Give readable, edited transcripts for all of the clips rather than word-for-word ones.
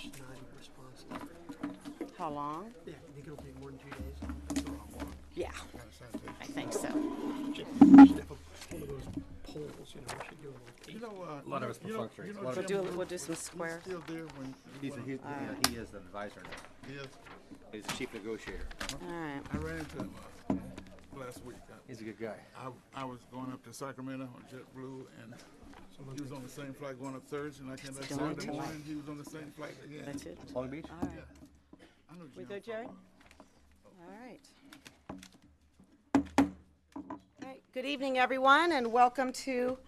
not in response to it. How long? Yeah, you think it'll take more than 2 days? Yeah, I think so. One of those polls, you know, we should do like 8. You know, A lot of it's perfunctory. you know, A lot of Jim We'll do Blue, some squares. Still there when he is an advisor now. he is. He's the chief negotiator. All right. I ran into him last week. He's a good guy. I was going up to Sacramento on JetBlue, and he was on the same flight going up Thursday, and I came back It's going Saturday to morning. He was on the same flight again. That's it. Long Beach? All right. I know We Jim good, for a Jerry? while. All right. All right. Good evening, everyone, and welcome to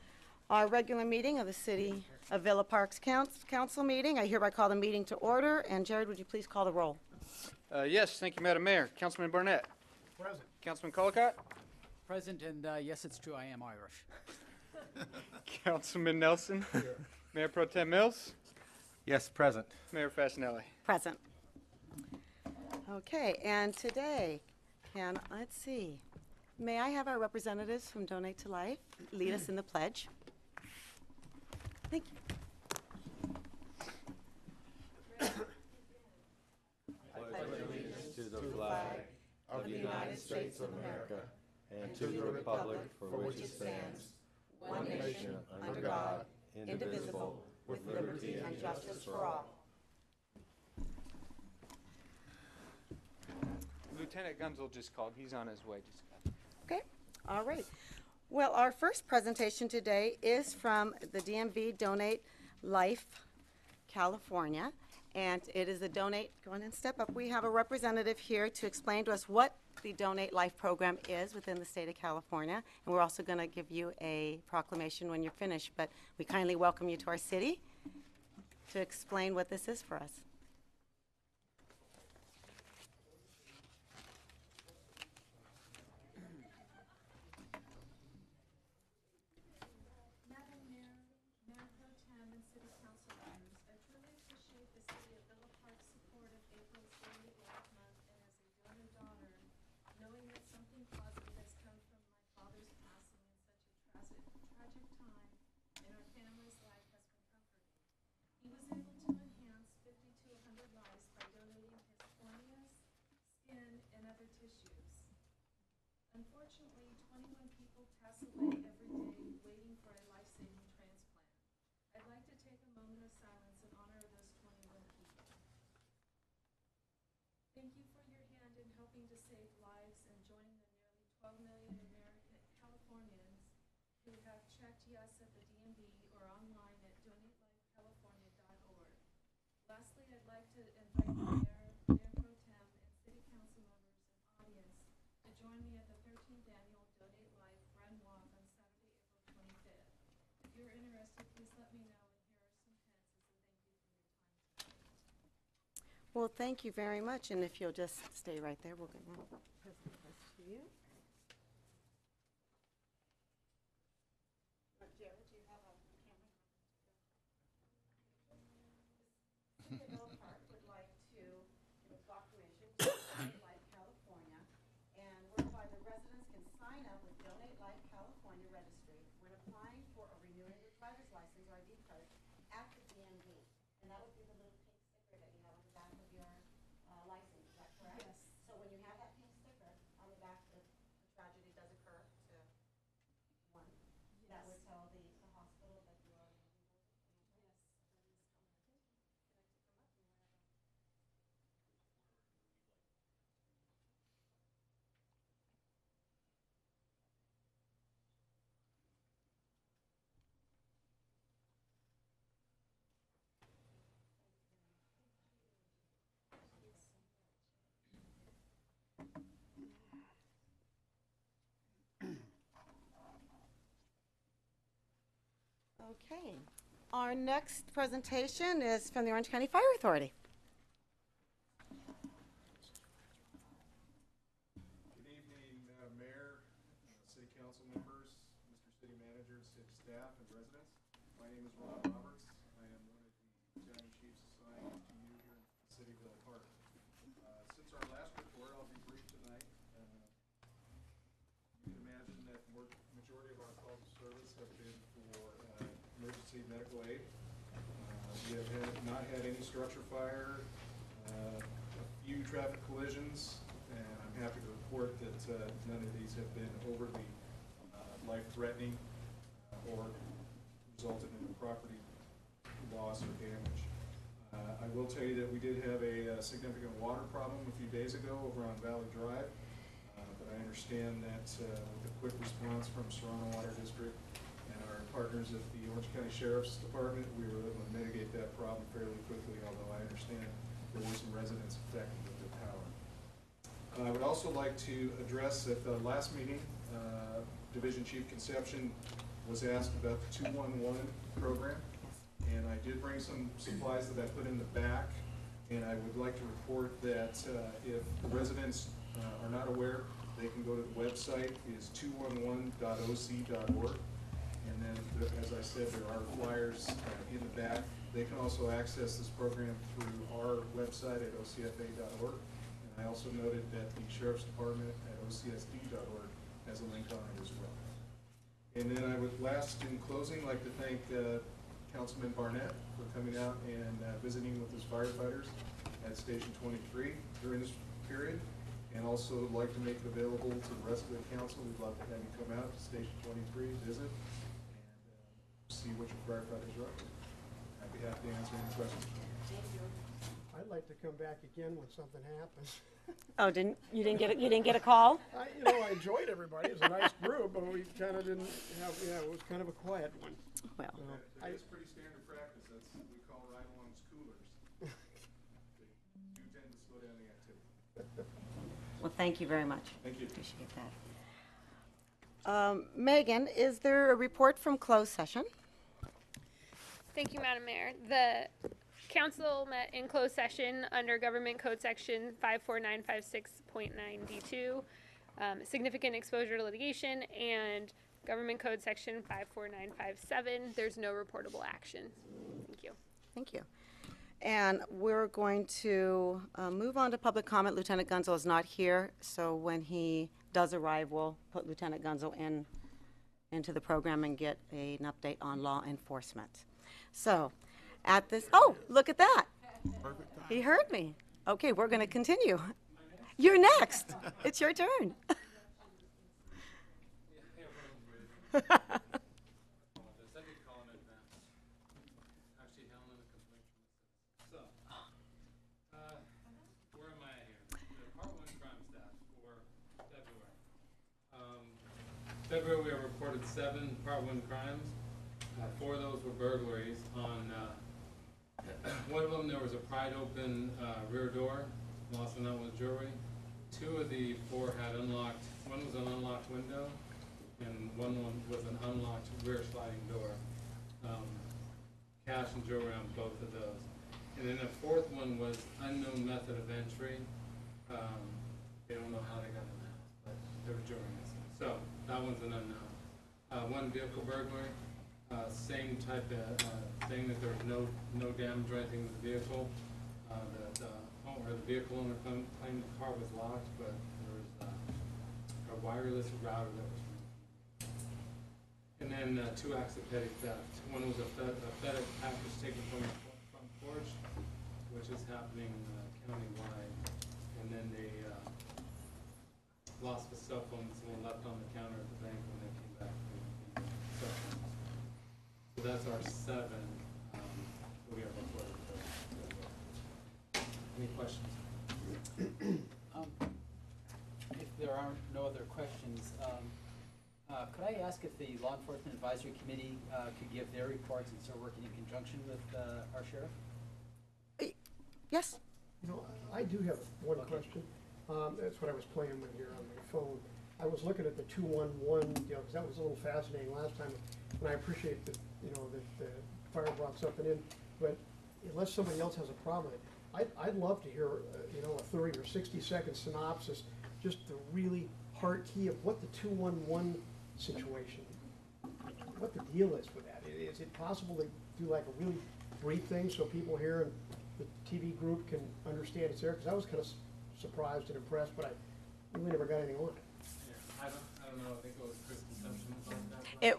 our regular meeting of the City of Villa Park's Council meeting. I hereby call the meeting to order. And Jared, would you please call the roll? Yes, thank you, Madam Mayor. Councilman Barnett. Present. Councilman Colacott. Present, and yes, it's true, I am Irish. Councilman Nelson. Mayor Pro Tem Mills. Yes, present. Mayor Fasenelli. Present. Okay, and today, let's see. May I have our representatives from Donate to Life lead us in the pledge? Thank you. To the flag of the United States of America and to the republic for which it stands, one nation, under God, indivisible, with liberty and justice for all. Lieutenant Gunzel just called. He's on his way. Okay, all right. Well, our first presentation today is from the DMV Donate Life California, and it is the Donate, go on and step up. We have a representative here to explain to us what the Donate Life program is within the state of California, and we're also going to give you a proclamation when you're finished, but we kindly welcome you to our city to explain what this is for us. Madam Mayor, Mayor Pro Tem, and City Council members, I truly appreciate the City of Villa Park's support of April's Donate Life Month, and as a donor daughter, knowing that something positive has come from my father's passing in such a tragic time in our family's life has been comforting. He was able to enhance 50 to 100 lives by donating his corneas, skin, and other tissues. Unfortunately, 21 people pass away every day waiting for a life-saving transplant. I'd like to take a moment of silence in honor of those 21 people. Thank you for your hand in helping to save lives and joining the nearly 12 million Californians who have checked yes at the DMV or online at donatelifecalifornia.org. Lastly, I'd like to invite the Mayor, Mayor Pro Tem, and City Council members and audience to join me at the 13th Annual Donate Life Run Walk on Saturday, April 25th. If you're interested, please let me know, and here are some pens as a thank you for your time today. Well, thank you very much, and if you'll just stay right there, we'll present this to you. Jared, do you have a camera? City of Villa Park would like to give a proclamation to Donate Life California, and whereby the residents can sign up with Donate Life California Registry when applying for a renewing your driver's license or ID card at the DMV. And that would be the little pink sticker that you have on the back of your license, is that correct? Yes. So when you have that pink sticker on the back, if a tragedy does occur to one, that would tell the hospital that you are Okay. Our next presentation is from the Orange County Fire Authority. Good evening, Madam Mayor, City Council members, Mr. City Manager, city staff, and residents. My name is Ron Roberts. I am one of the battalion chiefs assigned to you here in the City of Villa Park. Since our last report, I'll be brief tonight. You can imagine that the majority of our calls of service have been for emergency medical aid. We We have not had any structure fire, a few traffic collisions, and I'm happy to report that none of these have been overly life-threatening or resulted in property loss or damage. I will tell you that we did have a significant water problem a few days ago over on Valley Drive, but I understand that with the quick response from Serrano Water District and our partners at the Orange County Sheriff's Department, we were able to mitigate that problem fairly quickly, although I understand there were some residents affected with the power. I would also like to address at the last meeting, Division Chief Conception was asked about the 211 program, and I did bring some supplies that I put in the back, and I would like to report that if the residents are not aware, they can go to the website, it is 211.oc.org, and then, as I said, there are flyers in the back. They can also access this program through our website at ocfa.org, and I also noted that the Sheriff's Department at ocsd.org has a link on it as well. And then I would last, in closing, like to thank Councilman Barnett for coming out and visiting with his firefighters at Station 23 during this period, and also like to make it available to the rest of the council. We'd love to have you come out to Station 23, visit, and see what your firefighters are up to. I'd be happy to answer any questions. I'd like to come back again when something happens. Oh, you didn't get a call? I enjoyed everybody. It was a nice group, but we kind of didn't have, it was kind of a quiet one. Well, That is pretty standard practice. That's what we call ride-alongs coolers. They do tend to slow down the activity. well, thank you very much. Thank you. Appreciate that. Megan, is there a report from closed session? Thank you, Madam Mayor. The council met in closed session under Government Code Section 54956.9D2, significant exposure to litigation, and Government Code Section 54957. There's no reportable action. Thank you. Thank you. And we're going to move on to public comment. Lieutenant Gunzel is not here, so when he does arrive, we'll put Lieutenant Gunzel into the program and get an update on law enforcement. So, at this, oh, look at that. He heard me. Okay, we're going to continue. You're next. It's your turn. Where am I at here? The Part 1 crime stats for February. February we have reported 7 Part 1 crimes. 4 of those were burglaries. On one of them there was a pried open rear door, lost and with jewelry. 2 of the 4 had unlocked, one was an unlocked window, and one was an unlocked rear sliding door. Cash and jewelry on both of those. And then the 4th one was unknown method of entry. They don't know how they got in the house, but there was jewelry missing. So that one's an unknown. 1 vehicle burglary, same type of thing, that there was no damage or anything to the vehicle. The vehicle owner claimed the car was locked, but there was a wireless router that was removed. And then 2 acts of petty theft. One was a FedEx package taken from the front porch, which is happening countywide. And then they lost the cell phone that someone left on the counter at the bank when they came back to the cell phones. So that's our 7 that we have reported. Any questions? If there are no other questions, could I ask if the Law Enforcement Advisory Committee could give their reports and start working in conjunction with our sheriff? Yes? I do have one question. That's what I was playing with here on my phone. I was looking at the 211 deal, because that was a little fascinating last time, and I appreciate that, that the fire brought something in, but unless somebody else has a problem with it, I'd love to hear, a 30 or 60-second synopsis, just the really hard key of what the 211 situation, what the deal is with that. Is it possible to do like a really brief thing so people here and the TV group can understand it's there? Because I was kind of surprised and impressed, but I really never got anything on it. Yeah, I don't know. I think it was Chris Consumption.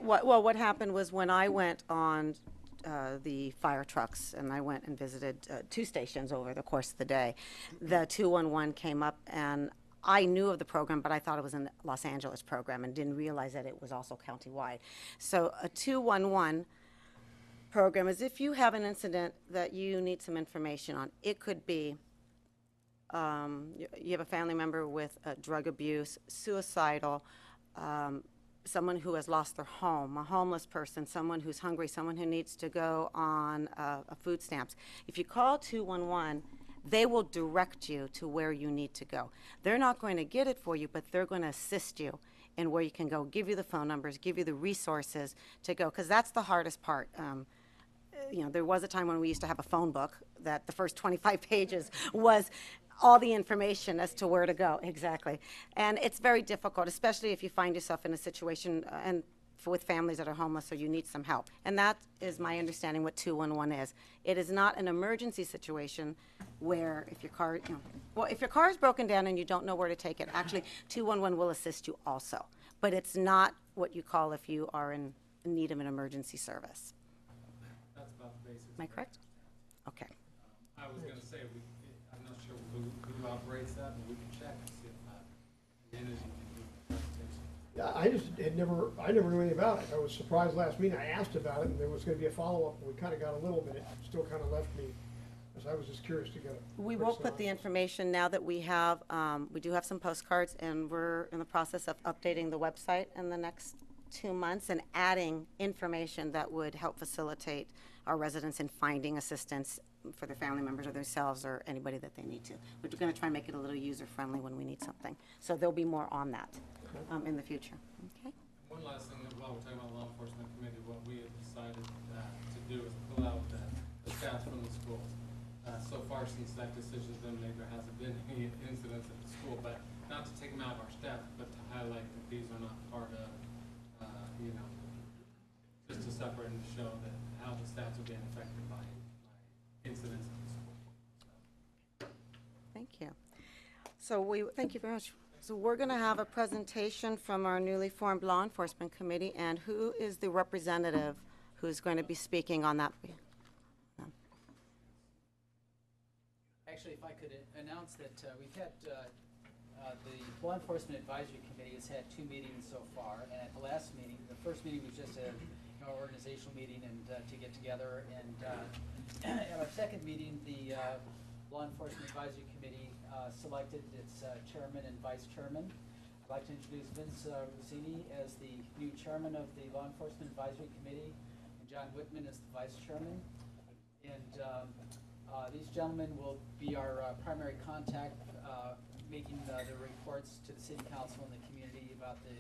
Well, what happened was when I went on the fire trucks, and I went and visited 2 stations over the course of the day. The 211 came up, and I knew of the program, but I thought it was a Los Angeles program and didn't realize that it was also countywide. So a 211 program is if you have an incident that you need some information on. It could be you have a family member with drug abuse, suicidal, someone who has lost their home, a homeless person, someone who's hungry, someone who needs to go on food stamps. If you call 211, they will direct you to where you need to go. They're not going to get it for you, but they're going to assist you in where you can go, give you the phone numbers, give you the resources to go, because that's the hardest part. There was a time when we used to have a phone book that the first 25 pages was all the information as to where to go. Exactly. And it's very difficult, especially if you find yourself in a situation with families that are homeless or you need some help. And that is my understanding what 211 is. It is not an emergency situation where if your car, if your car is broken down and you don't know where to take it, actually 211 will assist you also. But it's not what you call if you are in need of an emergency service. That's about the basics. Am I correct? Okay. I was gonna say, I'm not sure who operates that, but we can check and see if the entity can do the presentation. Yeah, I never knew anything about it. I was surprised last meeting, I asked about it, and there was gonna be a follow-up, and we kinda got a little bit, it still kinda left me, because I was just curious to get it. We will put the information now that we have, we do have some postcards, and we're in the process of updating the website in the next 2 months and adding information that would help facilitate our residents in finding assistance for their family members or themselves or anybody that they need to. We're going to try and make it a little user-friendly when we need something. So there'll be more on that in the future. Okay. One last thing, while we're talking about law enforcement committee, what we have decided to do is pull out the stats from the schools. So far since that decision's been made, there hasn't been any incidents at the school, but not to take them out of our stats, but to highlight that these are not part of, just to separate and to show that how the stats are being affected by incidents at the school. Thank you. So thank you very much. So we're going to have a presentation from our newly formed law enforcement committee, and who is the representative who's going to be speaking on that? Actually, if I could announce that we've had, the Law Enforcement Advisory Committee has had 2 meetings so far, and at the last meeting, the first meeting was just an organizational meeting and to get together, and at our second meeting, the Law Enforcement Advisory Committee selected its chairman and vice chairman. I'd like to introduce Vince Rossini as the new chairman of the Law Enforcement Advisory Committee, and John Whitman as the vice chairman. And these gentlemen will be our primary contact, making the reports to the City Council and the community about the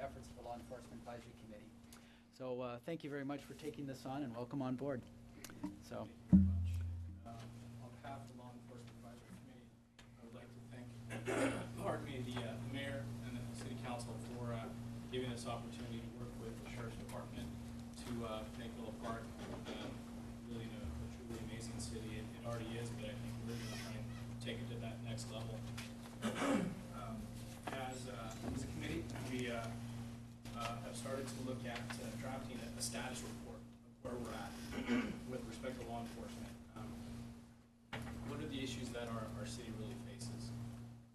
efforts of the Law Enforcement Advisory Committee. So thank you very much for taking this on, and welcome on board. So. Thank you very much. On behalf of the Law Enforcement Advisory Committee, I would like to thank, the mayor and the City Council for giving us opportunity to work with the Sheriff's Department to make Villa Park really a truly amazing city. It already is, but I think we're going to try and take it to that next level. As a committee, we have started to look at drafting a status report of where we're at with respect to law enforcement. What are the issues that our city really faces?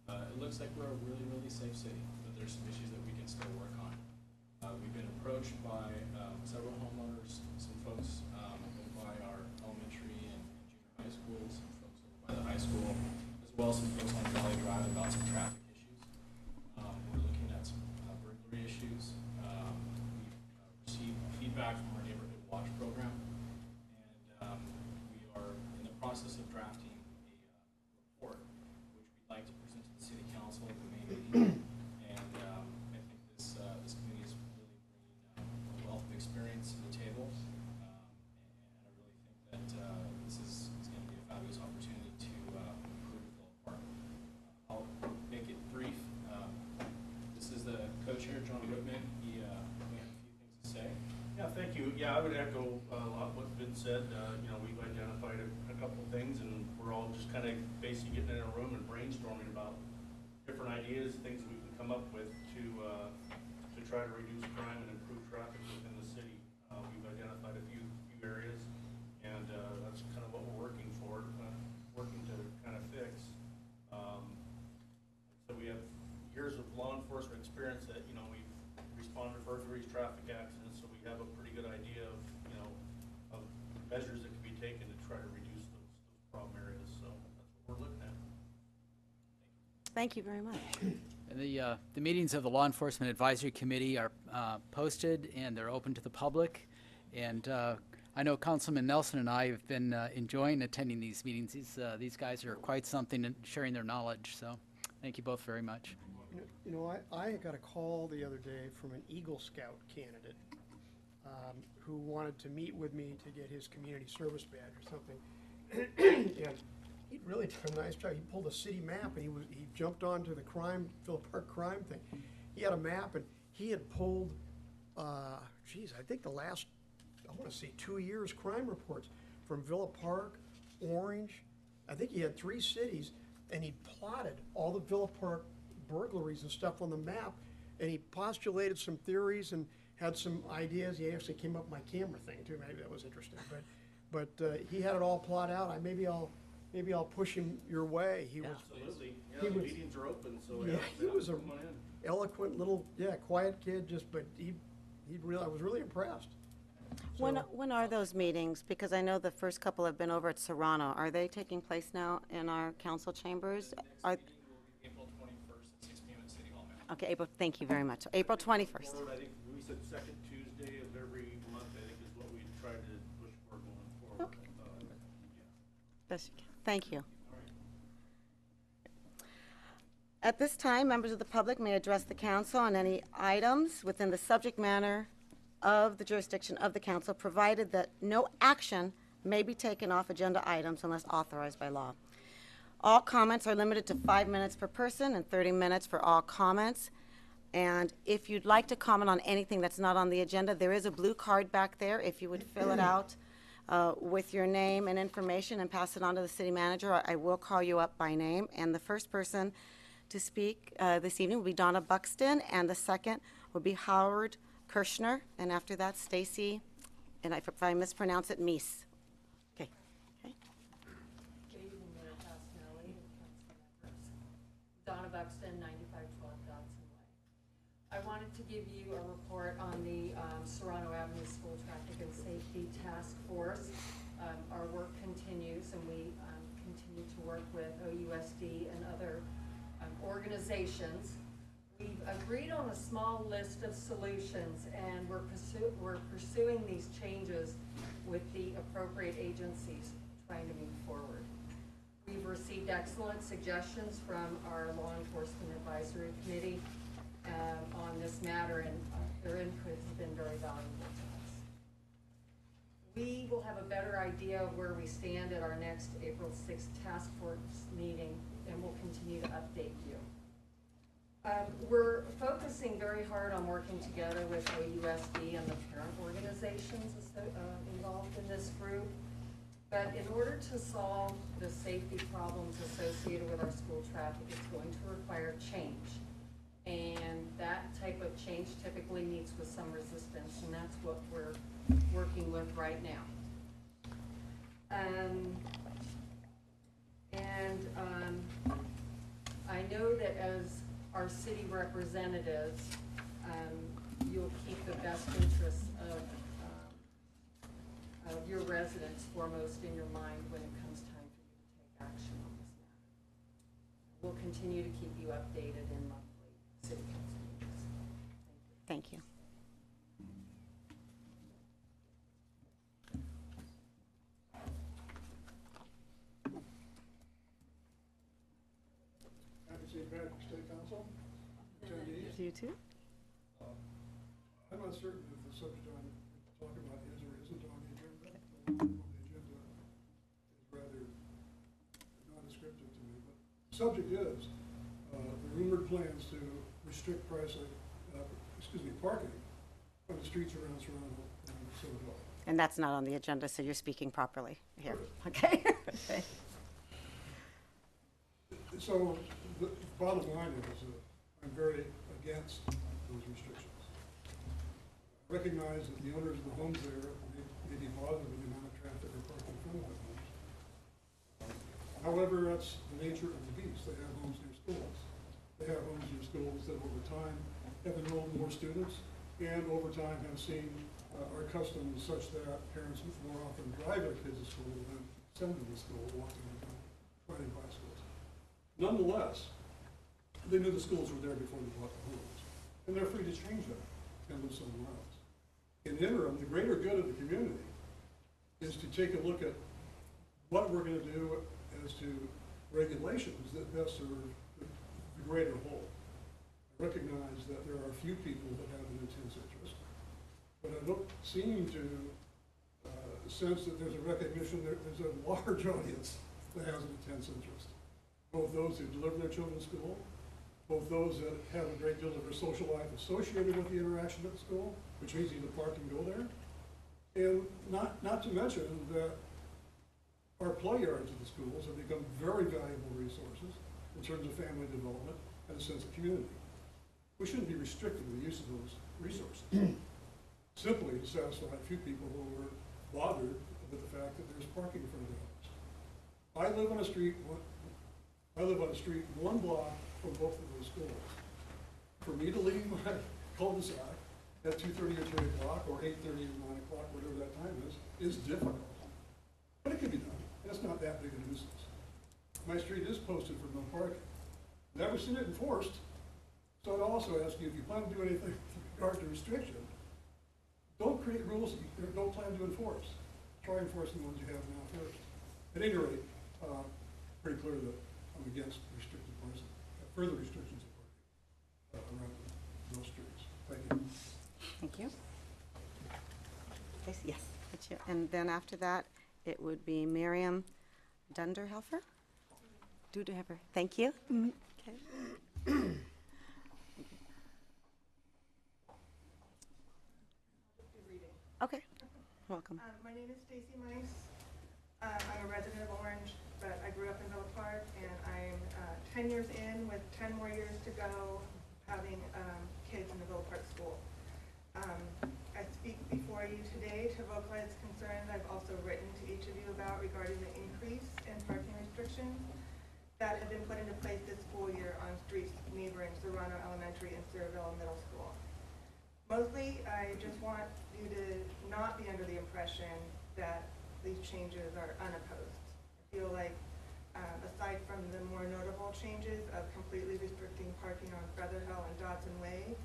It looks like we're a really, really safe city, but there's some issues that we can still work on. We've been approached by several homeowners, some folks by our elementary and junior high schools, some folks by the high school, as well as some folks on Valley Drive about some traffic issues. We're looking at some burglary issues. We've received feedback from our neighborhood watch program, and we are in the process of drafting a report, which we'd like to present to the City Council at the May meeting. And I think this committee is really bringing a wealth of experience to the table, and I really think that this is going to be a fabulous opportunity to improve Villa Park. I'll make it brief. This is the co-chair, John Whitman. He may have a few things to say. Yeah, thank you. Yeah, I would echo a lot of what's been said. We've identified a couple of things, and we're all just kind of basically getting in a room and brainstorming about different ideas, things we can come up with to try to reduce crime and improve traffic within the city. We've identified a few areas. increased traffic accidents, so we have a pretty good idea of, you know, of measures that can be taken to try to reduce those problem areas, so that's what we're looking at. Thank you very much. And the meetings of the Law Enforcement Advisory Committee are posted, and they're open to the public. And I know Councilman Nelson and I have been enjoying attending these meetings. These guys are quite something in sharing their knowledge, so thank you both very much. You know, I got a call the other day from an Eagle Scout candidate who wanted to meet with me to get his community service badge or something. And he really did a nice job. He pulled a city map and he jumped onto the Phillip Park crime thing. He had a map and he had pulled, I think the last, I want to say 2 years crime reports from Villa Park, Orange. I think he had 3 cities, and he plotted all the Villa Park burglaries and stuff on the map, and he postulated some theories and had some ideas. He actually came up with my camera thing too. Maybe that was interesting, but he had it all plotted out. Maybe I'll push him your way. He was Absolutely, yeah, he the was- meetings are open, so. yeah, he was a come on in. eloquent little quiet kid. But I was really impressed. When are those meetings? Because I know the first couple have been over at Serrano. Are they taking place now in our council chambers? Are, April 21st at 6 p.m. at City Hall. okay, April, thank you very much. April 21st. Forward, I think we said second Tuesday of every month, I think is what we tried to push for going forward. Okay. Yeah. Best you can. Thank you. At this time, members of the public may address the council on any items within the subject matter of the jurisdiction of the council, provided that no action may be taken off agenda items unless authorized by law. All comments are limited to 5 minutes per person and 30 minutes for all comments. And if you'd like to comment on anything that's not on the agenda, there is a blue card back there. If you would fill it out with your name and information and pass it on to the city manager, I will call you up by name. And the first person to speak this evening will be Donna Buxton, and the second will be Howard Kirschner, and after that, Stacy, and if I mispronounce it, Meese. Okay. Okay. Good evening, Mayor Passanelli and council members. Donna Buxton, 9512 Dodson Way. I wanted to give you a report on the Serrano Avenue School Traffic and Safety Task Force. Our work continues, and we continue to work with OUSD and other organizations. We've agreed on a small list of solutions, and we're pursuing these changes with the appropriate agencies trying to move forward. We've received excellent suggestions from our Law Enforcement Advisory Committee on this matter, and their input has been very valuable to us. We will have a better idea of where we stand at our next April 6th task force meeting, and we'll continue to update you. We're focusing very hard on working together with OUSD and the parent organizations involved in this group. But in order to solve the safety problems associated with our school traffic, it's going to require change. And that type of change typically meets with some resistance, and that's what we're working with right now. I know that as our city representatives, you'll keep the best interests of your residents foremost in your mind when it comes time for you to take action on this matter. We'll continue to keep you updated in monthly city council meetings. Thank you. Happy St. Patrick's Day, Council. Attendees. You too? I'm not certain if the subject I'm talking about is or isn't on the agenda. The agenda is rather nondescriptive to me, but the subject is the rumored plans to restrict parking on the streets around Serrano and City Hall. And that's not on the agenda, so you're speaking properly here. Okay. Okay. So the bottom line is I'm very against those restrictions. I recognize that the owners of the homes there may be bothered with the amount of traffic or parking in front of their homes. However, that's the nature of the beast. They have homes near schools. They have homes near schools that over time have enrolled more students and over time have seen our customs such that parents more often drive their kids to school than send them to school, walking them, riding bicycles. Nonetheless, they knew the schools were there before they bought the homes, and they're free to change that and live somewhere else. In the interim, the greater good of the community is to take a look at what we're going to do as to regulations that best serve the greater whole. I recognize that there are a few people that have an intense interest, but I don't seem to sense that there's a recognition that there's a large audience that has an intense interest. Both those who deliver their children to school, both those that have a great deal of their social life associated with the interaction at the school, which means either park and go there, and not to mention that our play yards at the schools have become very valuable resources in terms of family development and a sense of community. We shouldn't be restricting the use of those resources simply to satisfy a few people who are bothered with the fact that there's parking in front of their homes. I live on a street 1 block from both of those schools. For me to leave my cul-de-sac at 2:30 or 3 o'clock, or 8:30 or 9 o'clock, whatever that time is difficult. But it can be done, and it's not that big a nuisance. My street is posted for no parking. Never seen it enforced, so I'd also ask you, if you plan to do anything with regard to restriction, don't create rules that you don't plan to enforce. Try enforcing the ones you have now first. At any rate, pretty clear that I'm against restricted parking, further restrictions of parking around those streets. Thank you. Thank you. Yes, that's you. And then after that, it would be Miriam Dunderhelfer. Duderhelfer. Thank you. Okay. Okay. Welcome. My name is Stacy Mice. I'm a resident of Orange, but I grew up in Villa Park, and I'm 10 years in with 10 more years to go having kids in the Villa Park school. I speak before you today to vocalize concerns I've also written to each of you about regarding the increase in parking restrictions that have been put into place this school year on streets neighboring Serrano Elementary and Ceravilla Middle School. Mostly, I just want you to not be under the impression that these changes are unopposed. I feel like, aside from the more notable changes of completely restricting parking on Feather Hill and Dodson Way,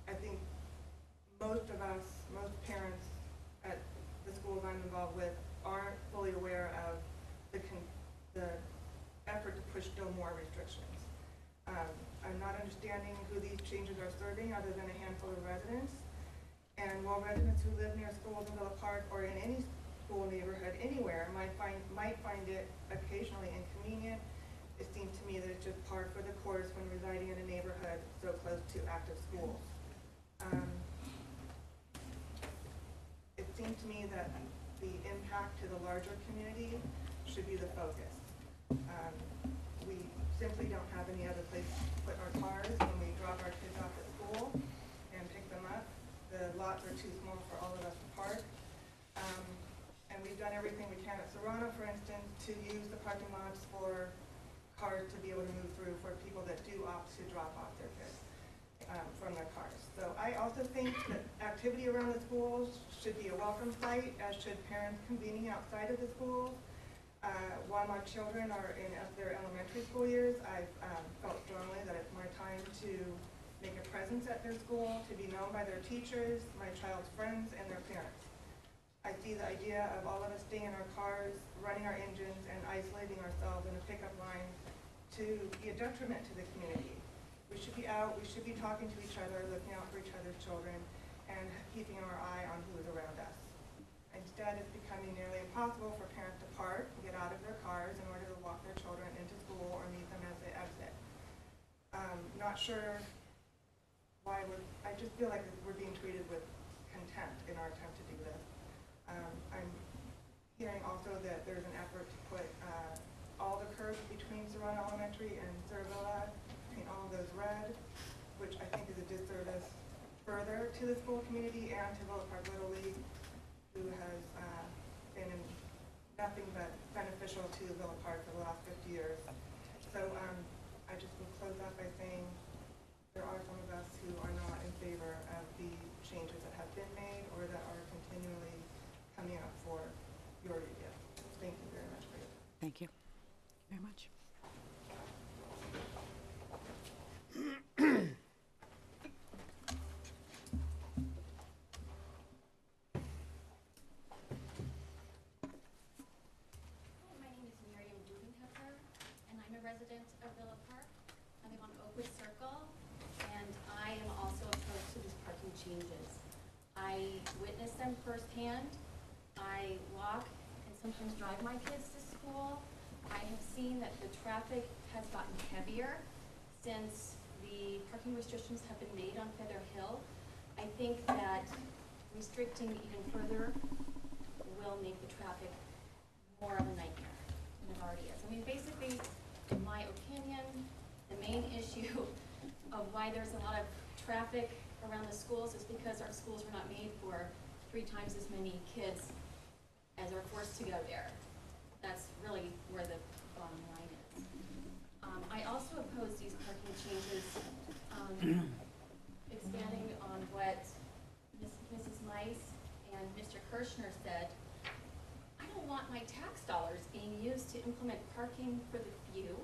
I think most of us, most parents at the schools I'm involved with, aren't fully aware of the effort to push still more restrictions. I'm not understanding who these changes are serving other than a handful of residents. And while residents who live near schools in Villa Park or in any school neighborhood anywhere might find it occasionally inconvenient, it seems to me that it's just par for the course when residing in a neighborhood so close to active schools. It seems to me that the impact to the larger community should be the focus. We simply don't have any other place to put our cars when we drop our kids off at school and pick them up. The lots are too small for all of us to park. And we've done everything we can at Serrano, for instance, to use the parking lots for cars to be able to move through for people that do opt to drop off their kids from their cars. So I also think that activity around the schools should be a welcome sight, as should parents convening outside of the schools. While my children are in their elementary school years, I've felt strongly that it's my time to make a presence at their school, to be known by their teachers, my child's friends, and their parents. I see the idea of all of us staying in our cars, running our engines, and isolating ourselves in a pickup line to be a detriment to the community. We should be out, we should be talking to each other, looking out for each other's children, and keeping our eye on who is around us. Instead, it's becoming nearly impossible for parents to park and get out of their cars in order to walk their children into school or meet them as they exit. Not sure why I just feel like we're being treated with contempt in our attempt to do this. I'm hearing also that there's an effort to put all the curbs between Serrano Elementary and Ceravilla, paint all of those red, which I think is a disservice further to the school community and to Villa Park Little League, who has been nothing but beneficial to Villa Park for the last 50 years. So I just will close out by saying there are some of us who are not in favor of the changes that have been made or that are continually coming up for your review. Thank you very much for your time. Thank you very much. My name is Miriam Dubenheffer, and I'm a resident of Villa Park. I live on Oakwood Circle, and I am also opposed to these parking changes. I witnessed them firsthand. I walk and sometimes drive my kids to school. I have seen that the traffic has gotten heavier since the parking restrictions have been made on Feather Hill. I think that restricting even further will make the traffic more of a nightmare than it already is. I mean, basically, in my opinion, the main issue of why there's a lot of traffic around the schools is because our schools are not made for 3 times as many kids as are forced to go there. That's really where the bottom line is. I also oppose these parking changes, expanding on what Mrs. Mice and Mr. Kirschner said. I don't want my tax dollars being used to implement parking for the few.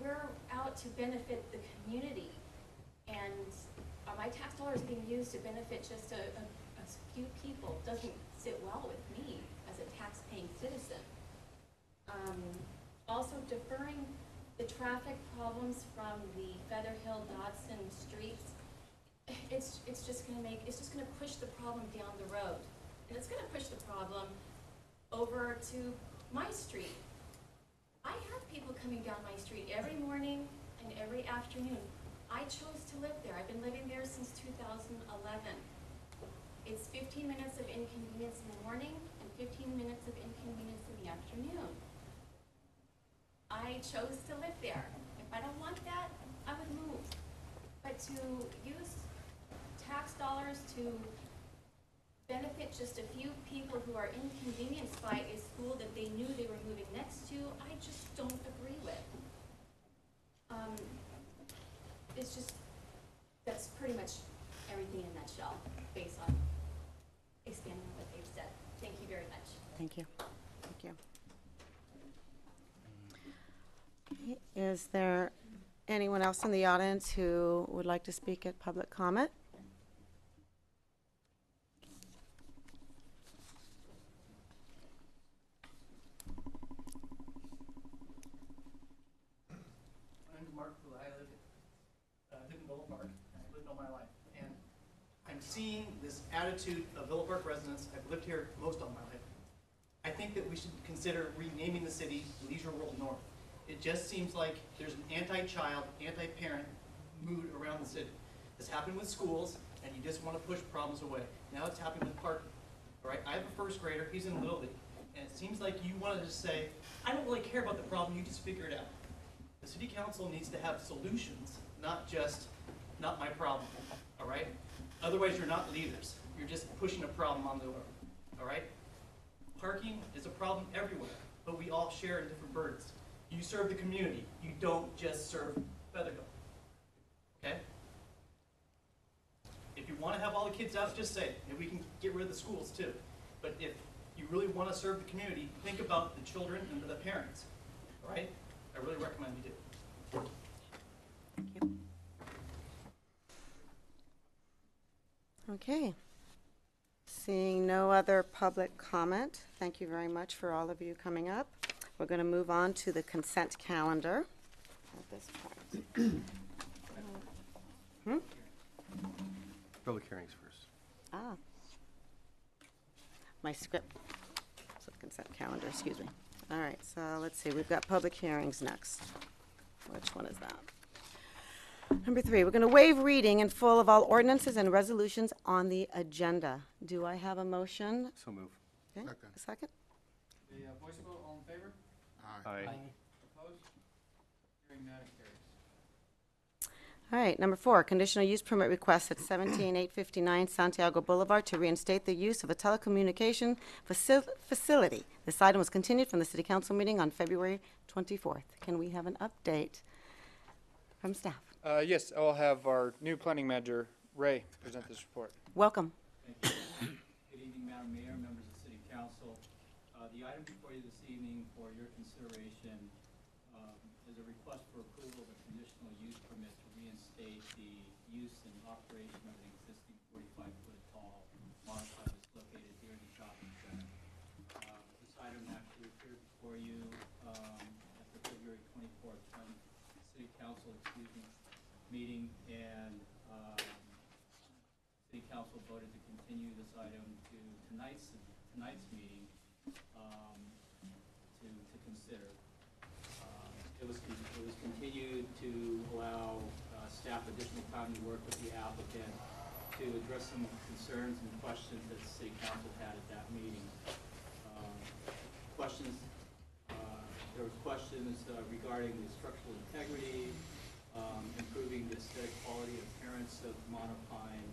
We're out to benefit the community, and my tax dollars being used to benefit just a few people doesn't sit well with me as a tax-paying citizen. Also deferring the traffic problems from the Feather Hill Dodson streets, it's just gonna push the problem down the road. And it's gonna push the problem over to my street. I have people coming down my street every morning and every afternoon. I chose to live there. I've been living there since 2011. It's 15 minutes of inconvenience in the morning and 15 minutes of inconvenience in the afternoon. I chose to live there. If I don't want that, I would move. But to use tax dollars to benefit just a few people who are inconvenienced by a school that they knew they were moving next to, I just don't agree with. It's just, that's pretty much everything in a nutshell, based on expanding on what they've said. Thank you very much. Thank you. Thank you. Okay, is there anyone else in the audience who would like to speak at public comment? My name is Mark Pula. I live in Villa Park. I've lived all my life. And I'm seeing this attitude of Villa Park residents. I've lived here most of my life. I think that we should consider renaming the city Leisure World North. It just seems like there's an anti-child, anti-parent mood around the city. This happened with schools, and you just want to push problems away. Now it's happening with parking. All right, I have a first grader. He's in Little League. And it seems like you want to just say, I don't really care about the problem. You just figure it out. The city council needs to have solutions, not just, not my problem, all right? Otherwise, you're not leaders. You're just pushing a problem on the road, all right? Parking is a problem everywhere, but we all share in different burdens. You serve the community. You don't just serve Feather Hill, okay? If you want to have all the kids out, just say it, and we can get rid of the schools too. But if you really want to serve the community, think about the children and the parents, all right? I really recommend you do. Thank you. Okay. Seeing no other public comment, thank you very much for all of you coming up. We're going to move on to the consent calendar at this point. Public hearings first. Ah. My script. So consent calendar, excuse me. All right, so let's see, we've got public hearings next. Which one is that? Number 3, we're going to waive reading in full of all ordinances and resolutions on the agenda. Do I have a motion? So move. Okay, Second. a second? The voice vote, all in favor? Aye. Opposed? Hearing none, it carries. All right, number 4, conditional use permit request at 17859 Santiago Boulevard to reinstate the use of a telecommunication facility. This item was continued from the city council meeting on February 24th. Can we have an update from staff? Yes, I'll have our new planning manager Ray present this report. Welcome. Thank you. Good evening, Madam Mayor, members of City Council. The item before you this evening for your consideration is a request for approval of a conditional use permit to reinstate the use and operation of an existing 45-foot tall monoplex located here in the shopping center. This item actually appeared before you at the February 24th City Council, meeting, and City Council voted to continue this item to tonight's meeting to consider. It was continued to allow staff additional time to work with the applicant to address some concerns and questions that the City Council had at that meeting. There were questions regarding the structural integrity, improving the aesthetic quality and appearance of monopine,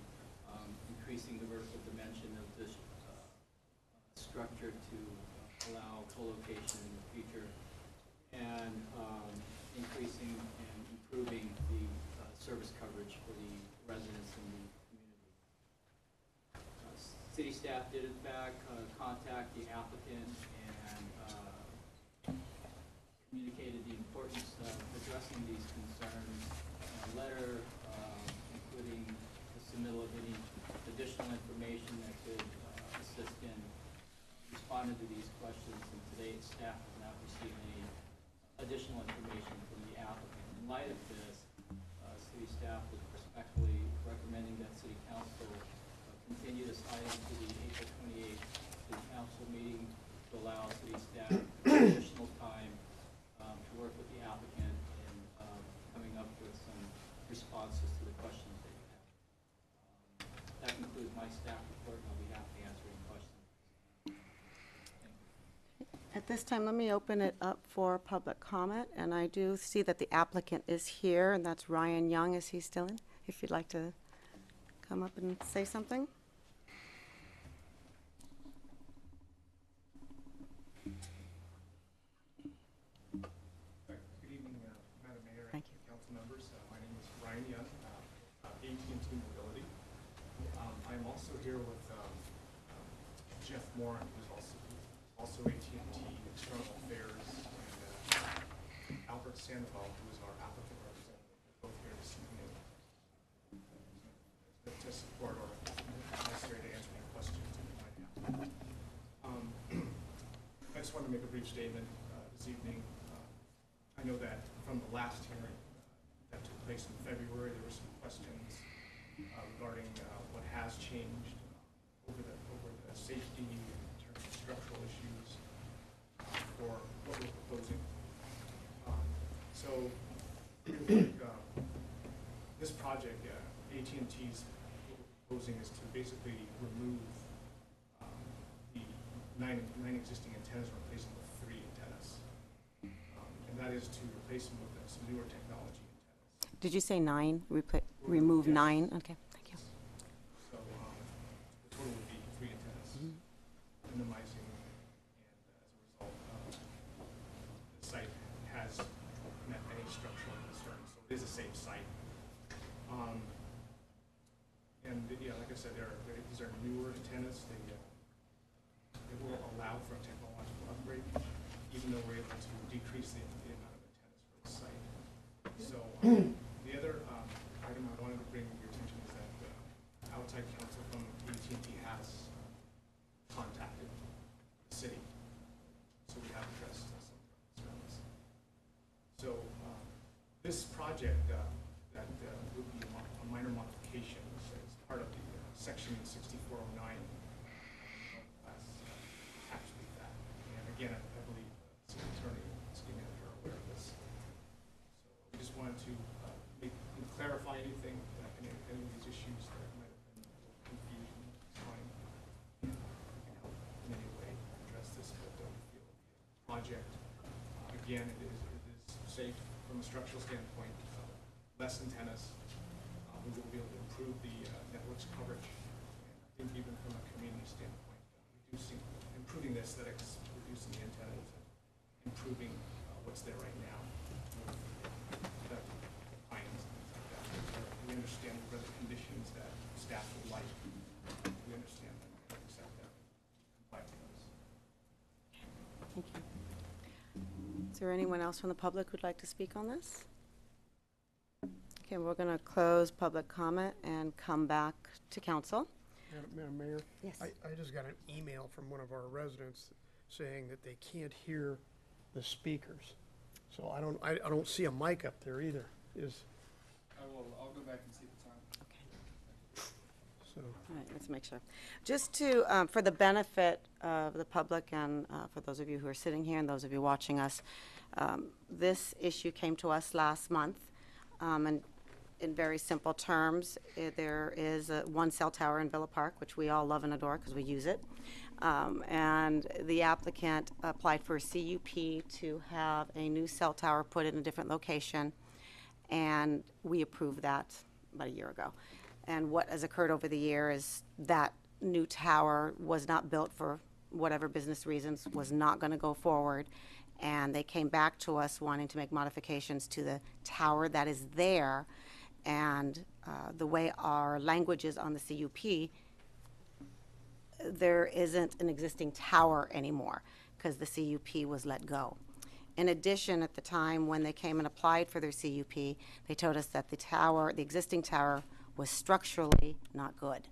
increasing the vertical dimension of this structure to allow co-location in the future, and increasing and improving the service coverage for the residents in the community. City staff did in fact contact the applicant and communicated the importance of addressing these concerns in a letter, including the submittal of any additional information that could assist in responding to these questions. And today, staff has not received any additional information from the applicant. In light of this, city staff is respectfully recommending that City Council continue this item to the April 28th City Council meeting to allow city staff additional time to work with the applicant in coming up with some responses to the questions that you have. That concludes my staff report, and I'll be happy to answer any questions. At this time, let me open it up for public comment, and I do see that the applicant is here, and that's Ryan Young. Is he still in? If you'd like to come up and say something. Good evening, Madam Mayor and council members. My name is Ryan Young, AT&T Mobility. I'm also here with Jeff Moran, who's also AT&T External Affairs, and Albert Sandoval, who is our applicant representative. They're both here this evening to support or necessary to answer any questions that you might have. I just want to make a brief statement this evening. I know that from the last hearing that took place in February, there were some questions regarding what has changed over the safety in terms of structural issues for what we're proposing. So this project, AT&T's proposing is to basically remove the nine existing antennas and replace them with 3 antennas. And that is to replace them with some newer technology antennas. Did you say 9? Remove yes. 9? Okay, thank you. So the total would be 3 antennas, minimizing, and as a result, the site has met any structural concerns. So it is a safe site. And yeah, like I said, these are newer antennas. They will allow for a technological upgrade, even though we're able to decrease the amount of antennas for the site. So the other item I wanted to bring to your attention is that outside counsel from AT&T has contacted the city, so we have addressed some concerns. So this project that would be a minor modification as part of the section 6409 actually that. And again, I believe the city attorney and city manager are aware of this. So we just wanted to clarify anything, any of these issues that might have been a little confusion at this time. And we can help in any way address this, but we feel the project, again, it is safe from a structural standpoint, less antennas. We will be able to improve the network's coverage. And I think even from a community standpoint, improving the aesthetics, reducing the antennas, and improving what's there right now. Pines and things like that. We we understand what are the conditions that staff would like. We understand that, we accept that, comply with those. Thank you. Is there anyone else from the public who'd like to speak on this? Okay, we're going to close public comment and come back to council. Madam Mayor? Yes. I just got an email from one of our residents saying that they can't hear the speakers. So I don't see a mic up there either. I'll go back and see if it's on. So. All right, let's make sure. Just to, for the benefit of the public and for those of you who are sitting here and those of you watching us, this issue came to us last month. And in very simple terms, there is one cell tower in Villa Park, which we all love and adore because we use it. And the applicant applied for a CUP to have a new cell tower put in a different location, and we approved that about a year ago. And what has occurred over the year is that new tower was not built for whatever business reasons, was not going to go forward, and they came back to us wanting to make modifications to the tower that is there. And the way our language is on the CUP, there isn't an existing tower anymore because the CUP was let go. In addition, at the time when they came and applied for their CUP, they told us that the existing tower was structurally not good.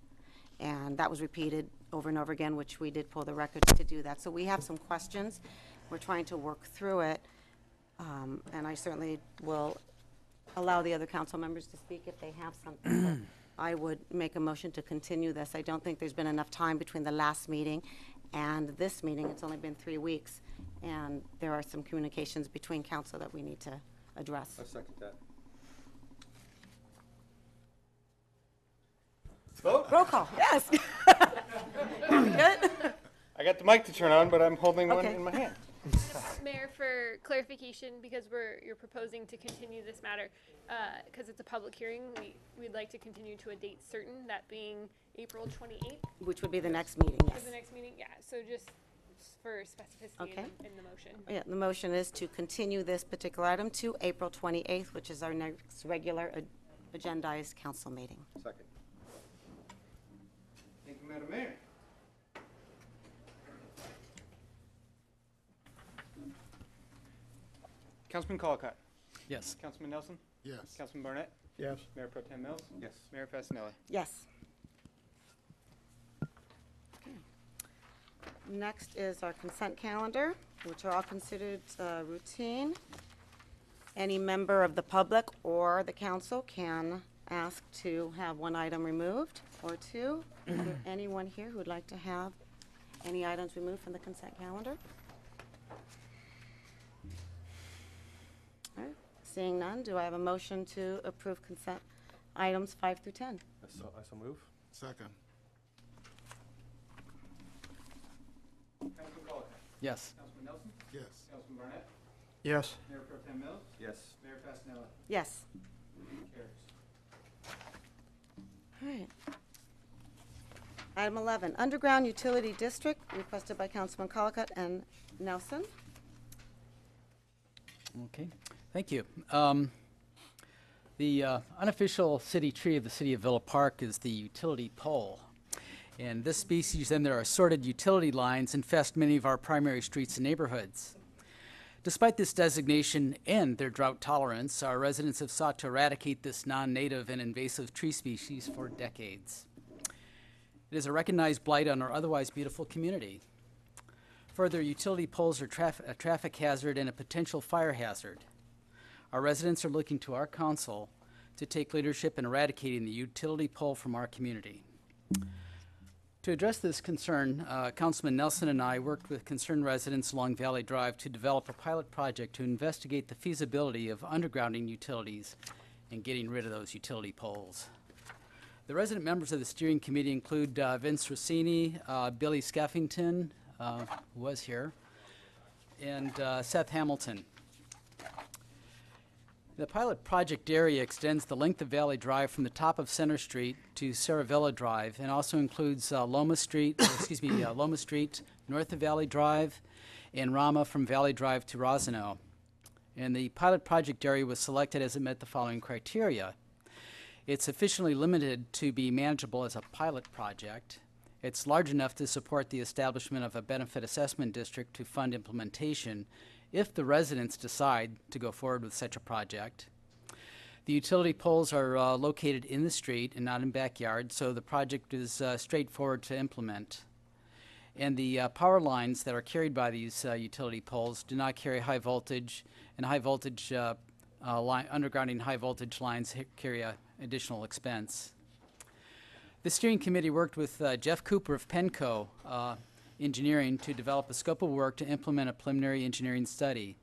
And that was repeated over and over again, which we did pull the records to do that. So we have some questions. We're trying to work through it. And I certainly will allow the other council members to speak if they have something. But I would make a motion to continue this. I don't think there's been enough time between the last meeting and this meeting. It's only been 3 weeks. And there are some communications between council that we need to address. I second that. Vote? Roll call, yes. Good? I got the mic to turn on, but I'm holding one Okay. in my hand. Mayor, for clarification, because you're proposing to continue this matter, because it's a public hearing, we'd like to continue to a date certain, that being April 28th. Which would be the next meeting, For yes. the next meeting, yeah, so just for specificity Okay. in the motion. Yeah, the motion is to continue this particular item to April 28th, which is our next regular agendized council meeting. Second. Thank you, Madam Mayor. Councilman Colacott? Yes. Councilman Nelson? Yes. Councilman Barnett? Yes. Mayor Pro Tem Mills? Yes. Mayor Fasenelli? Yes. Okay. Next is our consent calendar, which are all considered routine. Any member of the public or the council can ask to have one item removed or two. Is there anyone here who would like to have any items removed from the consent calendar? All right, seeing none, do I have a motion to approve consent items 5 through 10? I so move. Second. Councilman Colacott? Yes. Councilman Nelson? Yes. Councilman Barnett? Yes. Mayor Pro Tem Mills? Yes. Mayor Fasenelli? Yes. Carries. All right. Item 11, Underground Utility District, requested by Councilman Colacott and Nelson. Okay, thank you. The unofficial city tree of the city of Villa Park is the utility pole. And this species and their assorted utility lines infest many of our primary streets and neighborhoods. Despite this designation and their drought tolerance, our residents have sought to eradicate this non-native and invasive tree species for decades. It is a recognized blight on our otherwise beautiful community. Further, utility poles are a traffic hazard and a potential fire hazard. Our residents are looking to our council to take leadership in eradicating the utility pole from our community. To address this concern, Councilman Nelson and I worked with concerned residents along Valley Drive to develop a pilot project to investigate the feasibility of undergrounding utilities and getting rid of those utility poles. The resident members of the steering committee include Vince Rossini, Billy Skeffington, who was here, and Seth Hamilton. The pilot project area extends the length of Valley Drive from the top of Center Street to Saravilla Drive, and also includes Loma Street, Loma Street north of Valley Drive, and Rama from Valley Drive to Rosano. And the pilot project area was selected as it met the following criteria. It's sufficiently limited to be manageable as a pilot project. It's large enough to support the establishment of a benefit assessment district to fund implementation if the residents decide to go forward with such a project. The utility poles are located in the street and not in backyard, so the project is straightforward to implement. And the power lines that are carried by these utility poles do not carry high voltage, and high voltage undergrounding high voltage lines carry additional expense. The steering committee worked with Jeff Cooper of Penco Engineering to develop a scope of work to implement a preliminary engineering study.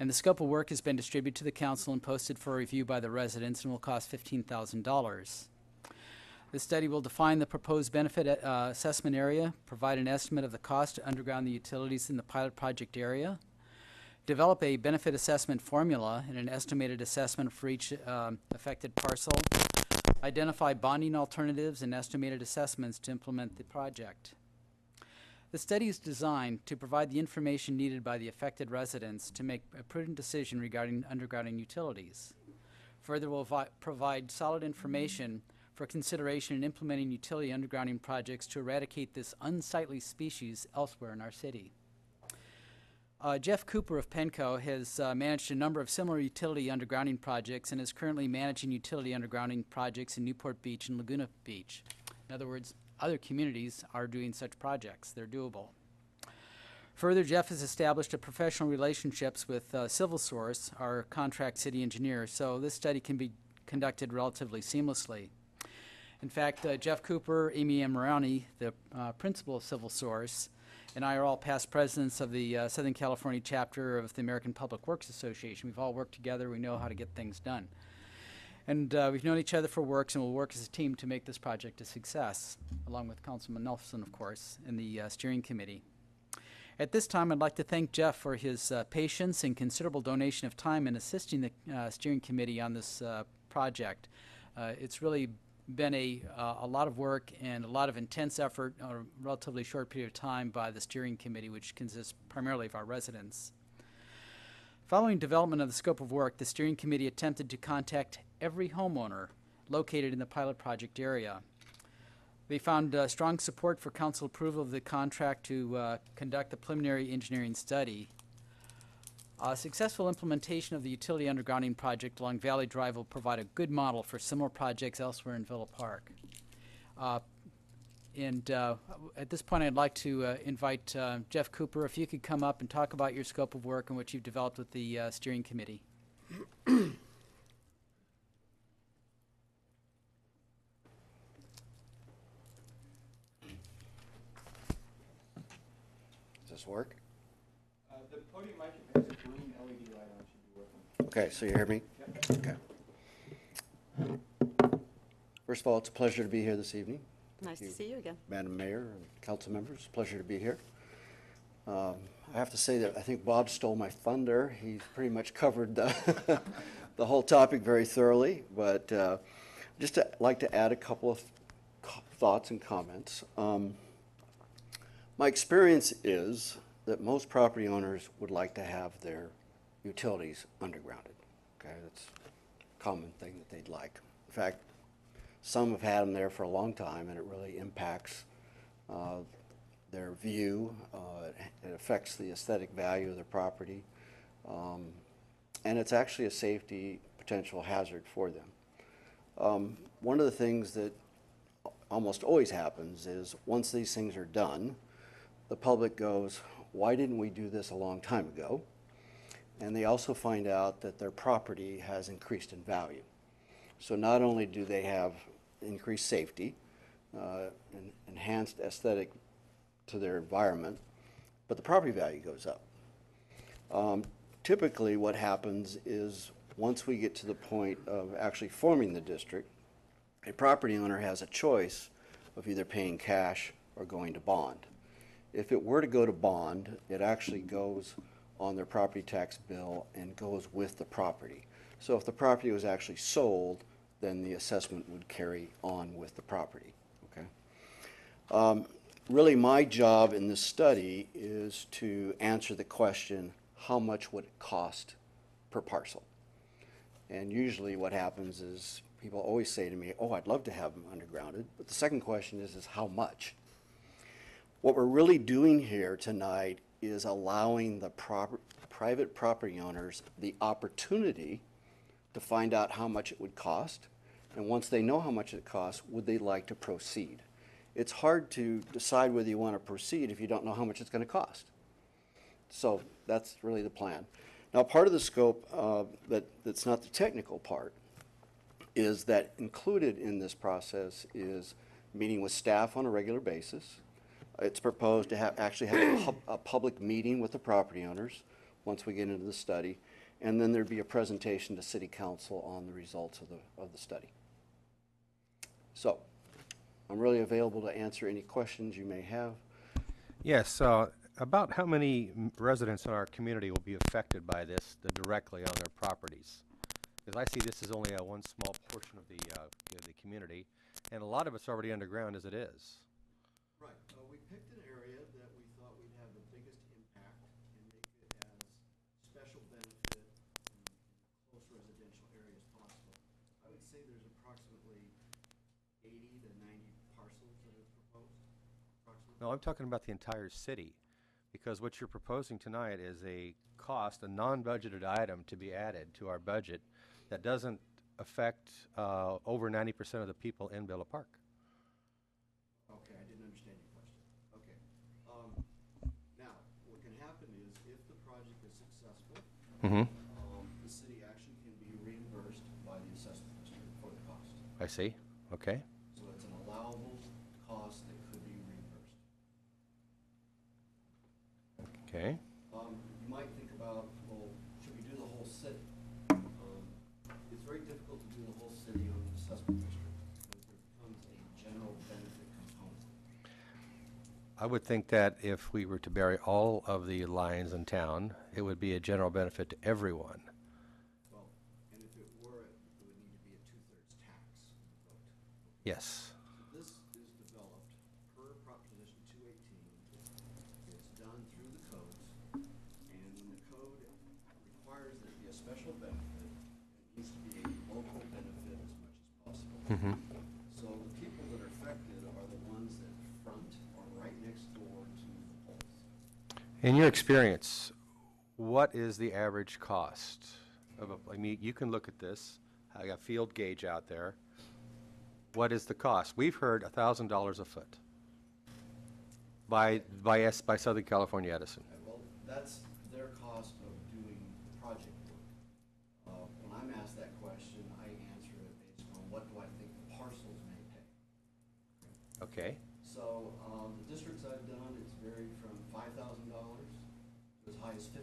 And the scope of work has been distributed to the council and posted for review by the residents and will cost $15,000. The study will define the proposed benefit assessment area, provide an estimate of the cost to underground the utilities in the pilot project area, develop a benefit assessment formula and an estimated assessment for each affected parcel, identify bonding alternatives and estimated assessments to implement the project. The study is designed to provide the information needed by the affected residents to make a prudent decision regarding undergrounding utilities. Further, will provide solid information for consideration in implementing utility undergrounding projects to eradicate this unsightly species elsewhere in our city. Jeff Cooper of Penco has managed a number of similar utility undergrounding projects and is currently managing utility undergrounding projects in Newport Beach and Laguna Beach. In other words, other communities are doing such projects. They're doable. Further, Jeff has established a professional relationships with Civil Source, our contract city engineer, so this study can be conducted relatively seamlessly. In fact, Jeff Cooper, Amy Amirani, the principal of Civil Source, and I are all past presidents of the Southern California chapter of the American Public Works Association. We've all worked together. We know how to get things done. And we've known each other for works, and we'll work as a team to make this project a success, along with Councilman Nelson, of course, and the steering committee. At this time, I'd like to thank Jeff for his patience and considerable donation of time in assisting the steering committee on this project. It's really been a lot of work and a lot of intense effort on a relatively short period of time by the steering committee, which consists primarily of our residents. Following development of the scope of work, the steering committee attempted to contact every homeowner located in the pilot project area. They found strong support for council approval of the contract to conduct the preliminary engineering study. Successful implementation of the utility undergrounding project along Valley Drive will provide a good model for similar projects elsewhere in Villa Park. At this point, I'd like to invite Jeff Cooper, if you could come up and talk about your scope of work and what you've developed with the steering committee. Does this work? The podium mic has a green LED light on, should be working. Okay, so you hear me? Yep. Okay. First of all, it's a pleasure to be here this evening. Nice to see you again. Madam Mayor and council members, pleasure to be here. I have to say that I think Bob stole my thunder. He's pretty much covered the, the whole topic very thoroughly, but just to, like to add a couple of thoughts and comments. My experience is that most property owners would like to have their utilities undergrounded. Okay, that's a common thing that they'd like. In fact, some have had them there for a long time, and it really impacts their view. It affects the aesthetic value of their property, and it's actually a safety potential hazard for them. One of the things that almost always happens is once these things are done, the public goes, why didn't we do this a long time ago? And they also find out that their property has increased in value. So not only do they have increased safety, and enhanced aesthetic to their environment, but the property value goes up. Typically what happens is once we get to the point of actually forming the district, a property owner has a choice of either paying cash or going to bond. If it were to go to bond, it actually goes on their property tax bill and goes with the property. So if the property was actually sold, then the assessment would carry on with the property. Okay. Really my job in this study is to answer the question, how much would it cost per parcel? And usually what happens is people always say to me, oh, I'd love to have them undergrounded. But the second question is how much? What we're really doing here tonight is allowing the private property owners the opportunity to find out how much it would cost. And once they know how much it costs, would they like to proceed? It's hard to decide whether you want to proceed if you don't know how much it's going to cost. So that's really the plan. Now, part of the scope that's not the technical part is that included in this process is meeting with staff on a regular basis. It's proposed to actually have a public meeting with the property owners once we get into the study, and then there'd be a presentation to City Council on the results of the study. So, I'm really available to answer any questions you may have. Yes, about how many residents in our community will be affected by this directly on their properties? Because I see this is only one small portion of the community, and a lot of it's already underground as it is. Right. We picked an area that we thought we'd have the biggest impact and make it as special benefit in close residential area as possible. I would say there's approximately 80 to 90 parcels that are proposed. Approximately. No, I'm talking about the entire city, because what you're proposing tonight is a cost, a non-budgeted item to be added to our budget that doesn't affect over 90% of the people in Villa Park. Okay, I didn't understand your question. Okay. Now, what can happen is if the project is successful, the city actually can be reimbursed by the assessment district for the cost. I see. Okay. So it's an allowable cost that could be reimbursed. Okay. You might think about, well, should we do the whole city? It's very difficult to do the whole city on the assessment district because there becomes a general benefit component. I would think that if we were to bury all of the lines in town, it would be a general benefit to everyone. Well, and if it were, it would need to be a 2/3 tax vote. Yes. So this is developed per Proposition 218. It's done through the codes, and when the code requires that it be a special benefit, it needs to be a local benefit as much as possible. So the people that are affected are the ones that front or right next door to the poles. In your experience, what is the average cost of I mean, you can look at this. I got field gauge out there. What is the cost? We've heard $1,000 a foot by Southern California Edison. Well, that's their cost of doing project work. When I'm asked that question, I answer it based on what do I think the parcels may pay. Okay. So the districts I've done, it's varied from $5,000 to as high as $50,000.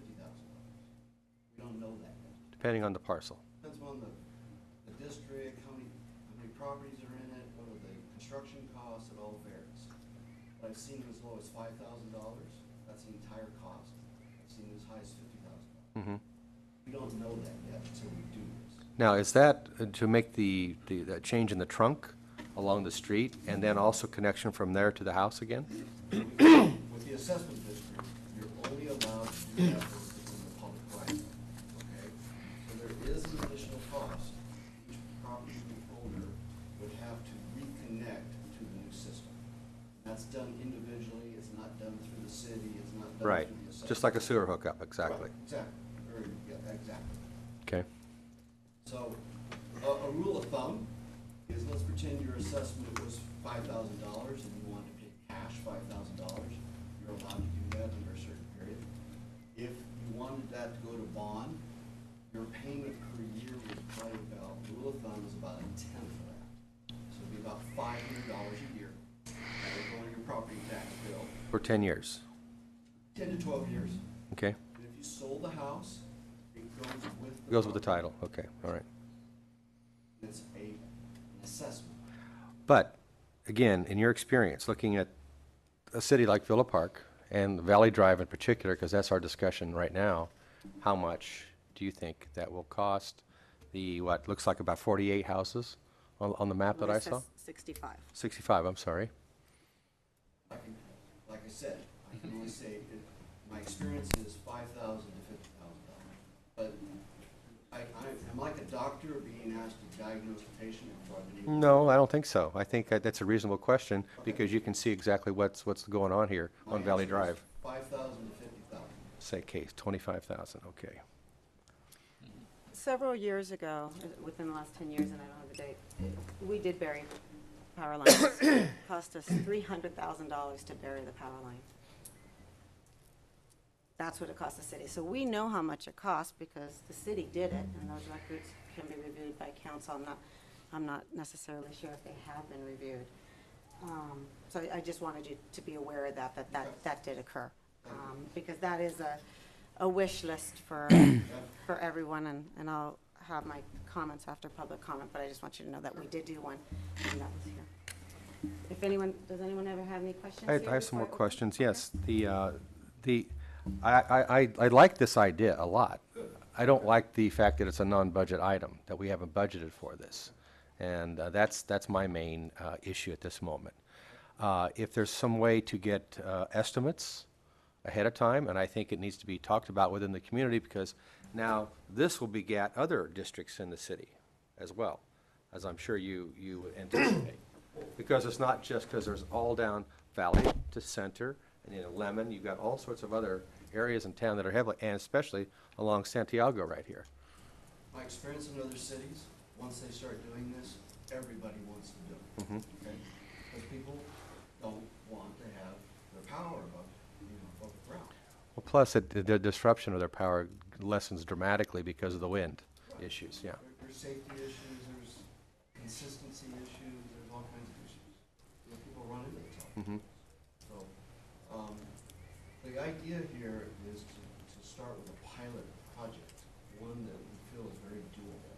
We don't know that yet. Depending on the parcel. Depends on the district, how many properties are in it, what are the construction costs, it all varies. But I've seen as low as $5,000, that's the entire cost. I've seen as high as $50,000. We don't know that yet until we do this. Now, is that to make the change in the trunk along the street and then also connection from there to the house again? With the assessment district, you're only allowed to do that work within the public right of way, okay? So there is an additional cost. Each property owner would have to reconnect to the new system. That's done individually, it's not done through the city, it's not done Right. through the assessment. Just like a sewer hookup, exactly. Right, exactly. Yeah, exactly. Okay. So, a rule of thumb is, let's pretend your assessment was $5,000 and you wanted to pay cash $5,000. You're allowed to do that under a certain period. If you wanted that to go to bond, your payment per year was probably about, rule of thumb is about 1/10 of that. So it'd be about $500 a year. That would go on your property tax bill. For 10 years. 10 to 12 years. Okay. And if you sold the house, it goes with the Goes with the property. title. Okay. All right. It's an assessment. But again, in your experience, looking at a city like Villa Park and Valley Drive in particular, because that's our discussion right now, how much do you think that will cost the, what looks like about 48 houses on the map that I saw? 65. 65, I'm sorry. Like I said, I can only say, my experience is $5,000 to $50,000. But I'm like an a doctor being asked to diagnose a patient in front of me? No, I don't think so. I think that's a reasonable question because you can see exactly what's going on here on Valley Drive. 5,000 to 50,000. Say case, 25,000, okay. Several years ago, within the last 10 years, and I don't have the date, we did bury power lines. It cost us $300,000 to bury the power line. That's what it cost the city. So we know how much it cost because the city did it, and those records can be reviewed by council. I'm not necessarily sure if they have been reviewed. So I just wanted you to be aware of that did occur. Because that is a wish list for everyone, and I'll have my comments after public comment, but I just want you to know that we did do one, and that was here. If anyone, does anyone ever have any questions? I have some more questions, yes. I like this idea a lot. I don't like the fact that it's a non-budget item, that we haven't budgeted for this. And that's my main issue at this moment. If there's some way to get estimates ahead of time, and I think it needs to be talked about within the community because now this will begat other districts in the city as well, as I'm sure you anticipate. Because it's not just because there's all down Valley to Center, and in Lemon, you've got all sorts of other areas in town that are heavily, and especially along Santiago right here. My experience in other cities, once they start doing this, everybody wants to do it. Okay? Because people don't want to have their power above the ground. Well, plus the disruption of their power lessens dramatically because of the wind issues, yeah. There's safety issues, there's consistency issues, there's all kinds of issues. People run into this all the time. So, the idea here is to start with a pilot project, one that we feel is very doable,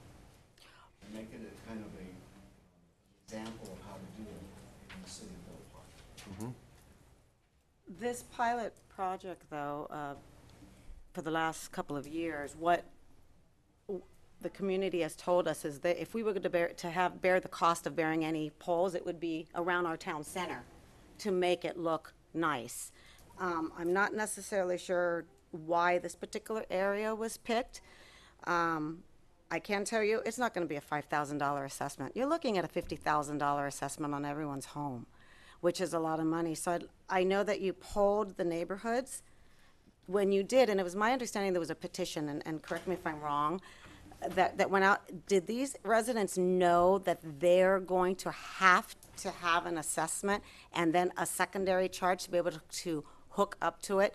and make it a kind of a example of how to do it in the city of Villa Park. This pilot project, though, for the last couple of years, what the community has told us is that if we were to bear the cost of bearing any poles, it would be around our town center to make it look nice. I'm not necessarily sure why this particular area was picked. I can tell you it's not going to be a $5,000 assessment. You're looking at a $50,000 assessment on everyone's home, which is a lot of money. So I know that you polled the neighborhoods. When you did, and it was my understanding there was a petition, and correct me if I'm wrong, that went out. Did these residents know that they're going to have an assessment and then a secondary charge to be able to hook up to it?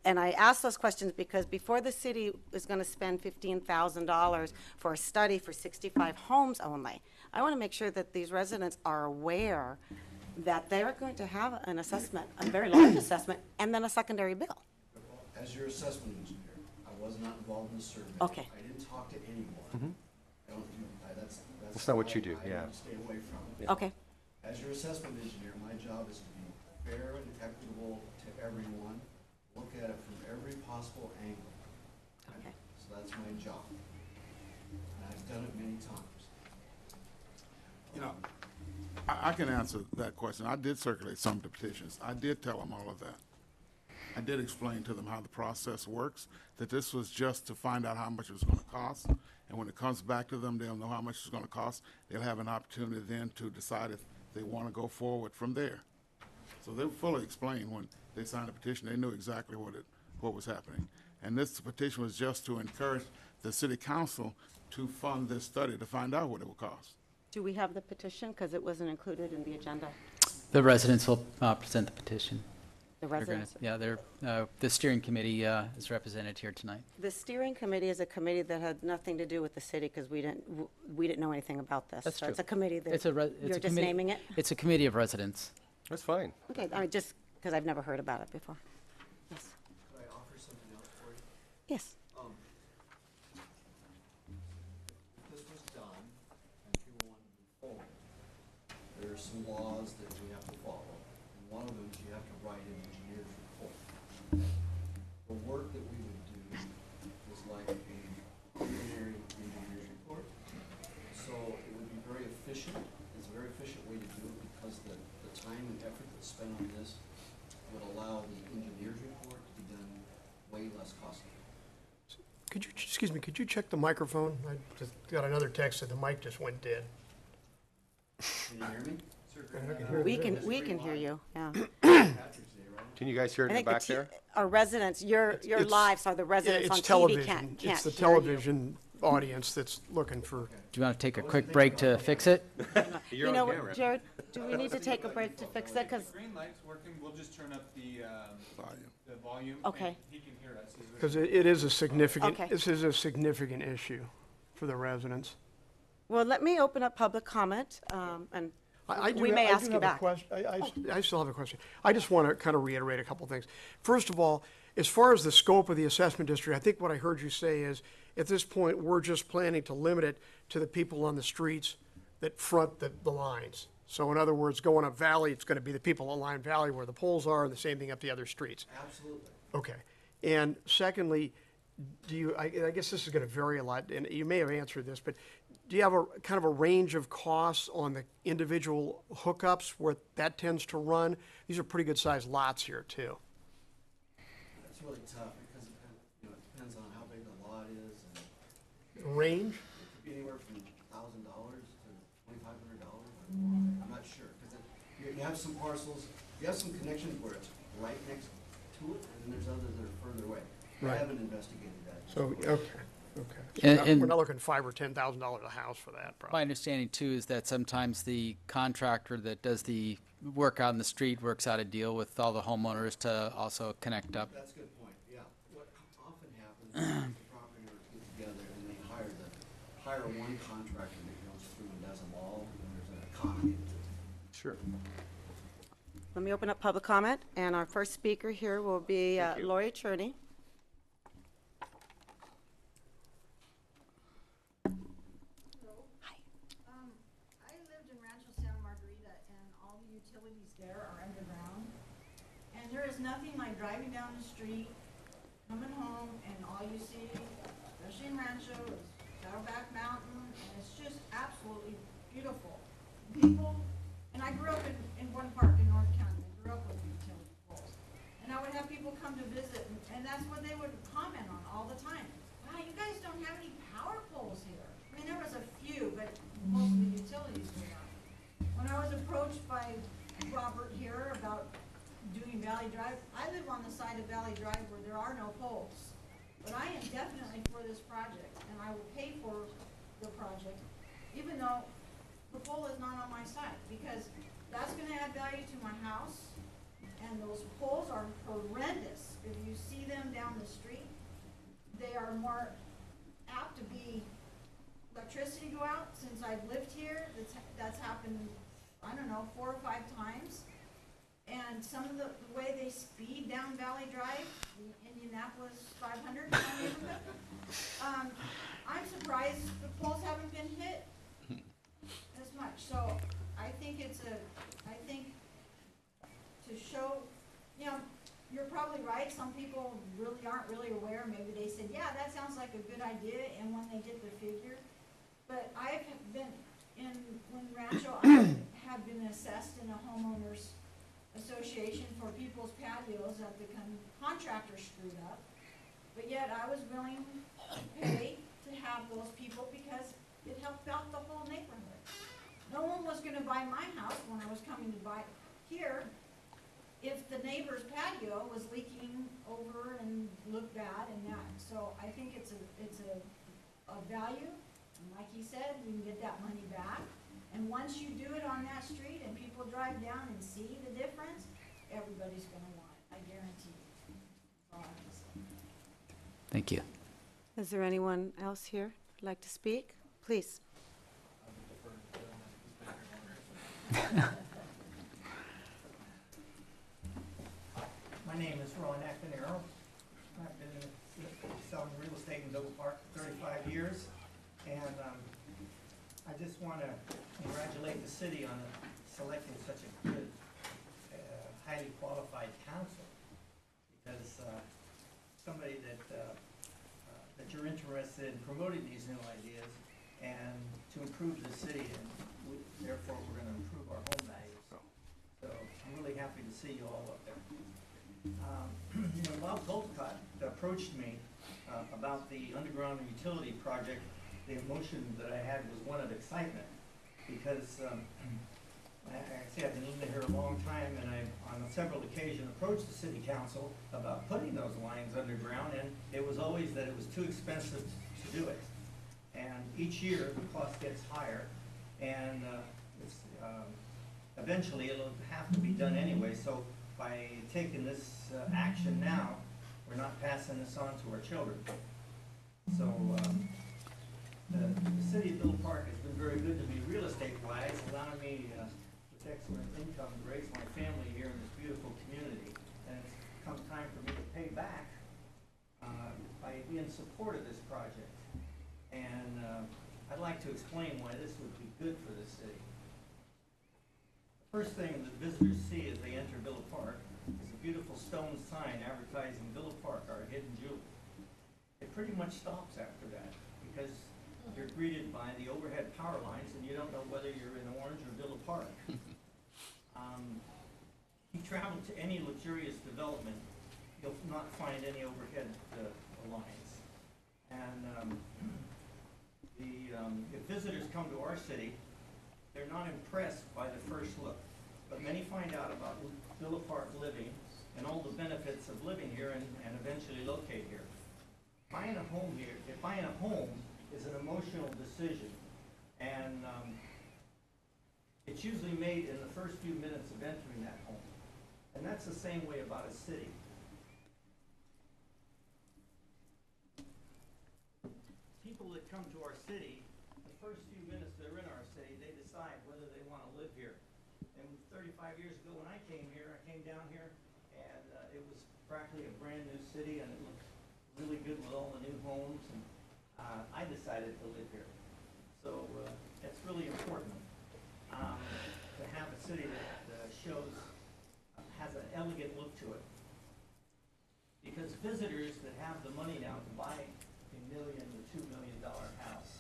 And I asked those questions because before the city is going to spend $15,000 for a study for 65 homes only, I want to make sure that these residents are aware that they're going to have an assessment, a very large assessment, and then a secondary bill. As your assessment engineer, I was not involved in the survey. Okay. I didn't talk to anyone. I don't do, That's not what you do, yeah. I need to stay away from it. Okay. As your assessment engineer, my job is to be fair and equitable to everyone, look at it from every possible angle. Okay. So that's my job. And I've done it many times. You know, I can answer that question. I did circulate some of the petitions. I did tell them all of that. I did explain to them how the process works, that this was just to find out how much it was going to cost. And when it comes back to them, they'll know how much it's going to cost. They'll have an opportunity then to decide if they want to go forward from there. So they were fully explained when they signed the petition. They knew exactly what was happening. And this petition was just to encourage the city council to fund this study to find out what it would cost. Do we have the petition? Because it wasn't included in the agenda. The residents will present the petition. The They're gonna- residents? Yeah, the steering committee is represented here tonight. The steering committee is a committee that had nothing to do with the city because we didn't know anything about this. That's So true. it's a committee that, It's a you're just committee- naming it? It's a committee of residents. That's fine. Okay, I mean, just because I've never heard about it before. Yes. Could I offer something else for you? Yes. If this was done and people wanted to move forward, there are some laws that we have to follow. And one of them is you have to write an engineer's report. The work that we would do is like a preliminary engineer's report. So it would be very efficient. It's a very efficient way to do it because the time and effort that's spent on this would allow the engineer's report to be done way less costly. excuse me, could you check the microphone? I just got another text that the mic just went dead. Can you hear me? We can hear you, yeah. Can you guys hear it I in the think back there? our residents, your It's- live, so the Yeah, residents on it's TV television. can't It's the hear you. television audience that's looking for. Do you want to take a quick break to fix it? You know what, Jared, do we need to take a break to fix it? 'Cause The green light's working, we'll just turn up the volume. Okay. And he can hear us. Is there- Because it is a significant, Okay. this is a significant issue for the residents. Well, let me open up public comment, and we may ask you back. I still have a question. I just want to kind of reiterate a couple things. First of all, as far as the scope of the assessment district, I think what I heard you say is, at this point, we're just planning to limit it to the people on the streets that front the lines. So in other words, going up Valley, it's going to be the people on Lime Valley where the poles are, and the same thing up the other streets. Absolutely. Okay. And secondly, I guess this is going to vary a lot, and you may have answered this, but do you have a kind of a range of costs on the individual hookups where that tends to run? These are pretty good sized lots here too. It's really tough because it depends on how big the lot is and Range? it could be anywhere from $1,000 to $2,500 or more. I'm not sure, because you have some parcels, you have some connections where it's right next to it, and then there's others that are further away. I Right. haven't investigated that. So, okay. And- We're not looking $5,000 or $10,000 a house for that, probably. My understanding too is that sometimes the contractor that does the work out in the street works out a deal with all the homeowners to also connect up. That's a good point, yeah. What often happens is the property owners get together and they hire one contractor that goes through and does them all, and there's an economy to it. Sure. Let me open up public comment, and our first speaker here will be Lori Cherney. I lived in Rancho Santa Margarita, and all the utilities there are underground. And there is nothing like driving down the street, coming home, and all you see, especially in Rancho, is Saddleback Mountain, and it's just absolutely beautiful. People, and I grew up in one park in North County, I grew up with utility poles. And I would have people come to visit, and that's what they would comment on all the time. Wow, you guys don't have any power poles here. I mean, there was a few, but most of the utilities were not. When I was approached by Robert here about doing Valley Drive, I live on the side of Valley Drive where there are no poles. But I am definitely for this project, and I will pay for the project, even though the pole is not on my side, because that's gonna add value to my house, and those poles are horrendous. If you see them down the street, they are more apt to be electricity go out. Since I've lived here, that's happened, I don't know, 4 or 5 times. And some of the way they speed down Valley Drive, Indianapolis 500, I'm surprised the poles haven't been hit as much. So I think I think to show, you know, you're probably right, some people really aren't really aware, maybe they said, yeah, that sounds like a good idea, and when they did the figure, but I've been when Rancho, I have been assessed in a homeowners association for people's patios that the contractor screwed up, but yet I was willing to pay to have those people because it helped out the whole neighborhood. No one was gonna buy my house when I was coming to buy here if the neighbor's patio was leaking over and looked bad and that. So I think it's a value, and like he said, we can get that money back. And once you do it on that street and people drive down and see the difference, everybody's gonna want it, I guarantee you. That's all I have to say. Thank you. Is there anyone else here who'd like to speak? Please. My name is Ron Actonero. I've been selling real estate in Dover Park for 35 years. And I just want to congratulate the city on selecting such a good, highly qualified council. Because somebody that you're interested in promoting these new ideas and to improve the city, and therefore we're going to improve our home values. So I'm really happy to see you all up there. You know, Bob Goldcott approached me about the underground utility project, the emotion that I had was one of excitement, because I say I've been living here a long time, and I've on several occasions approached the city council about putting those lines underground, and it was always that it was too expensive to do it. And each year, the cost gets higher, and eventually it'll have to be done anyway. So by taking this action now, we're not passing this on to our children. So the city of Villa Park has been very good to me real estate-wise, allowing me with excellent income to raise my family here in this beautiful community. And it's come time for me to pay back by being in support of this project. And I'd like to explain why this would be good for the city. The first thing that visitors see as they enter Villa Park is a beautiful stone sign advertising Villa Park, our hidden jewel. It pretty much stops after that, because you're greeted by the overhead power lines and you don't know whether you're in Orange or Villa Park. You travel to any luxurious development, you'll not find any overhead lines. And if visitors come to our city, they're not impressed by the first look, but many find out about Villa Park living and all the benefits of living here and eventually locate here. Buying a home here, if buying a home is an emotional decision, and it's usually made in the first few minutes of entering that home. And that's the same way about a city. People that come to our city, the first few minutes they're in our city, they decide whether they want to live here. And 35 years ago when I came down here, and it was practically a brand new city, and it looked really good with all the new homes, and I decided to live here. So it's really important to have a city that has an elegant look to it. Because visitors that have the money now to buy $1 million to $2 million house,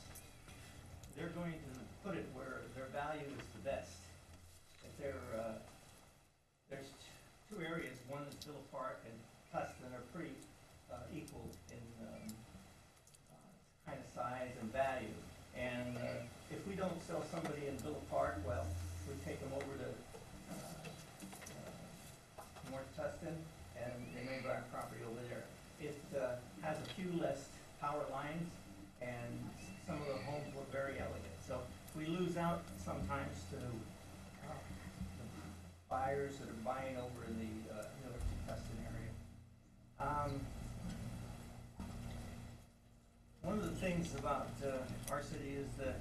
they're going to put it where their value is the best. If there's two areas, one is Villa Park and Tustin, are pretty equal in kind of size and value. And if we don't sell somebody in Villa Park, well, we take them over to North Tustin, and they may buy a property over there. It has a few less power lines, and some of the homes were very elegant. So we lose out sometimes to the buyers that are buying over in the North Tustin area. One of the things about our city is that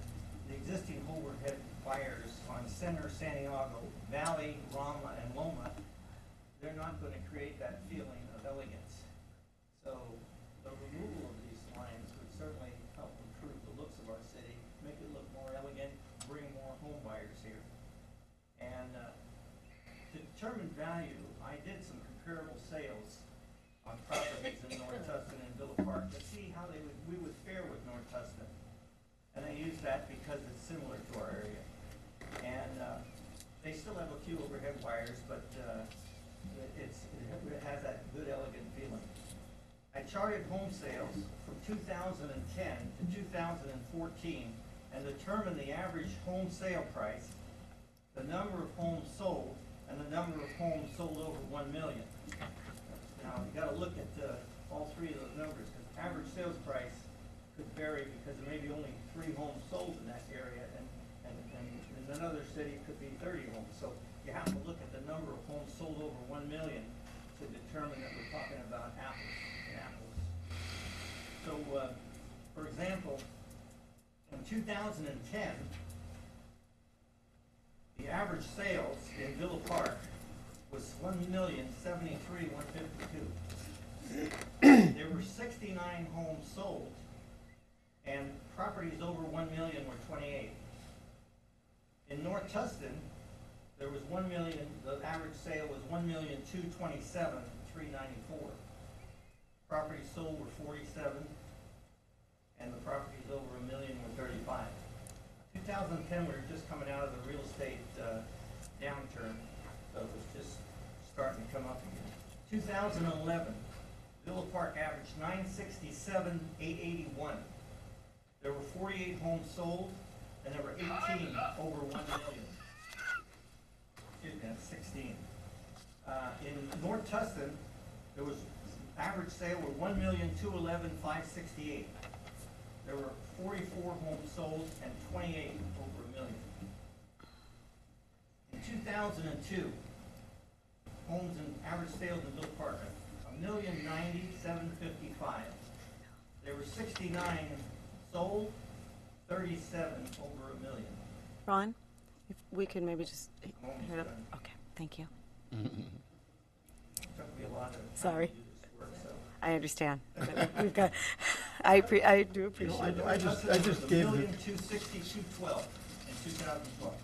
the existing overhead wires on Center, Santiago, Valley, Rama, and Loma, they're not going to create that feeling of elegance. So the removal of these lines would certainly help improve the looks of our city, make it look more elegant, bring more home buyers here. And to determine value, I did some comparable sales on properties in North Tustin and Villa Park to see how we would fare with North Tustin. And I use that because it's similar to our area. And they still have a few overhead wires, but it has that good, elegant feeling. I charted home sales from 2010 to 2014 and determined the average home sale price, the number of homes sold, and the number of homes sold over 1 million. Now, you got to look at all three of those numbers, because average sales price could vary because there may be only 3 homes sold in that area, and in another city it could be 30 homes. So you have to look at the number of homes sold over 1 million to determine that we're talking about apples and apples. So, for example, in 2010, the average sales in Villa Park was 1,073,152. There were 69 homes sold, and properties over 1 million were 28. In North Tustin, there was 1 million. The average sale was 1,227,394. Properties sold were 47, and the properties over 1 million were 35. 2010, we were just coming out of the real estate downturn, so it was just starting to come up again. 2011, Villa Park averaged 967, 881. There were 48 homes sold, and there were 18 over 1 million. Excuse me, that's 16. In North Tustin, there was average sale were 1,211,568. There were 44 homes sold and 28 over 1 million. In 2002, homes and average sales in Villa Park, 1,090,755. There were 69 sold, 37 over 1 million. Ron, if we could maybe just hear it. Okay, thank you. Took me a lot of time Sorry. to do this work, so. I understand. We've got, I do appreciate it. I just gave the. 1,260,212 in 2012.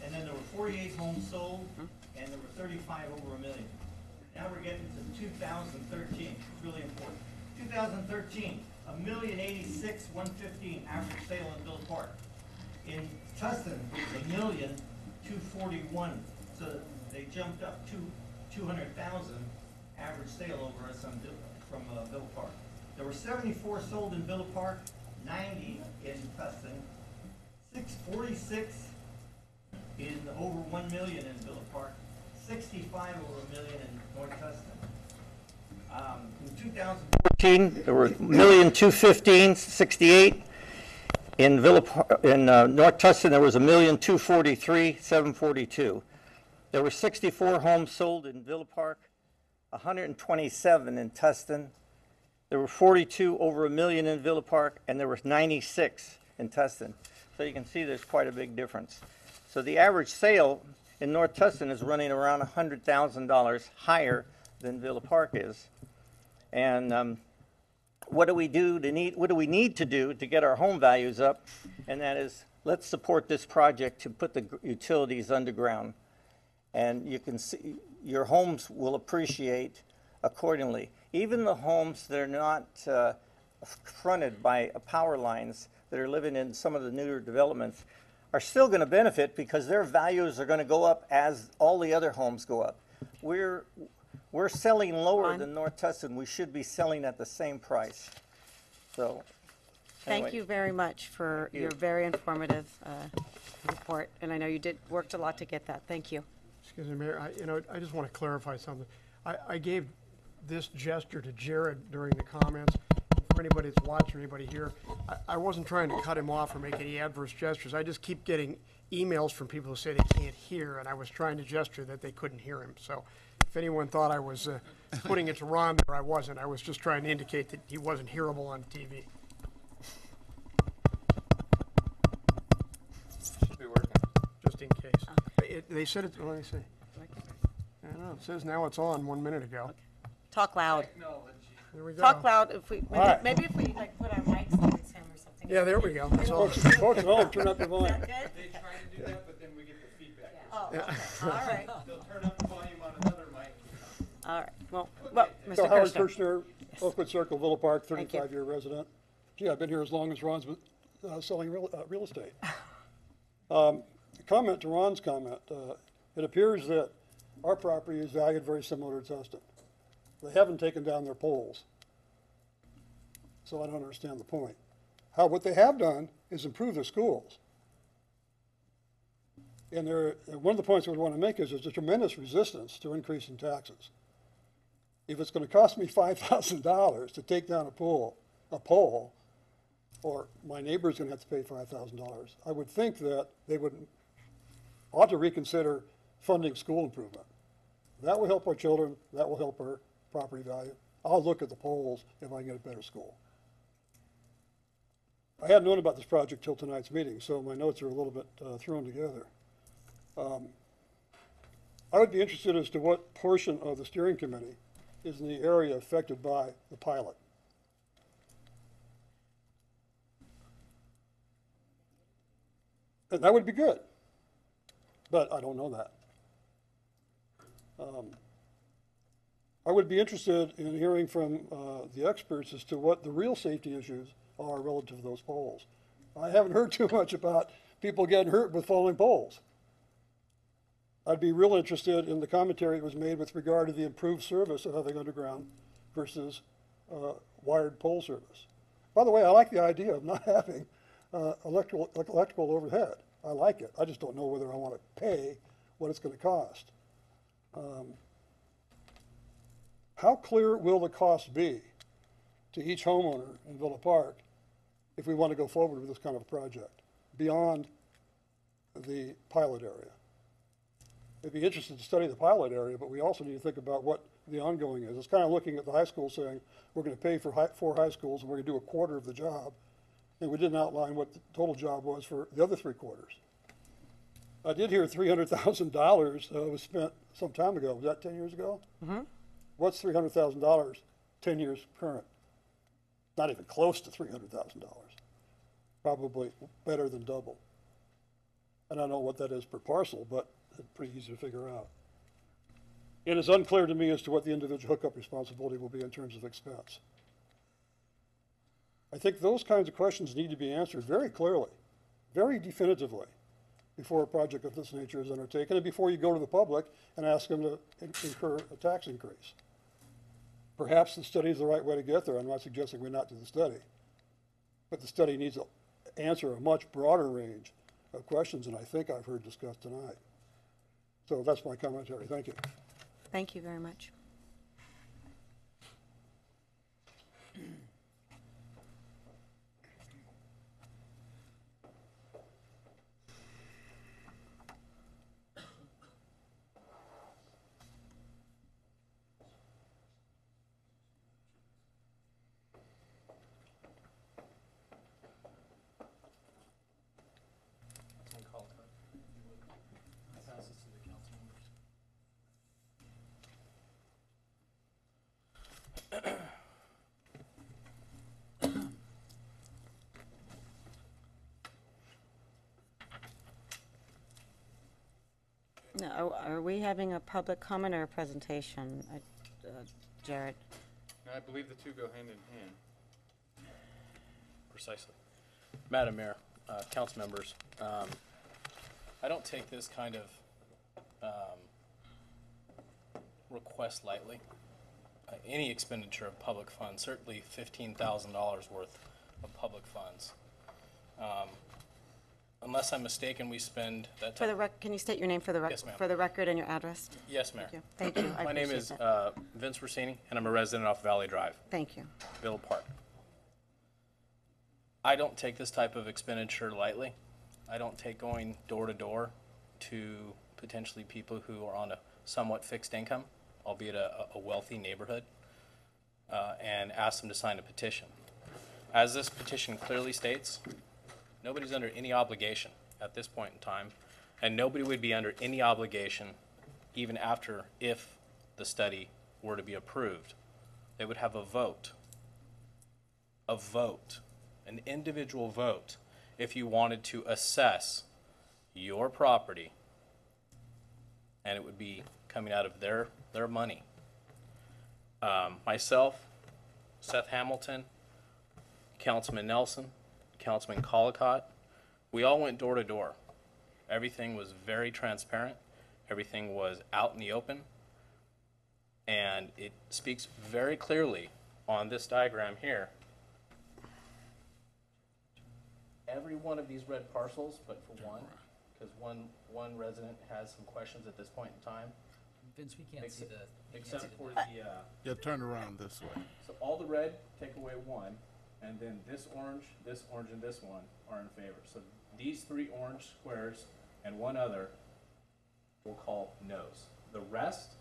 And then there were 48 homes sold, and there were 35 over 1 million. Now we're getting to 2013, it's really important. 2013, 1,086,115 average sale in Villa Park. In Tustin, it was 1,241,000, so they jumped up to 200,000 average sale over us on from Villa Park. There were 74 sold in Villa Park, 90 in Tustin, 646 in over 1 million in Villa Park, 65 over 1 million in North Tustin. In 2014, there were 1,215,068 in North Tustin. There was 1,243,742. There were 64 homes sold in Villa Park, 127 in Tustin. There were 42 over 1 million in Villa Park, and there was 96 in Tustin. So you can see there's quite a big difference. So the average sale in North Tustin is running around $100,000 higher than Villa Park is. And what do we need to do to get our home values up? And that is, let's support this project to put the utilities underground. And you can see your homes will appreciate accordingly. Even the homes that are not fronted by power lines that are living in some of the newer developments are still going to benefit because their values are going to go up as all the other homes go up. We're selling lower than North Tustin. We should be selling at the same price. So, Thank anyway. you very much for your very informative report, and I know you worked a lot to get that. Thank you. Excuse me, Mayor, I just want to clarify something. I gave this gesture to Jared during the comments. For anybody that's watching, anybody here, I wasn't trying to cut him off or make any adverse gestures. I just keep getting emails from people who say they can't hear, and I was trying to gesture that they couldn't hear him. So if anyone thought I was putting it to Ron there, I wasn't. I was just trying to indicate that he wasn't hearable on TV. Should be working. Just in case. They said it, let me see. I don't know, it says now it's on 1 minute ago. Talk loud. There we go. Talk loud. If we right. maybe if we like put our mics against him or something. Yeah, there we go. That's all. Folks at home, turn up your volume. They try to do that, but then we get the feedback. Oh, okay. All right. They'll turn up the volume on another mic. All right. Well, Mr. So Howard Kirschner. Kirschner, Oakwood Circle, Villa Park, Thank you. 35-year resident. Gee, I've been here as long as Ron's been selling real estate. Comment to Ron's comment. It appears that our property is valued very similar to Tustin. They haven't taken down their poles, so I don't understand the point. What they have done is improve their schools. And one of the points I would want to make is there's a tremendous resistance to increasing taxes. If it's going to cost me $5,000 to take down a pole, or my neighbor's going to have to pay $5,000, I would think that they ought to reconsider funding school improvement. That will help our children. That will help our property value. I'll look at the polls if I can get a better school. I hadn't known about this project till tonight's meeting, so my notes are a little bit thrown together. I would be interested as to what portion of the steering committee is in the area affected by the pilot. And that would be good, but I don't know that. I would be interested in hearing from the experts as to what the real safety issues are relative to those poles. I haven't heard too much about people getting hurt with falling poles. I'd be real interested in the commentary that was made with regard to the improved service of having underground versus wired pole service. By the way, I like the idea of not having electrical overhead. I like it. I just don't know whether I want to pay what it's going to cost. How clear will the cost be to each homeowner in Villa Park if we want to go forward with this kind of a project beyond the pilot area? It'd be interesting to study the pilot area, but we also need to think about what the ongoing is. It's kind of looking at the high school saying, we're going to pay for 4 high schools and we're going to do a quarter of the job. And we didn't outline what the total job was for the other 3 quarters. I did hear $300,000 was spent some time ago. Was that 10 years ago? Mm-hmm. What's $300,000 10 years current? Not even close to $300,000. Probably better than double. And I don't know what that is per parcel, but it's pretty easy to figure out. It is unclear to me as to what the individual hookup responsibility will be in terms of expense. I think those kinds of questions need to be answered very clearly, very definitively, before a project of this nature is undertaken and before you go to the public and ask them to incur a tax increase. Perhaps the study is the right way to get there. I'm not suggesting we not do the study. But the study needs to answer a much broader range of questions than I think I've heard discussed tonight. So that's my commentary. Thank you. Thank you very much. Now, are we having a public comment or a presentation, Jared? I believe the two go hand in hand. Precisely. Madam Mayor, council members, I don't take this kind of request lightly. Any expenditure of public funds, certainly $15,000 worth of public funds. Unless I'm mistaken, we spend that. For the can you state your name for the Yes, ma'am. for the record and your address? Yes, Mayor. Thank you. I My name appreciate is that. Vince Rossini, and I'm a resident off Valley Drive. Thank you. Villa Park. I don't take this type of expenditure lightly. I don't take going door to door to potentially people who are on a somewhat fixed income, albeit a wealthy neighborhood, and ask them to sign a petition. As this petition clearly states, nobody's under any obligation at this point in time, and nobody would be under any obligation even after, if the study were to be approved. They would have a vote, an individual vote, if you wanted to assess your property, and it would be coming out of their money. Myself, Seth Hamilton, Councilman Nelson, Councilman Collicott, we all went door to door. Everything was very transparent. Everything was out in the open. And it speaks very clearly on this diagram here. Every one of these red parcels, but for one, because one resident has some questions at this point in time. Vince, we can't see the. Except for the. Yeah, turn around this way. So all the red, take away one, and then this orange, and this one are in favor. So these 3 orange squares and one other we'll call no's. The rest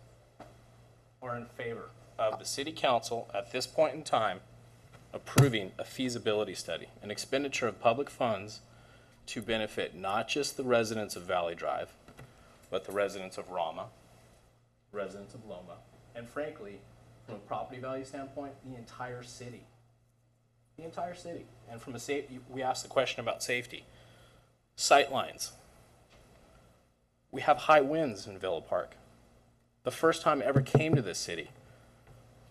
are in favor of the city council at this point in time approving a feasibility study, an expenditure of public funds to benefit not just the residents of Valley Drive, but the residents of Rama, residents of Loma, and frankly, from a property value standpoint, the entire city. The entire city. And from a safety, we asked the question about safety. Sight lines. We have high winds in Villa Park. The first time I ever came to this city,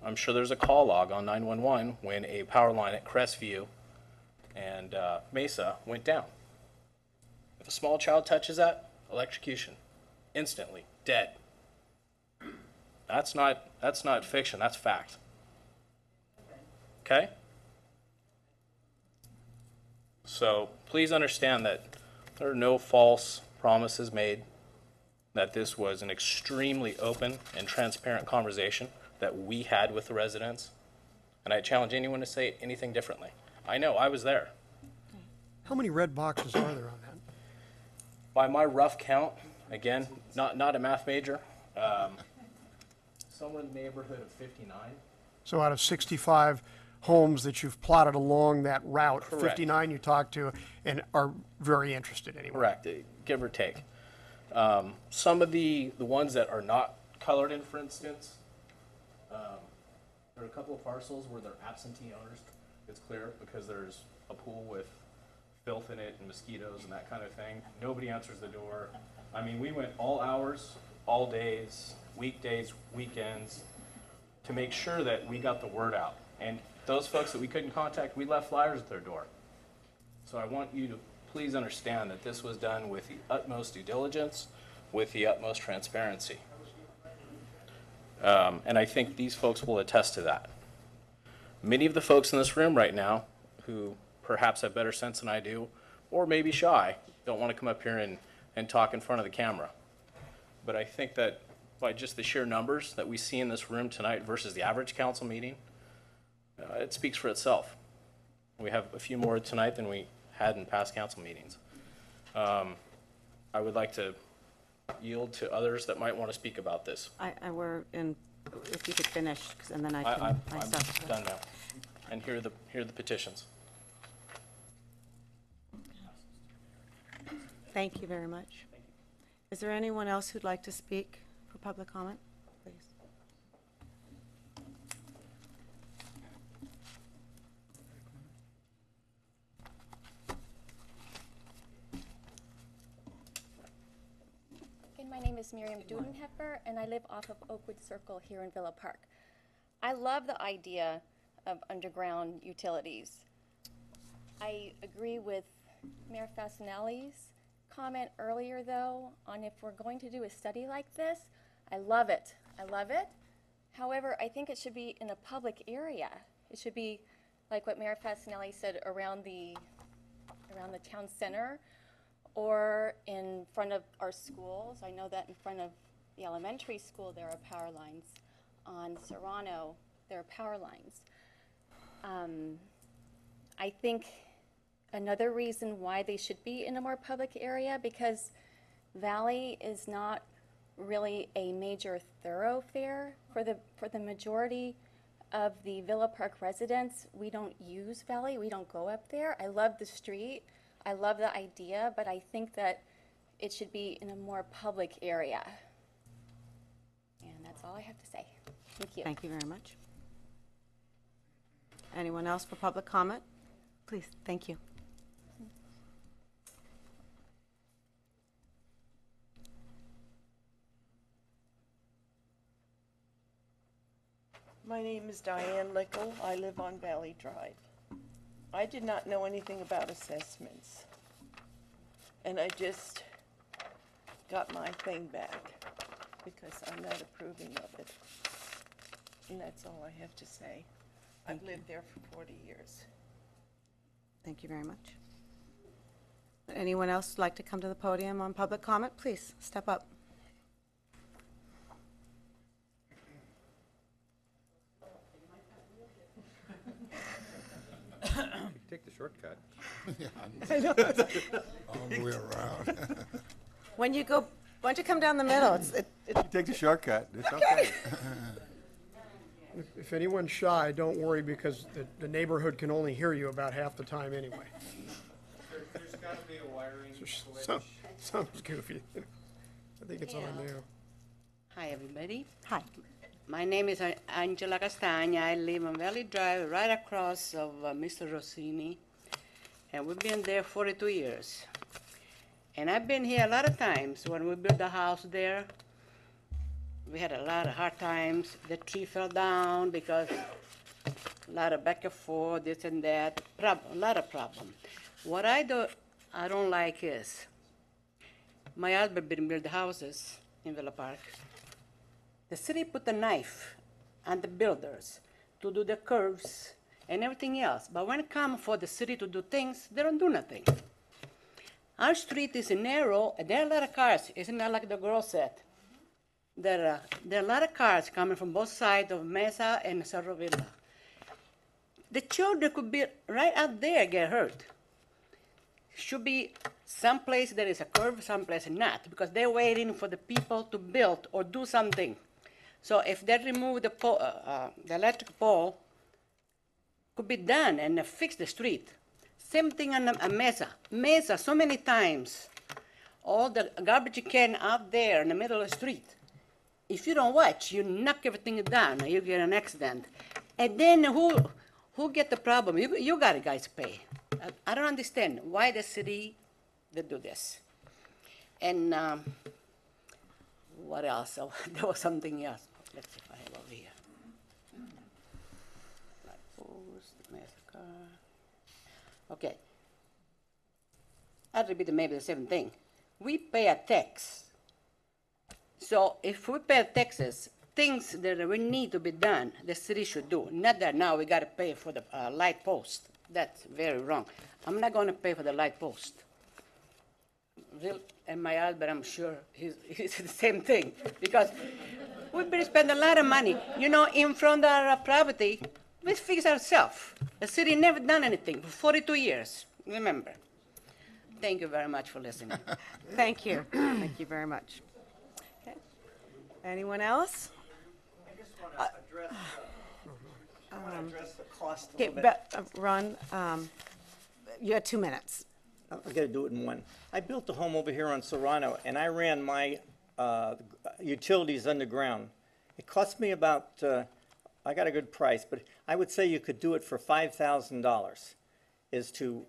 I'm sure there's a call log on 911 when a power line at Crestview and Mesa went down. If a small child touches that, electrocution, instantly, dead. That's not fiction, that's fact. Okay? So please understand that there are no false promises made, that this was an extremely open and transparent conversation that we had with the residents. And I challenge anyone to say anything differently. I know, I was there. How many red boxes are there on that? By my rough count, again, not a math major, somewhere in the neighborhood of 59. So out of 65 homes that you've plotted along that route, Correct. 59 you talked to and are very interested anyway? Correct, give or take. Some of the ones that are not colored in, for instance, there are a couple of parcels where they're absentee owners. It's clear because there's a pool with filth in it and mosquitoes and that kind of thing. Nobody answers the door. I mean, we went all hours, all days, weekdays, weekends, to make sure that we got the word out. And those folks that we couldn't contact, we left flyers at their door. So I want you to please understand that this was done with the utmost due diligence, with the utmost transparency. And I think these folks will attest to that. Many of the folks in this room right now who perhaps have better sense than I do, or maybe shy, don't want to come up here and talk in front of the camera. But I think that by just the sheer numbers that we see in this room tonight versus the average council meeting, it speaks for itself. We have a few more tonight than we had in past council meetings. I would like to yield to others that might want to speak about this. If you could finish, and then I'm done now. And here are the petitions. Thank you very much. Is there anyone else who'd like to speak for public comment, please? My name is Miriam Dudenheffer, and I live off of Oakwood Circle here in Villa Park. I love the idea of underground utilities. I agree with Mayor Fasenelli's comment earlier, though, on if we're going to do a study like this. I love it. I love it. However, I think it should be in a public area. It should be like what Mayor Fasenelli said, around the town center, or in front of our schools. I know that in front of the elementary school there are power lines. On Serrano, there are power lines. I think another reason why they should be in a more public area, because Valley is not really a major thoroughfare for the majority of the Villa Park residents. We don't use Valley, we don't go up there. I love the street, I love the idea, but I think that it should be in a more public area. And that's all I have to say. Thank you. Thank you very much. Anyone else for public comment? Please, thank you. My name is Diane Lickle. I live on Valley Drive. I did not know anything about assessments, and I just got my thing back because I'm not approving of it. And that's all I have to say. I've lived there for 40 years. Thank you very much. Anyone else like to come to the podium on public comment? Please step up. Take the shortcut. I know. All the way around. When you go, why don't you come down the middle? Take the shortcut. It's okay. If anyone's shy, don't worry, because the neighborhood can only hear you about half the time anyway. There's got to be a wiring glitch. Sounds goofy. I think it's on there. Hi, everybody. Hi. My name is Angela Castagna. I live on Valley Drive, right across of Mr. Rossini. And we've been there 42 years. And I've been here a lot of times when we built the house there. We had a lot of hard times. The tree fell down because a lot of back and forth, this and that, a lot of problems. What I don't like is, my husband been build houses in Villa Park. The city put a knife on the builders to do the curves and everything else. But when it comes for the city to do things, they don't do nothing. Our street is narrow, and there are a lot of cars. Isn't that like the girl said? There are a lot of cars coming from both sides of Mesa and Cerro Villa. The children could be right out there get hurt. Should be some place there is a curve, some place not, because they're waiting for the people to build or do something. So if they remove the electric pole, could be done and fix the street. Same thing on Mesa. Mesa, so many times, all the garbage can out there in the middle of the street. If you don't watch, you knock everything down, or you get an accident. And then who get the problem? You got to guys pay. I don't understand why the city they do this. And what else? Oh, there was something else. Let's see if I have over here. Okay. I'll repeat maybe the same thing. We pay a tax. So if we pay taxes, things that we need to be done, the city should do. Not that now we got to pay for the light post. That's very wrong. I'm not going to pay for the light post. And my Albert, I'm sure he's the same thing, because we've been spending a lot of money. You know, in front of our property, we fix ourselves. The city never done anything for 42 years, remember. Thank you very much for listening. Thank you. Thank you very much. Okay. Anyone else? I just want to address the cost a Okay, little bit. Ron, you have 2 minutes. I got to do it in one. I built a home over here on Serrano, and I ran my utilities underground. It cost me about, I got a good price, but I would say you could do it for $5,000. Is to,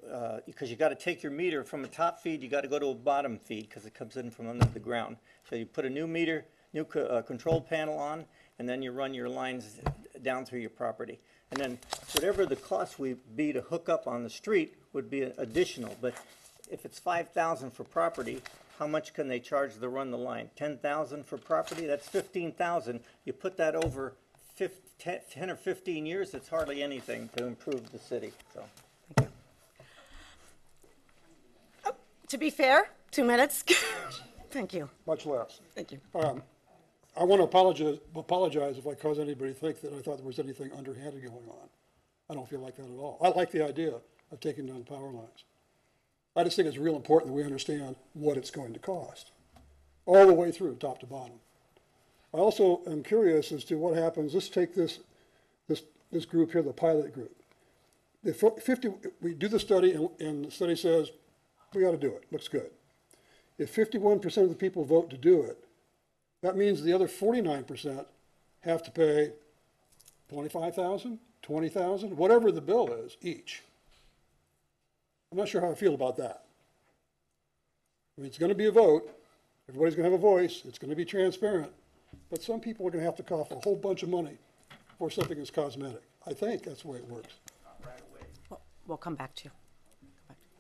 because you got to take your meter from a top feed, you got to go to a bottom feed because it comes in from under the ground. So you put a new meter, new control panel on, and then you run your lines down through your property. And then whatever the cost would be to hook up on the street would be additional. But if it's $5,000 for property, how much can they charge to run the line? $10,000 for property? That's $15,000. You put that over 10 or 15 years, it's hardly anything to improve the city. So. To be fair, 2 minutes. Thank you. Much less. Thank you. I want to apologize if I caused anybody to think that I thought there was anything underhanded going on. I don't feel like that at all. I like the idea of taking down power lines. I just think it's real important that we understand what it's going to cost, all the way through, top to bottom. I also am curious as to what happens. Let's take this group here, the pilot group. We do the study, and the study says, we got to do it. Looks good. If 51% of the people vote to do it, that means the other 49% have to pay $25,000, $20,000, whatever the bill is, each. I'm not sure how I feel about that. I mean, it's going to be a vote. Everybody's going to have a voice. It's going to be transparent. But some people are going to have to cough a whole bunch of money for something that's cosmetic. I think that's the way it works. We'll come back to you.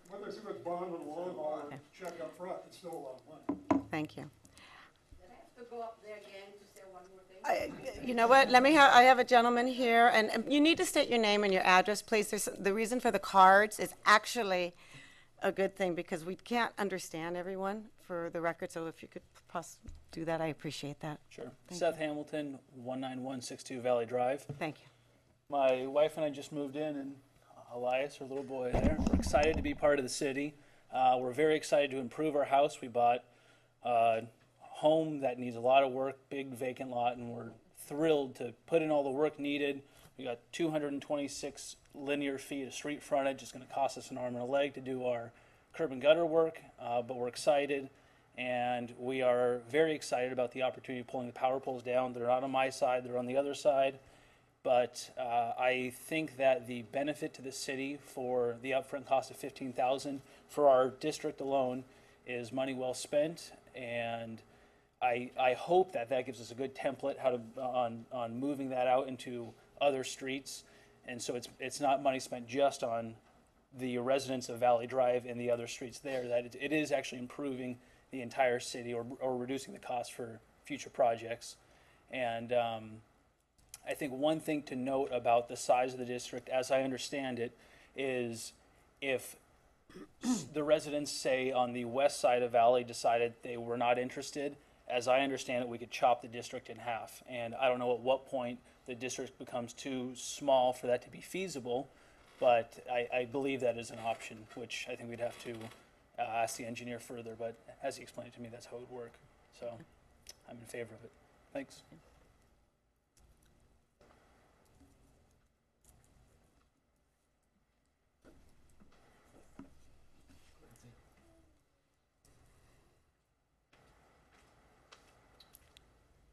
Whether it's bond or long haul or check up front, it's still a lot of money. Thank you. Did I have to go up there again to say one more thing? You know what, I have a gentleman here, and you need to state your name and your address, please. The reason for the cards is actually a good thing, because we can't understand everyone for the record, so if you could possibly do that, I appreciate that. Sure. Seth Hamilton, 19162 Valley Drive. Thank you. My wife and I just moved in, and Elias, our little boy there. We're excited to be part of the city. We're very excited to improve our house. We bought a home that needs a lot of work, big vacant lot, and we're thrilled to put in all the work needed. We got 226 linear feet of street frontage. It's going to cost us an arm and a leg to do our curb and gutter work, but we're excited, and we are very excited about the opportunity of pulling the power poles down. They're not on my side, they're on the other side. But I think that the benefit to the city for the upfront cost of $15,000 for our district alone is money well spent, and I hope that that gives us a good template on moving that out into other streets, and so it's not money spent just on the residents of Valley Drive and the other streets there. That it is actually improving the entire city or reducing the cost for future projects, and I think one thing to note about the size of the district, as I understand it, is if the residents, say, on the west side of Valley decided they were not interested, as I understand it, we could chop the district in half. And I don't know at what point the district becomes too small for that to be feasible, but I believe that is an option, which I think we'd have to ask the engineer further, but as he explained it to me, that's how it would work. So I'm in favor of it. Thanks.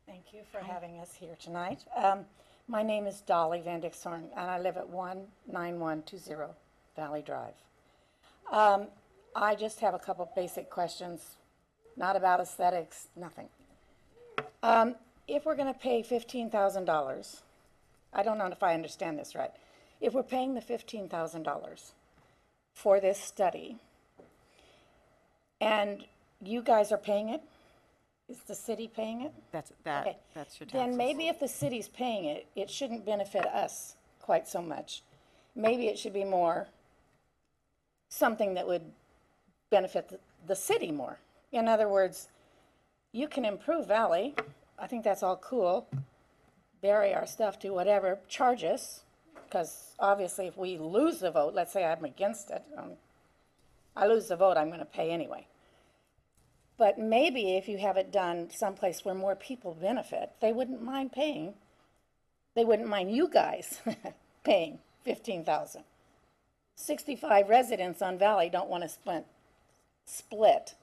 Thank you for having us here tonight. My name is Dolly Van Dixhorn, and I live at 19120 Valley Drive. I just have a couple basic questions, not about aesthetics, nothing. If we're going to pay $15,000, I don't know if I understand this right. If we're paying the $15,000 for this study, and you guys are paying it, is the city paying it? That's Okay. that's your taxes. Then maybe if the city's paying it, it shouldn't benefit us quite so much. Maybe it should be more something that would benefit the city more. In other words, you can improve Valley. I think that's all cool. Bury our stuff, do whatever, charge us, because obviously if we lose the vote, let's say I'm against it, I lose the vote, I'm going to pay anyway. But maybe if you have it done someplace where more people benefit, they wouldn't mind paying. They wouldn't mind you guys paying $15,000. 65 residents on Valley don't want to split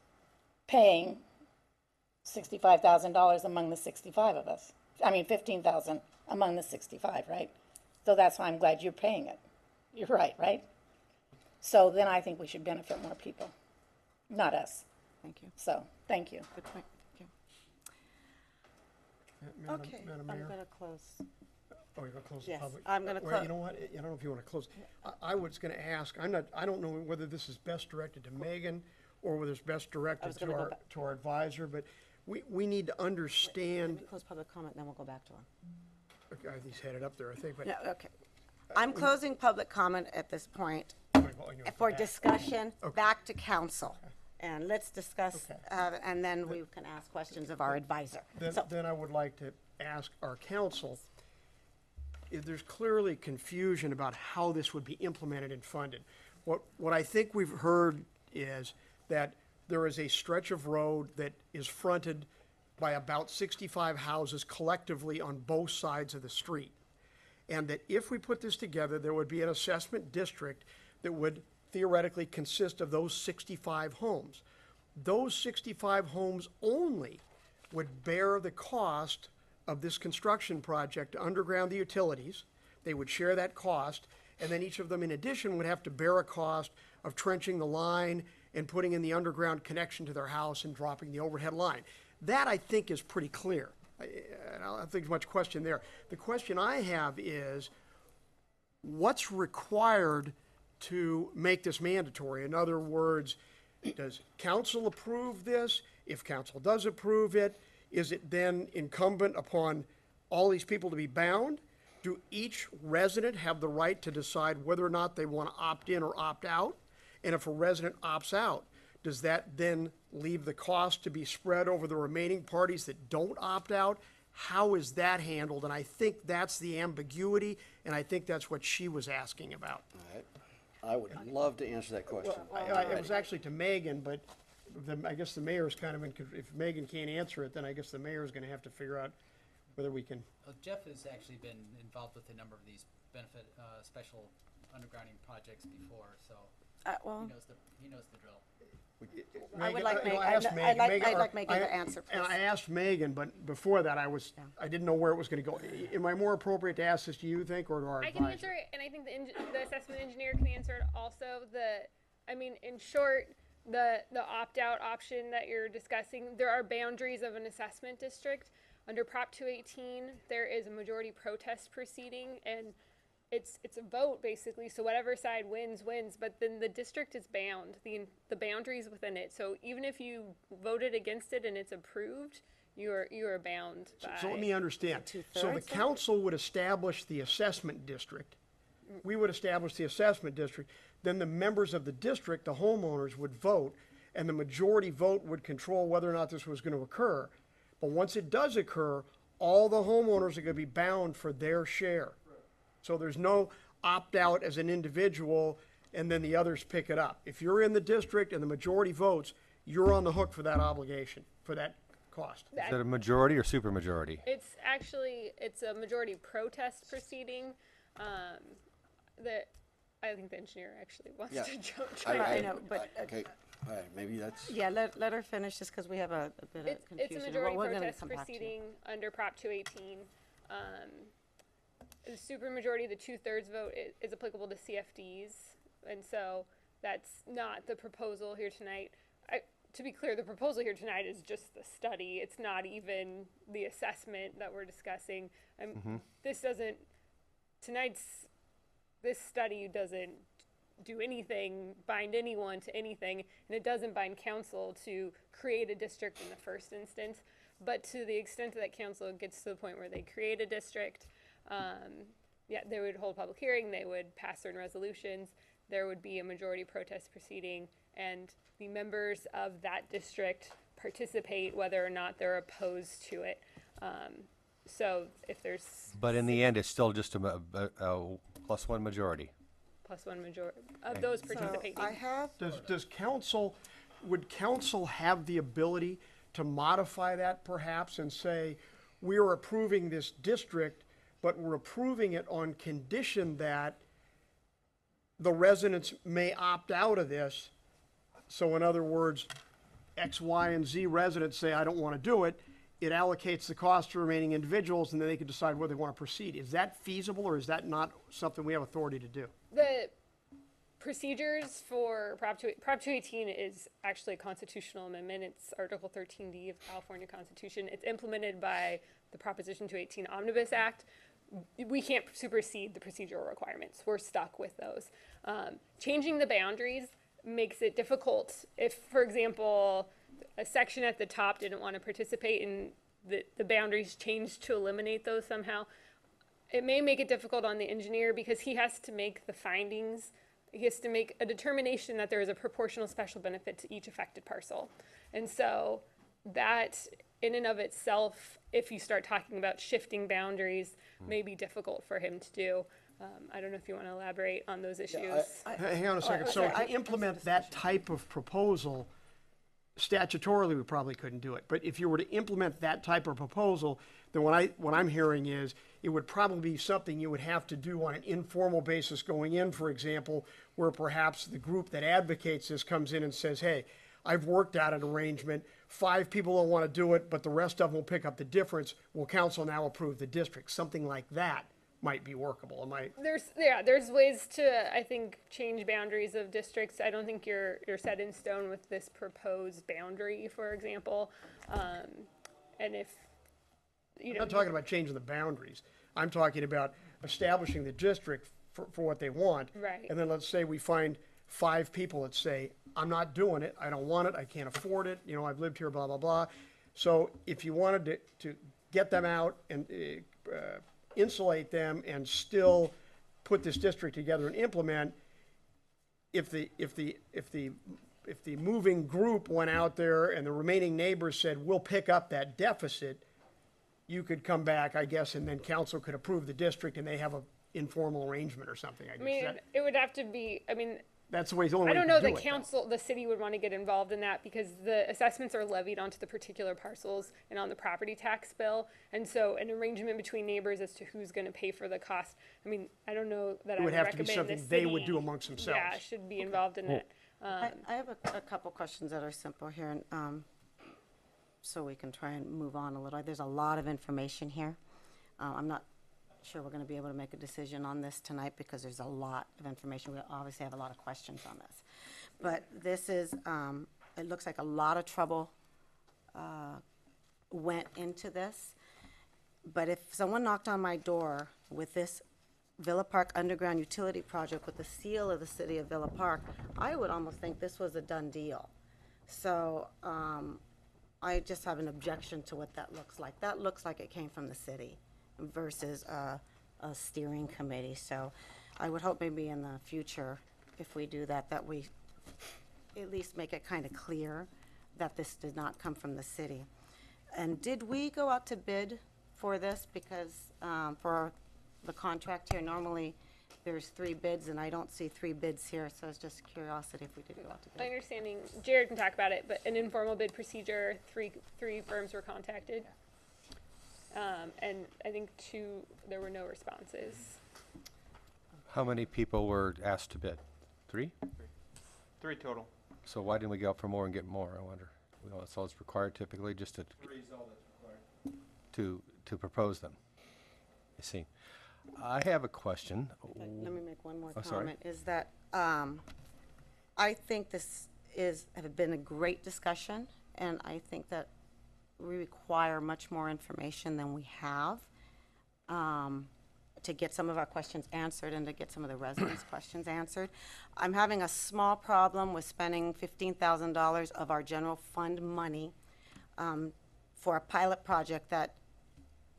paying $65,000 among the 65 of us. I mean, $15,000 among the 65, right? So that's why I'm glad you're paying it. You're right, right? So then I think we should benefit more people, not us. Thank you. So, thank you. Good point. Madam I'm Mayor? going to close. Oh, you're gonna close the Yes, public? I'm gonna Well, close. you know what, I don't know if you wanna close. I was gonna ask, I don't know whether this is best directed to Megan or whether it's best directed was gonna go back. to our advisor, but we need to understand, Close public comment, then we'll go back to him. okay, he's headed up there, I think, but. No, okay. I'm closing public comment at this point for discussion back to council. And let's discuss, and then we can ask questions of our advisor. So- Then I would like to ask our council, if there's clearly confusion about how this would be implemented and funded. What I think we've heard is that there is a stretch of road that is fronted by about 65 houses collectively on both sides of the street. And that if we put this together, there would be an assessment district that would theoretically consist of those 65 homes. Those 65 homes only would bear the cost of this construction project to underground the utilities. They would share that cost, and then each of them in addition would have to bear a cost of trenching the line and putting in the underground connection to their house and dropping the overhead line. That, I think, is pretty clear. I don't think there's much question there. The question I have is, what's required to make this mandatory? In other words, does council approve this? If council does approve it, is it then incumbent upon all these people to be bound? Do each resident have the right to decide whether or not they want to opt in or opt out? And if a resident opts out, does that then leave the cost to be spread over the remaining parties that don't opt out? How is that handled? And I think that's the ambiguity, and I think that's what she was asking about. All right. I would love to answer that question. It was actually to Megan, but I guess the mayor's kind of if Megan can't answer it, then I guess the mayor's gonna have to figure out whether we can. Well, Jeff has actually been involved with a number of these benefit, special undergrounding projects before, so well- he knows the drill. I would Megan, like you know, Meg- I asked I'd Megan- like- Megan, I'd or like Megan to answer And first. I asked Megan, but before that, I didn't know where it was gonna go. Am I more appropriate to ask this to you, think, or to our I can advisor? answer it, and I think the assessment engineer can answer it also. In short, the opt-out option that you're discussing, there are boundaries of an assessment district. Under Prop 218, there is a majority protest proceeding, and it's a vote basically. So whatever side wins, but then the district is bound, the boundaries within it. So even if you voted against it and it's approved, you are bound by. So let me understand. So the two-thirds? council would establish the assessment district. We would establish the assessment district. Then the members of the district, the homeowners, would vote, and the majority vote would control whether or not this was going to occur. But once it does occur, all the homeowners are going to be bound for their share. So there's no opt-out as an individual, and then the others pick it up. If you're in the district and the majority votes, you're on the hook for that obligation, for that cost. Is it a majority or supermajority? It's a majority protest proceeding. That I think the engineer actually wants Yeah. to jump. I know, but, Okay, all right, maybe that's. Yeah, let her finish just because we have a bit of confusion. It's a majority We're gonna protest come back to you. proceeding under Prop 218. The supermajority, the 2/3 vote is applicable to CFDs, and so that's not the proposal here tonight. To be clear, the proposal here tonight is just the study. It's not even the assessment that we're discussing. This doesn't, this study doesn't do anything, bind anyone to anything, and it doesn't bind council to create a district in the first instance. But to the extent that council gets to the point where they create a district, they would hold a public hearing, they would pass certain resolutions, there would be a majority protest proceeding, and the members of that district participate whether or not they're opposed to it. So if there's But in the end, it's still just a +1 majority. +1 majority of those participating. I have, Would council have the ability to modify that perhaps and say, we are approving this district, but we're approving it on condition that the residents may opt out of this? So in other words, X, Y, and Z residents say, I don't want to do it. It allocates the cost to remaining individuals, and then they can decide whether they want to proceed. Is that feasible, or is that not something we have authority to do? The procedures for Prop 218 is actually a constitutional amendment. It's Article 13D of the California Constitution. It's implemented by the Proposition 218 Omnibus Act. We can't supersede the procedural requirements. We're stuck with those. Changing the boundaries makes it difficult. If, for example, a section at the top didn't want to participate and the boundaries changed to eliminate those somehow, it may make it difficult on the engineer because he has to make the findings. He has to make a determination that there is a proportional special benefit to each affected parcel. And so that in and of itself, if you start talking about shifting boundaries, may be difficult for him to do. I don't know if you want to elaborate on those issues. Hang on a second. So to implement that type of proposal, statutorily, we probably couldn't do it. But if you were to implement that type of proposal, then what I'm hearing is it would probably be something you would have to do on an informal basis going in, for example, where perhaps the group that advocates this comes in and says, hey, I've worked out an arrangement. 5 people don't want to do it, but the rest of them will pick up the difference. Will council now approve the district? Something like that might be workable. There's ways to, I think, change boundaries of districts. I don't think you're set in stone with this proposed boundary, for example. And if I'm not talking about changing the boundaries. I'm talking about establishing the district for what they want. Right. And then let's say we find 5 people that say, I'm not doing it, I don't want it, I can't afford it, I've lived here, blah, blah, blah. So if you wanted to get them out and insulate them and still put this district together and implement, if the moving group went out there and the remaining neighbors said, we'll pick up that deficit, you could come back, I guess, and then council could approve the district and they have an informal arrangement or something, I guess. it would have to be, That's the way, the only way I don't you know can that do it, council, the city would want to get involved in that because the assessments are levied onto the particular parcels and on the property tax bill. And so an arrangement between neighbors as to who's going to pay for the cost. I don't know that I would have to be recommend something the they would city, do amongst themselves. Yeah, should be involved in it. I have a couple questions that are simple here, and so we can try and move on a little. There's a lot of information here. I'm not sure we're going to be able to make a decision on this tonight because there's a lot of information. We obviously have a lot of questions on this. But this is, it looks like a lot of trouble went into this. But if someone knocked on my door with this Villa Park Underground Utility Project with the seal of the city of Villa Park, I would almost think this was a done deal. So I just have an objection to what that looks like. That looks like it came from the city versus a steering committee. So I would hope maybe in the future, if we do that, that we at least make it kind of clear that this did not come from the city. And did we go out to bid for this? Because for the contract here, normally there's 3 bids, and I don't see 3 bids here, so it's just curiosity if we did go out to My bid. understanding, Jared can talk about it, but an informal bid procedure, three firms were contacted. And I think there were no responses. How many people were asked to bid? 3? 3 total. So why didn't we go out for more and get more, I wonder? Well, that's all that's required typically, just 3 is all that's required. to propose them. I see. I have a question. Let me make one more Oh, sorry. comment, is that I think this have been a great discussion, and I think that we require much more information than we have to get some of our questions answered and to get some of the residents' questions answered. I'm having a small problem with spending $15,000 of our general fund money for a pilot project that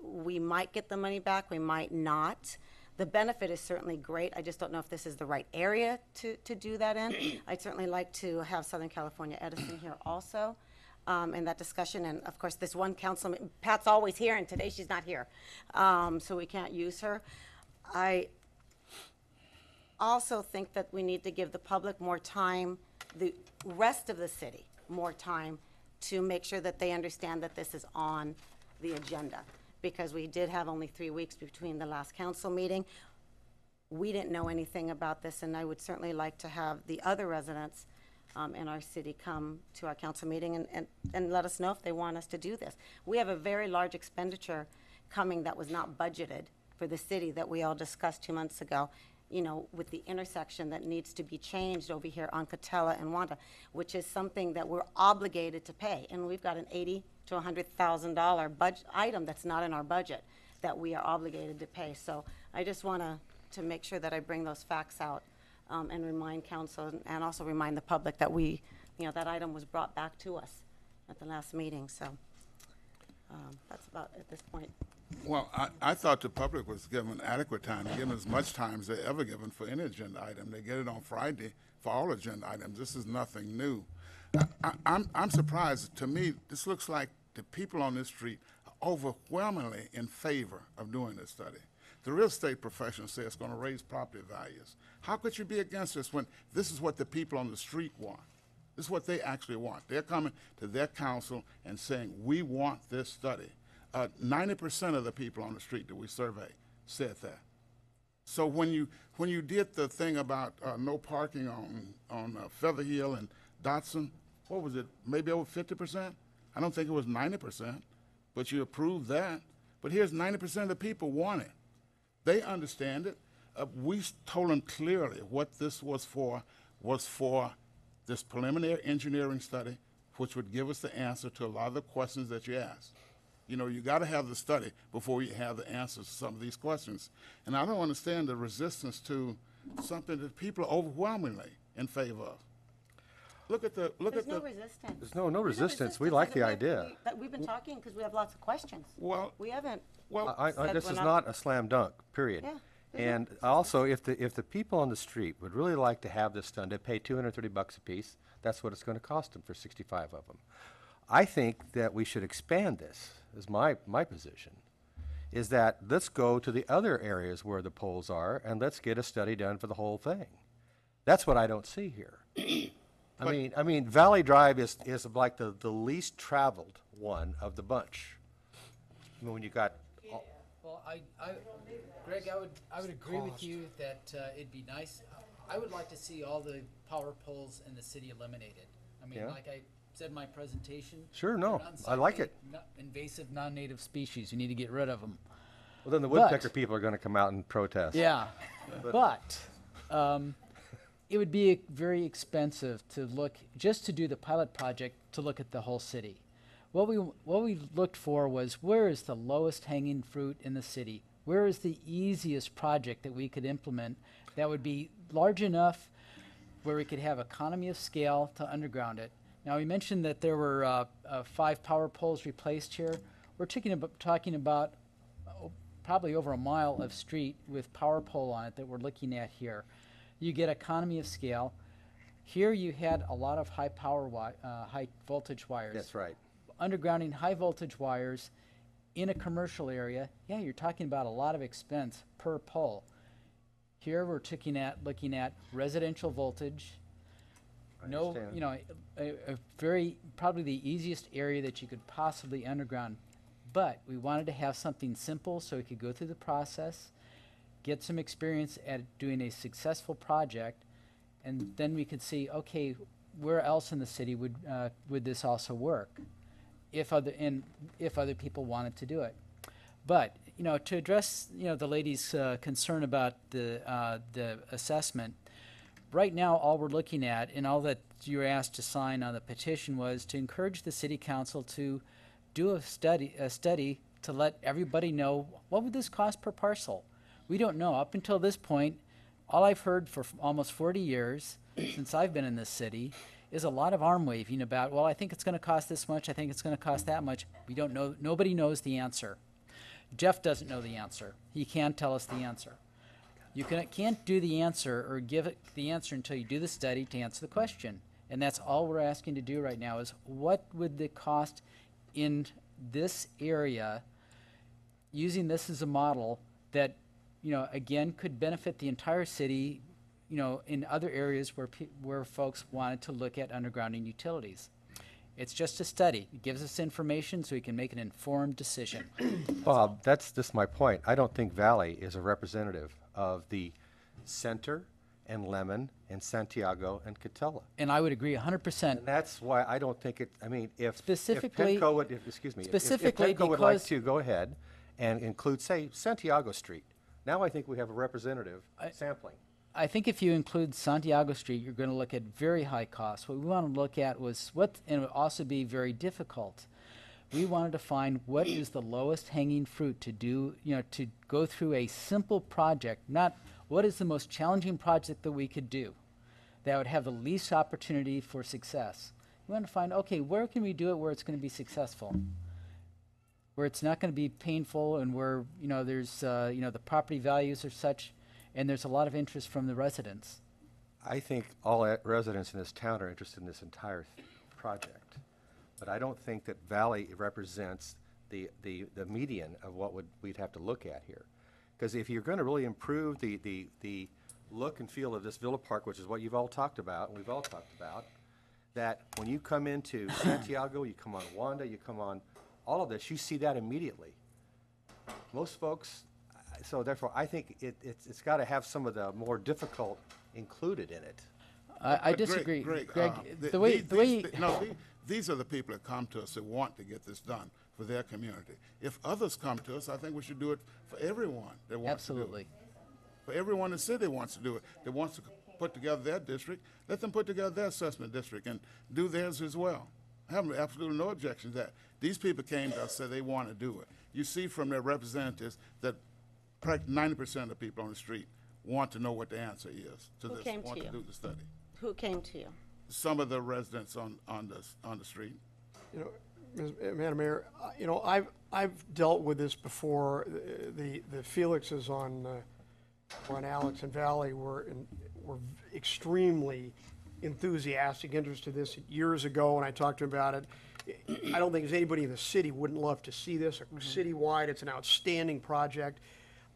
we might get the money back, we might not. The benefit is certainly great. I just don't know if this is the right area to do that in. I'd certainly like to have Southern California Edison here also in that discussion. And of course, this one councilman, Pat's always here, and today she's not here, so we can't use her. I also think that we need to give the public more time, the rest of the city more time, to make sure that they understand that this is on the agenda, because we did have only 3 weeks between the last council meeting. We didn't know anything about this, and I would certainly like to have the other residents in our city come to our council meeting and let us know if they want us to do this. We have a very large expenditure coming that was not budgeted for the city that we all discussed 2 months ago, you know, with the intersection that needs to be changed over here on Catella and Wanda, which is something that we're obligated to pay. And we've got an $80,000 to $100,000 budget item that's not in our budget that we are obligated to pay. So I just want to make sure that I bring those facts out and remind council and also remind the public that that item was brought back to us at the last meeting. So that's about at this point. Well, I thought the public was given adequate time, given as much time as they're ever given for any agenda item. They get it on Friday for all agenda items. This is nothing new. I'm surprised. To me, this looks like the people on this street are overwhelmingly in favor of doing this study. The real estate profession says it's going to raise property values. How could you be against this when this is what the people on the street want? This is what they actually want. They're coming to their council and saying, we want this study. 90% of the people on the street that we surveyed said that. So when you did the thing about no parking on Feather Hill and Dotson, what was it, maybe over 50%? I don't think it was 90%, but you approved that. But here's 90% of the people want it. They understand it. We told them clearly what this was for this preliminary engineering study, which would give us the answer to a lot of the questions that you asked. You know, you got to have the study before you have the answers to some of these questions. And I don't understand the resistance to something that people are overwhelmingly in favor of. There's no resistance. There's no resistance. We like the idea. We've been talking because we have lots of questions. Well, we haven't. This is not a slam dunk, period. Yeah. And also, if the people on the street would really like to have this done, they pay $230 a piece. That's what it's going to cost them for 65 of them. I think that we should expand this, is my position, is that let's go to the other areas where the poles are and let's get a study done for the whole thing. That's what I don't see here. I mean, Valley Drive is like the least traveled one of the bunch. I mean, when you got. Well, Greg, I would agree with you that it'd be nice. I would like to see all the power poles in the city eliminated. I mean, like I said in my presentation. Sure, no, they're I like it. Invasive non-native species. You need to get rid of them. Well, then the woodpecker people are going to come out and protest. Yeah, but it would be very expensive to just to do the pilot project to look at the whole city. What we looked for was, where is the lowest hanging fruit in the city? Where is the easiest project that we could implement that would be large enough where we could have economy of scale to underground it, Now, we mentioned that there were 5 power poles replaced here. We're talking about probably over a mile of street with power pole on it that we're looking at here. You get economy of scale. Here you had a lot of high voltage wires. That's right. Undergrounding high voltage wires in a commercial area, yeah, you're talking about a lot of expense per pole. Here we're looking at residential voltage. No, understand. you know, a very, probably the easiest area that you could possibly underground. But we wanted to have something simple so we could go through the process, get some experience at doing a successful project, and then we could see, okay, where else in the city would this also work, if other people wanted to do it. But you know, to address the lady's concern about the assessment, right now all we're looking at, and all that you were asked to sign on the petition, was to encourage the city council to do a study to let everybody know what would this cost per parcel. We don't know. Up until this point, all I've heard for almost 40 years since I've been in this city is a lot of arm waving about, well, I think it's going to cost this much, I think it's going to cost that much. We don't know. Nobody knows the answer. Jeff doesn't know the answer. He can't tell us the answer. You can't do the answer or give it the answer until you do the study to answer the question. And that's all we're asking to do right now is, what would the cost in this area, using this as a model that, again, could benefit the entire city, in other areas where folks wanted to look at undergrounding utilities. It's just a study. It gives us information so we can make an informed decision. Bob, that's just my point. I don't think Valley is a representative of the Center and Lemon and Santiago and Catella. And I would agree 100%. And that's why I don't think it, I mean, if Specifically- Penco would, excuse me, if specifically Penco would like because- to go ahead and include, say, Santiago Street, now I think we have a representative sampling. I think if you include Santiago Street, you're going to look at very high costs. What we want to look at was and it would also be very difficult. We wanted to find what is the lowest hanging fruit to do, to go through a simple project, not what is the most challenging project that we could do that would have the least opportunity for success. We want to find, okay, where can we do it where it's going to be successful? Where it's not going to be painful, and where, there's, the property values are such, and there's a lot of interest from the residents. I think all residents in this town are interested in this entire project. But I don't think that Valley represents the median of what we'd have to look at here. Because if you're going to really improve the look and feel of this Villa Park, which is what you've all talked about, and we've all talked about, that when you come into Santiago, you come on Wanda, you come on all of this, you see that immediately. Most folks, so therefore I think it's got to have some of the more difficult included in it. I But disagree. Greg, Greg, these are the people that come to us that want to get this done for their community. If others come to us, I think we should do it for everyone that wants to do it. Absolutely. For everyone in the city that wants to do it, that wants to put together their district, let them put together their assessment district and do theirs as well. I have absolutely no objection to that. These people came to us, said they want to do it. You see from their representatives that practically 90% of the people on the street want to know what the answer is to Who this, came to want to you? do the study. Who came to you? Some of the residents on the street. Madam Mayor, I've dealt with this before. The Felixes on Alex and Valley were extremely enthusiastic, interested in this years ago, and I talked to them about it. I don't think there's anybody in the city wouldn't love to see this. Citywide, it's an outstanding project.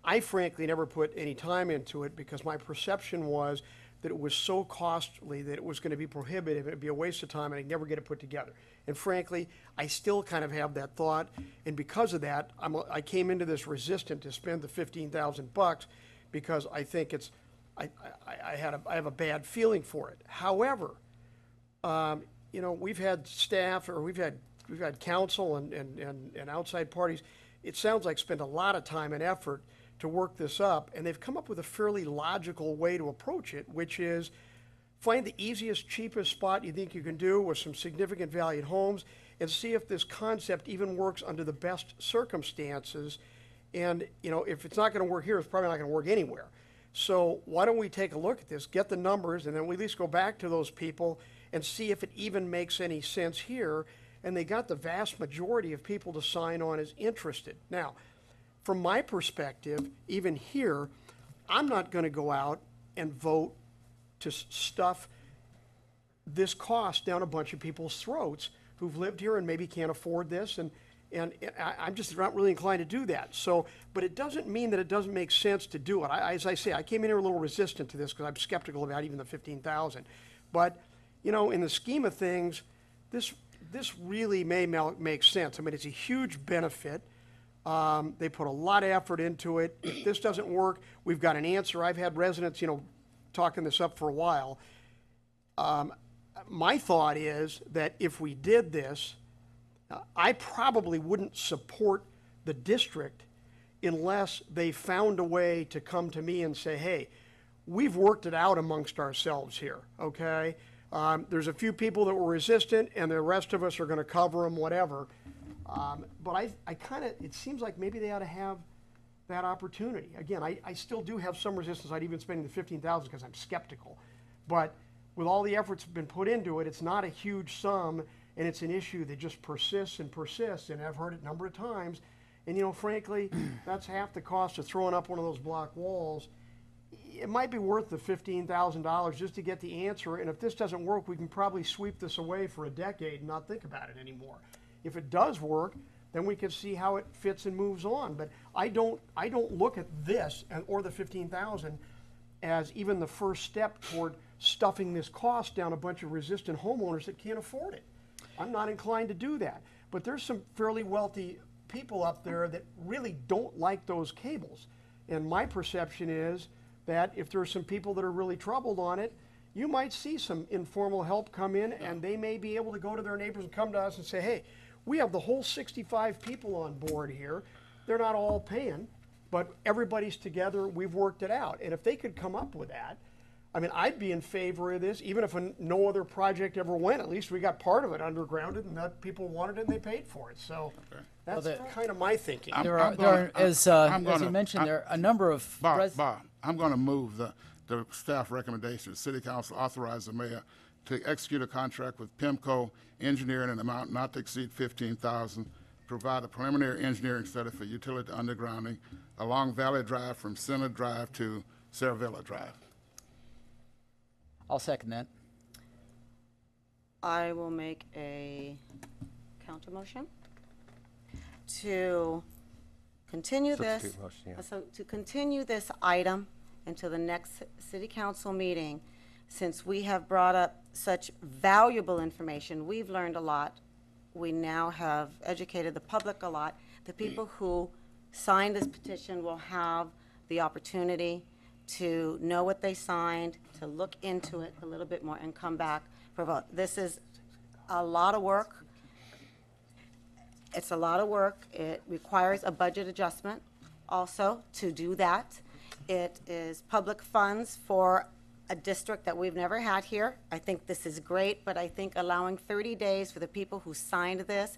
I frankly never put any time into it because my perception was that it was so costly that it was going to be prohibitive, it'd be a waste of time, and I'd never get it put together. And frankly, I still kind of have that thought, and because of that, I came into this resistant to spend the $15,000 because I think I have a bad feeling for it. However, we've had staff, or we've had council and outside parties. It sounds like spend a lot of time and effort to work this up, and they've come up with a fairly logical way to approach it, which is find the easiest, cheapest spot you think you can do with some significant valued homes, and see if this concept even works under the best circumstances. And, if it's not going to work here, it's probably not going to work anywhere. So why don't we take a look at this, get the numbers, and then we at least go back to those people and see if it even makes any sense here. And they got the vast majority of people to sign on as interested. Now, from my perspective, even here, I'm not going to go out and vote to stuff this cost down a bunch of people's throats who've lived here and maybe can't afford this, and I'm just not really inclined to do that. So, but it doesn't mean that it doesn't make sense to do it. As I say, I came in here a little resistant to this because I'm skeptical about even the 15,000. But, you know, in the scheme of things, this really may make sense. I mean, it's a huge benefit. They put a lot of effort into it. If this doesn't work, we've got an answer. I've had residents, you know, talking this up for a while. My thought is that if we did this, I probably wouldn't support the district unless they found a way to come to me and say, hey, we've worked it out amongst ourselves here, okay? There's a few people that were resistant, and the rest of us are going to cover them, whatever. But I kind of, it seems like maybe they ought to have that opportunity. Again, I still do have some resistance. I'd even spending the 15,000 because I'm skeptical. But with all the efforts that have been put into it, it's not a huge sum, and it's an issue that just persists and persists, and I've heard it a number of times. And, you know, frankly, that's half the cost of throwing up one of those block walls. It might be worth the $15,000 just to get the answer, and if this doesn't work, we can probably sweep this away for a decade and not think about it anymore. If it does work, then we can see how it fits and moves on. But I don't look at this or the 15,000 as even the first step toward stuffing this cost down a bunch of resistant homeowners that can't afford it. I'm not inclined to do that. But there's some fairly wealthy people up there that really don't like those cables. And my perception is that if there are some people that are really troubled on it, you might see some informal help come in, and they may be able to go to their neighbors and come to us and say, hey, we have the whole 65 people on board here. They're not all paying, but everybody's together. We've worked it out. And if they could come up with that, I mean, I'd be in favor of this, even if no other project ever went. At least we got part of it undergrounded, and that people wanted it and they paid for it. So that's kind of my thinking. As you mentioned, there are a number of... Bob, I'm going to move the staff recommendation. The City Council authorize the mayor to execute a contract with PIMCO Engineering in an amount not to exceed $15,000, provide a preliminary engineering study for utility undergrounding along Valley Drive from Center Drive to Saravilla Drive. I'll second that. I will make a counter motion to continue this. Substitute motion, yeah. So to continue this item until the next city council meeting, since we have brought up such valuable information, we've learned a lot. We now have educated the public a lot. The people who signed this petition will have the opportunity to know what they signed, to look into it a little bit more, and come back for a vote. This is a lot of work. It's a lot of work. It requires a budget adjustment also to do that. It is public funds for a district that we've never had here. I think this is great, but I think allowing 30 days for the people who signed this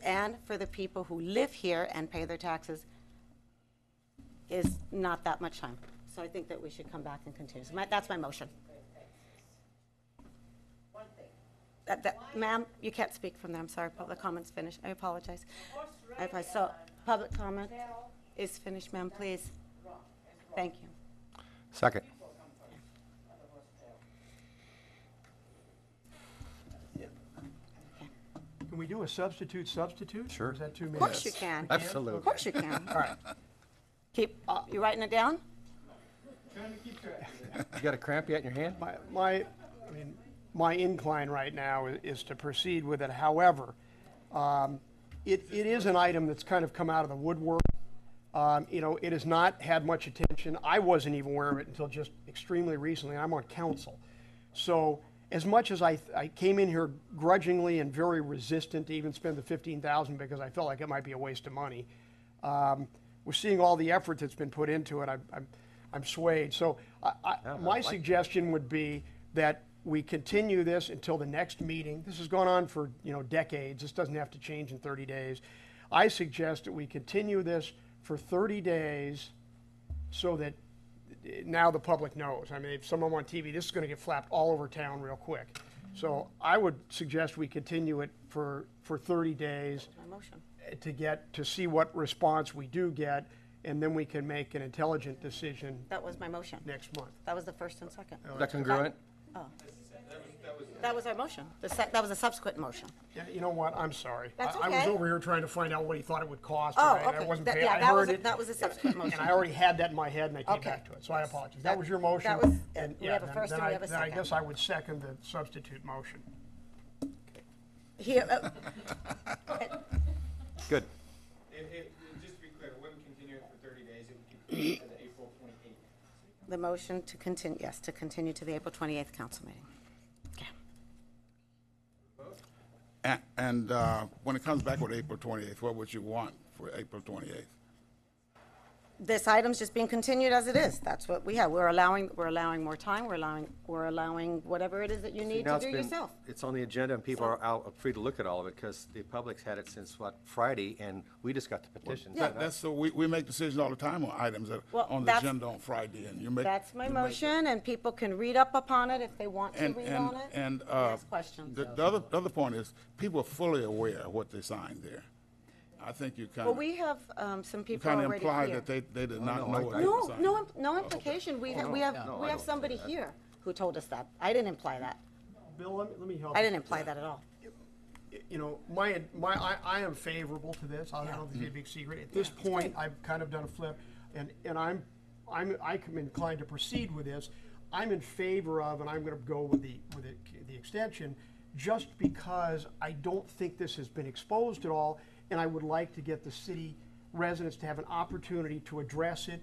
and for the people who live here and pay their taxes is not that much time. So I think that we should come back and continue. So that's my motion. Ma'am, you can't speak from there. I'm sorry. Public comment's finished. I apologize. So public comment is finished, ma'am, please. Thank you. Second. Can we do a substitute? Sure. Or is that too many? Of course you can. Absolutely. Of course you can. All right. You writing it down? You got a cramp yet in your hand? My incline right now is to proceed with it. However, it is an item that's kind of come out of the woodwork. You know, it has not had much attention. I wasn't even aware of it until just extremely recently. I'm on council. So as much as I came in here grudgingly and very resistant to even spend the $15,000 because I felt like it might be a waste of money, we're seeing all the effort that's been put into it. I'm swayed. So my suggestion would be that we continue this until the next meeting. This has gone on for, you know, decades. This doesn't have to change in 30 days. I suggest that we continue this for 30 days so that now the public knows. I mean, if someone on TV, this is going to get flapped all over town real quick. So I would suggest we continue it for 30 days My motion. to see what response we do get, and then we can make an intelligent decision That was my motion. next month. That was the first and second. Is that congruent? Oh. That was our motion. That was a subsequent motion. Yeah, you know what, I'm sorry. That's I was okay. over here trying to find out what he thought it would cost. Oh, and I okay. wasn't That- paying, yeah, I that was heard a- it. that was a subsequent motion. And I already had that in my head, and I came Okay. back to it, so I Yes. apologize. That was your motion. that was- and we yeah, have a then- first then and we I- have a Then I second. guess I would second the substitute motion. Here, Good. Just to be clear, it wouldn't continue it for 30 days, it would continue to the April 28th. the motion to continue, yes, to continue to the April 28th council meeting. And when it comes back with April 28th, what would you want for April 28th? This item's just being continued as it is. That's what we have. We're allowing more time. We're allowing whatever it is that you need Now to it's do been- yourself. It's on the agenda, and people are out, free to look at all of it, because the public's had it since, what, Friday, and we just got the petitions. That's so we make decisions all the time on items that Well, are on the that's- agenda on Friday, and you make. That's my you make- motion, and people can read up upon it if they want to And, read and, on it. and, ask questions. the other point is, people are fully aware of what they signed there. I think you kind Well, of, we have some you people kind of already implied here. that they did not no, know I- what they No, signed. no implication. We have, no, we have, no, we I have don't say somebody that. here who told us that. I didn't imply that. Bill, let me help I you. didn't imply that at all. You know, I am favorable to this. I don't know if this is a big secret. At this point, I've kind of done a flip, and I'm inclined to proceed with this. I'm in favor of, and I'm gonna go with the extension, just because I don't think this has been exposed at all, and I would like to get the city residents to have an opportunity to address it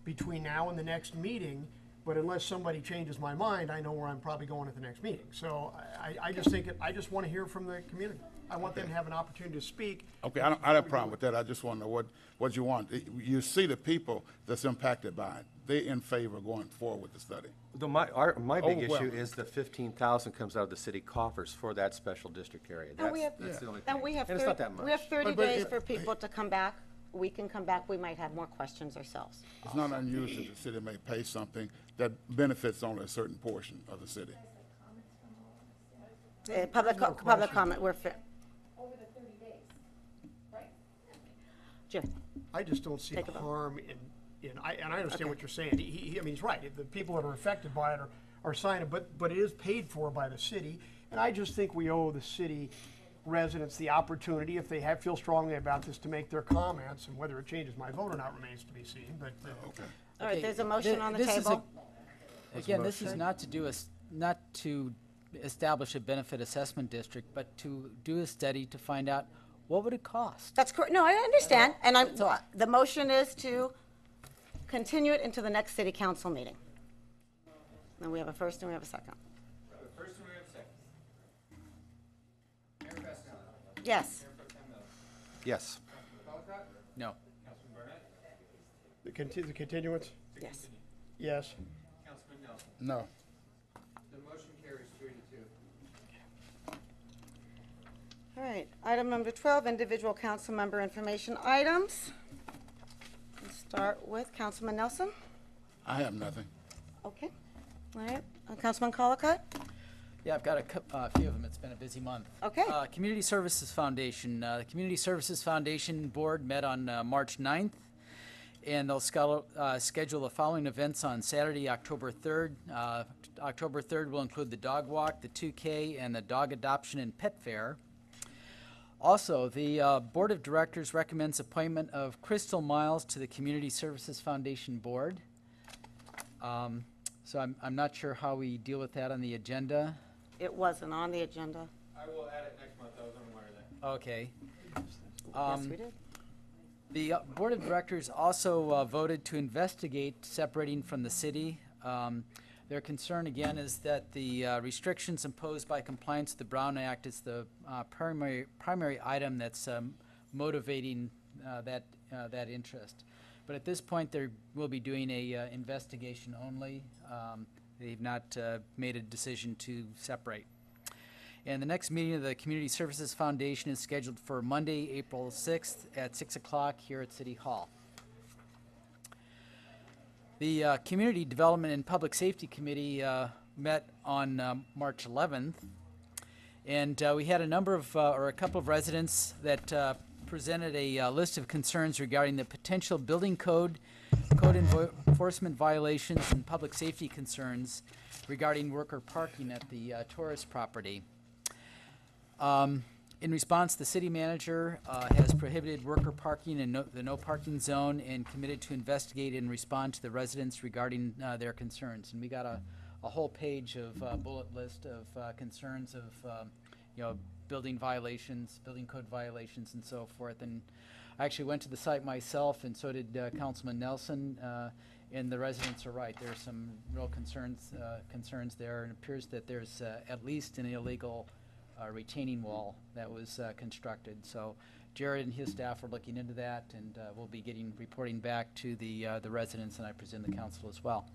between now and the next meeting. But unless somebody changes my mind, I know where I'm probably going at the next meeting. So I just think, I just want to hear from the community. I want them to have an opportunity to speak. Okay, I don't have a problem with that. I just want to know what you want. You see the people that's impacted by it. They in favor of going forward with the study. My big issue Overwhelming. is the 15,000 comes out of the city coffers for that special district area. And we have, That's the only thing. and we have, And it's not that much. we have 30 But days if- for people to come back. We can come back. We might have more questions ourselves. It's not unusual that the city may pay something that benefits only a certain portion of the city. Public comment, we're Over the 30 days, right? Jim. I just don't see Take a the vote. harm and I understand what you're saying. I mean, he's right. The people that are affected by it are signing, but it is paid for by the city. And I just think we owe the city residents the opportunity, if they feel strongly about this, to make their comments, and whether it changes my vote or not remains to be seen, but. All right, there's a motion on the This is table. Again, this is not to do not to establish a benefit assessment district, but to do a study to find out what would it cost. That's correct. No, I understand. And the motion is to continue it into the next city council meeting. And we have a first and we have a second. First one, we have second. Mayor Fasenelli. Yes. Mayor Pro Tem Miller. Yes. Councilman Colacott. No. Councilman Burnett. The continuance? Yes. Yes. Councilman Nelson. No. The motion carries 3-2. All right, item number 12, individual council member information items. Let's start with Councilman Nelson. I have nothing. Okay. All right, Councilman Colacott? Yeah, I've got a few of them. It's been a busy month. Okay. Community Services Foundation. The Community Services Foundation Board met on March 9th, and they'll schedule the following events on Saturday, October 3rd. October 3rd will include the dog walk, the 2K, and the dog adoption and pet fair. Also, the Board of Directors recommends appointment of Crystal Miles to the Community Services Foundation Board. So I'm not sure how we deal with that on the agenda. It wasn't on the agenda. I will add it next month, I was unaware of that. Okay. Yes, we did. The Board of Directors also voted to investigate separating from the city. Their concern, again, is that the restrictions imposed by compliance with the Brown Act is the primary item that's motivating that interest. But at this point, they will be doing a investigation only. They've not made a decision to separate. And the next meeting of the Community Services Foundation is scheduled for Monday, April 6th at 6 o'clock here at City Hall. The Community Development and Public Safety Committee met on March 11th, And we had a number of, or a couple of residents that presented a list of concerns regarding the potential building code enforcement violations, and public safety concerns regarding worker parking at the tourist property. In response, the city manager has prohibited worker parking in the no parking zone and committed to investigate and respond to the residents regarding their concerns. And we got a whole page of bullet list of concerns of building violations, building code violations, and so forth. And I actually went to the site myself, and so did Councilman Nelson. And the residents are right. There's some real concerns there, and it appears that there's at least an illegal retaining wall that was constructed. So Jared and his staff are looking into that, and we'll be reporting back to the residents, and I presume the council as well.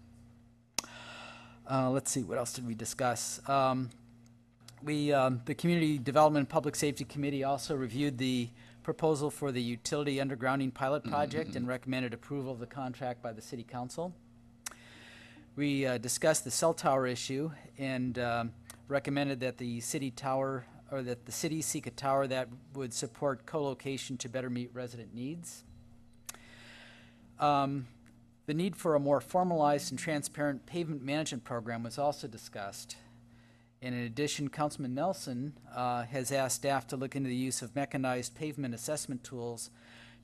Let's see, what else did we discuss? The Community Development and Public Safety Committee also reviewed the proposal for the utility undergrounding pilot project and recommended approval of the contract by the City Council. We discussed the cell tower issue and recommended that the city seek a tower that would support co-location to better meet resident needs. The need for a more formalized and transparent pavement management program was also discussed. And in addition, Councilman Nelson has asked staff to look into the use of mechanized pavement assessment tools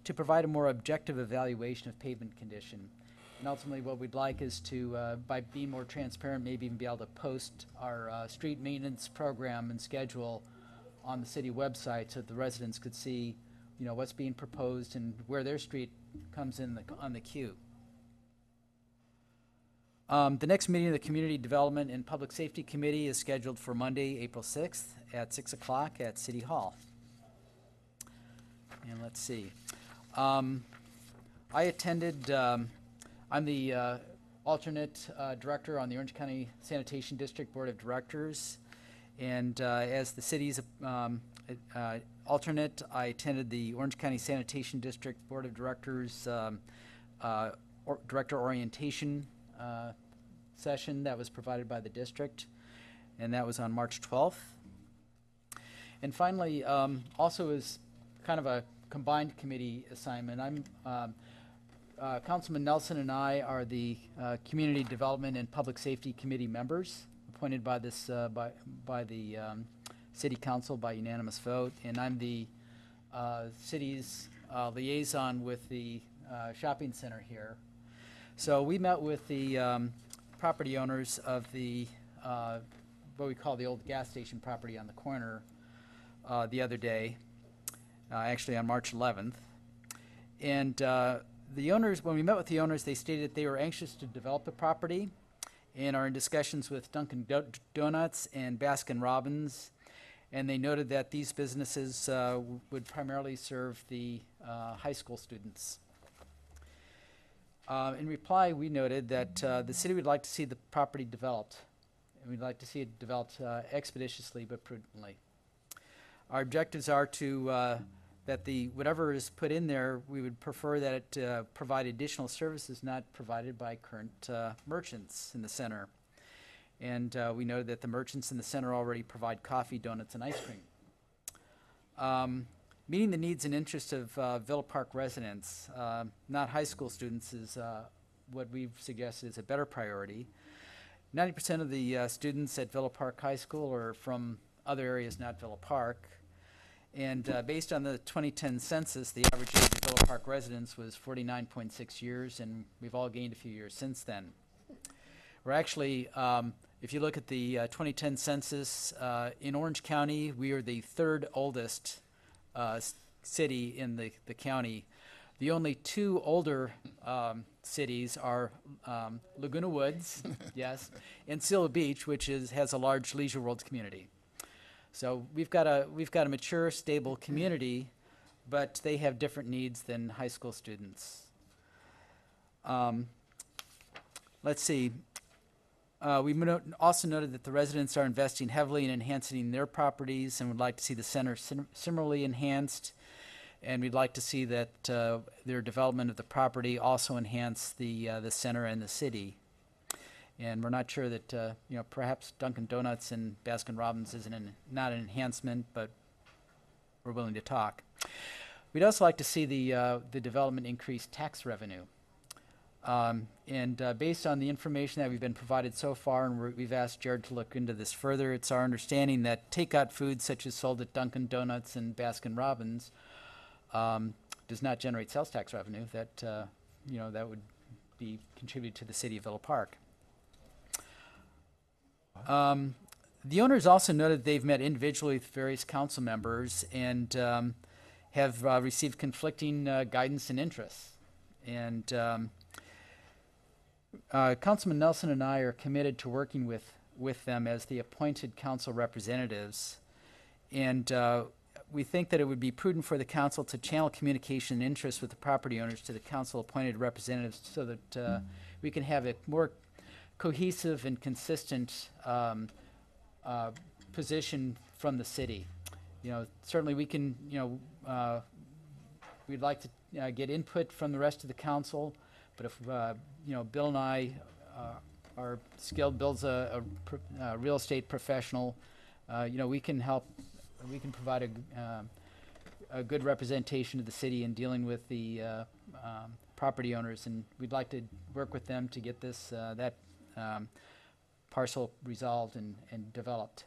to provide a more objective evaluation of pavement condition. And ultimately, what we'd like is to, by being more transparent, maybe even be able to post our street maintenance program and schedule on the city website so that the residents could see, what's being proposed and where their street comes in on the queue. The next meeting of the Community Development and Public Safety Committee is scheduled for Monday, April 6th at 6 o'clock at City Hall. And let's see. I attended, I'm the alternate director on the Orange County Sanitation District Board of Directors. And as the city's alternate, I attended the Orange County Sanitation District Board of Directors Director Orientation session that was provided by the district, and that was on March 12th. And finally, also is kind of a combined committee assignment. Councilman Nelson and I are the Community Development and Public Safety Committee members appointed by this by the City Council by unanimous vote, and I'm the city's liaison with the shopping center here. So we met with the property owners of the what we call the old gas station property on the corner the other day, actually on March 11th. And the owners, when we met with the owners, they stated they were anxious to develop the property and are in discussions with Dunkin' Donuts and Baskin Robbins. And they noted that these businesses would primarily serve the high school students. In reply, we noted that the city would like to see the property developed, and we'd like to see it developed expeditiously but prudently. Our objectives are to that whatever is put in there, we would prefer that it provide additional services not provided by current merchants in the center. And we noted that the merchants in the center already provide coffee, donuts, and ice cream. Meeting the needs and interests of Villa Park residents, not high school students, is what we've suggested is a better priority. 90% of the students at Villa Park High School are from other areas, not Villa Park. And based on the 2010 census, the average age of Villa Park residents was 49.6 years, and we've all gained a few years since then. We're actually, if you look at the 2010 census, in Orange County, we are the third oldest city in the county. The only two older cities are Laguna Woods, yes, and Seal Beach, which has a large Leisure World community. So we've got a mature, stable community, but they have different needs than high school students. Let's see. We also noted that the residents are investing heavily in enhancing their properties and would like to see the center similarly enhanced. And we'd like to see that their development of the property also enhance the center and the city. And we're not sure that, you know, perhaps Dunkin' Donuts and Baskin Robbins is not an enhancement, but we're willing to talk. We'd also like to see the development increase tax revenue. Based on the information that we've been provided so far, and we've asked Jared to look into this further, it's our understanding that takeout foods such as sold at Dunkin' Donuts and Baskin Robbins does not generate sales tax revenue that, you know, that would be contributed to the city of Villa Park. The owners also noted they've met individually with various council members and have received conflicting guidance and interests. And Councilman Nelson and I are committed to working with them as the appointed council representatives. And we think that it would be prudent for the council to channel communication and interest with the property owners to the council-appointed representatives so that we can have a more cohesive and consistent position from the city. You know, certainly we can, you know, we'd like to get input from the rest of the council, but if, you know, Bill and I are skilled, Bill's a real estate professional, you know, we can help, we can provide a good representation of the city in dealing with the property owners, and we'd like to work with them to get this, that parcel resolved and developed.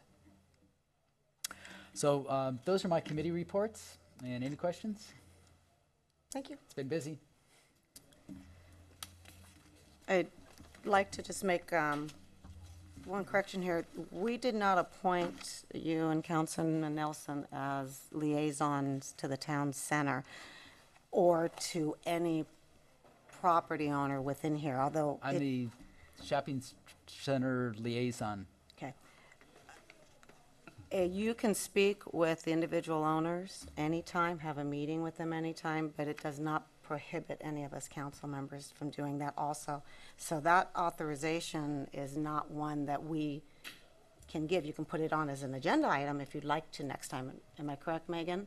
So those are my committee reports. And any questions? Thank you. It's been busy. I'd like to just make one correction here. We did not appoint you and Councilman Nelson as liaisons to the town center or to any property owner within here, although I'm the shopping center liaison. Okay. You can speak with the individual owners anytime, have a meeting with them anytime, but it does not prohibit any of us council members from doing that also. So that authorization is not one that we can give. You can put it on as an agenda item if you'd like to next time. Am I correct, Megan?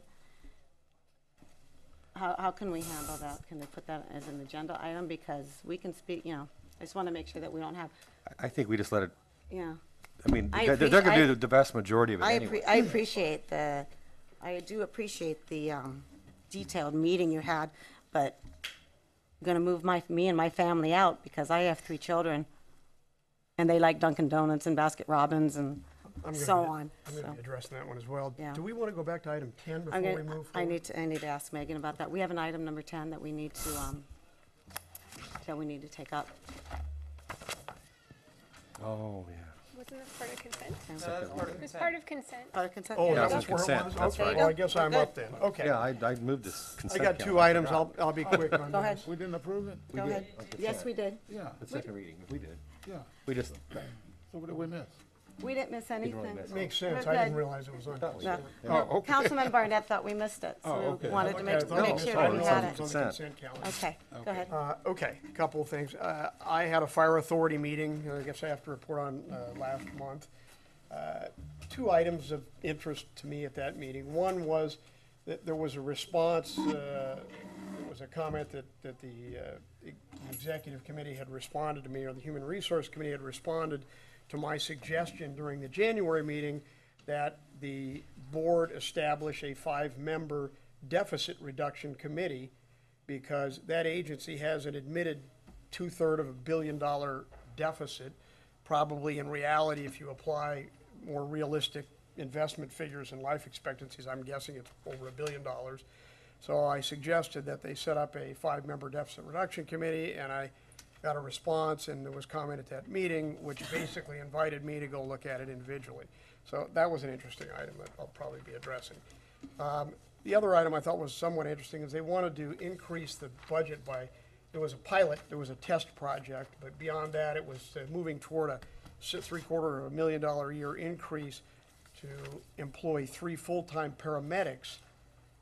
How can we handle that? Can they put that as an agenda item? Because we can speak, you know, I just want to make sure that we don't have, I think we just let it, yeah. I mean, they're going to do the vast majority of it anyway. I appreciate I do appreciate the detailed meeting you had, but I'm going to move me and my family out because I have 3 children, and they like Dunkin' Donuts and Baskin Robbins and so on. I'm going to be addressing that one as well. Yeah. Do we want to go back to item 10 before we move forward? I need to ask Megan about that. We have an item number 10 that we need to take up. Oh, yeah. Wasn't that part of consent? That's It was part of consent. Part of consent? Oh, Yeah, that's where it consent. was? That's Okay, right. well, I guess I'm up then. Okay. Yeah, I moved this I consent got 2 calendar. items. I'll be quick on Go ahead. these. We didn't approve it? Go ahead. Yes, we did. Yeah, The second reading, we did. yeah. We just, So what did we miss? We didn't miss anything. miss. Makes sense. We're I didn't good. realize it was on. No. Oh, okay. Councilman Barnett thought we missed it, so Oh, we okay. wanted to Okay, make I thought sure was that on we the had it. consent calendar. Okay, go ahead. Okay, a couple of things. I had a fire authority meeting, I guess I have to report on last month. 2 items of interest to me at that meeting. One was that there was a response, there was a comment that the executive committee had responded to me, or the Human Resource Committee had responded to my suggestion during the January meeting that the board establish a 5-member deficit reduction committee, because that agency has an admitted $2/3 of $1 billion deficit. Probably in reality, if you apply more realistic investment figures and life expectancies, I'm guessing it's over $1 billion. So I suggested that they set up a 5-member deficit reduction committee, and I got a response, and there was comment at that meeting, which basically invited me to go look at it individually. So that was an interesting item that I'll probably be addressing. The other item I thought was somewhat interesting is they wanted to increase the budget by, it was a pilot, there was a test project, but beyond that, it was moving toward a $750,000 a year increase to employ 3 full-time paramedics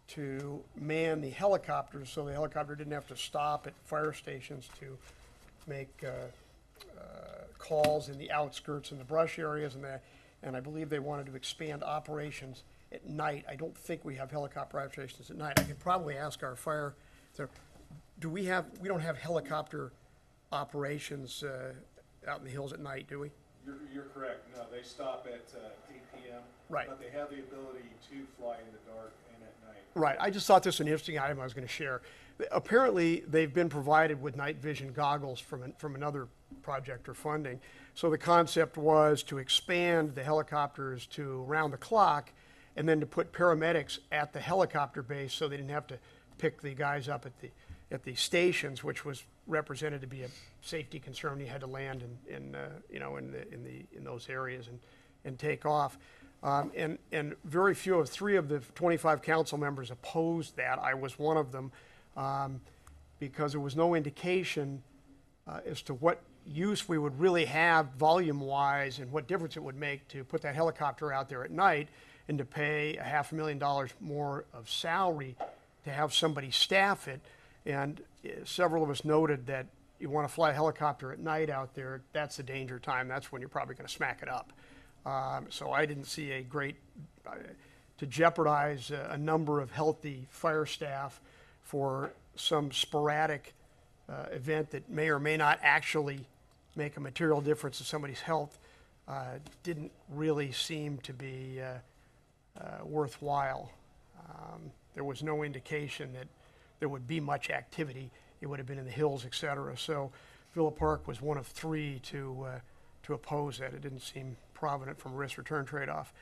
to man the helicopters, so the helicopter didn't have to stop at fire stations to make calls in the outskirts and the brush areas, and I believe they wanted to expand operations at night. I don't think we have helicopter operations at night. I could probably ask our fire, we don't have helicopter operations out in the hills at night, do we? You're correct. No, they stop at 8 p.m. Right. But they have the ability to fly in the dark and at night. Right, I just thought this was an interesting item I was gonna share. Apparently, they've been provided with night vision goggles from another project or funding. So the concept was to expand the helicopters to around the clock, and then to put paramedics at the helicopter base so they didn't have to pick the guys up at the stations, which was represented to be a safety concern. You had to land in those areas and take off. And very few of 3 of the 25 council members opposed that. I was one of them, because there was no indication as to what use we would really have volume-wise and what difference it would make to put that helicopter out there at night and to pay $500,000 more of salary to have somebody staff it. And several of us noted that you want to fly a helicopter at night out there, that's the danger time. That's when you're probably going to smack it up. So I didn't see a great, to jeopardize a number of healthy fire staff for some sporadic event that may or may not actually make a material difference to somebody's health, didn't really seem to be worthwhile. There was no indication that there would be much activity. It would have been in the hills, et cetera. So Villa Park was one of 3 to oppose that. It didn't seem provident from a risk-return trade-off.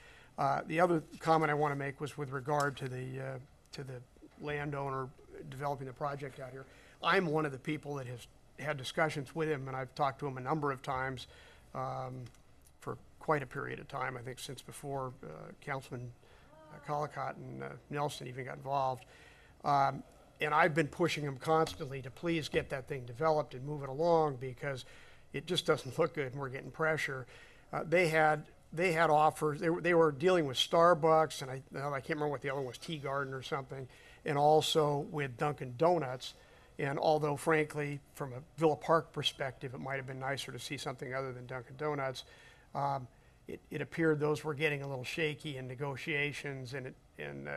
The other comment I want to make was with regard to the landowner developing the project out here. I'm one of the people that has had discussions with him, and I've talked to him a number of times for quite a period of time, I think since before Councilman Collicott and Nelson even got involved. And I've been pushing him constantly to please get that thing developed and move it along, because it just doesn't look good and we're getting pressure. They had offers. They were dealing with Starbucks, and I can't remember what the other one was, Tea Garden or something, and also with Dunkin' Donuts. And although, frankly, from a Villa Park perspective, it might have been nicer to see something other than Dunkin' Donuts, it appeared those were getting a little shaky in negotiations, and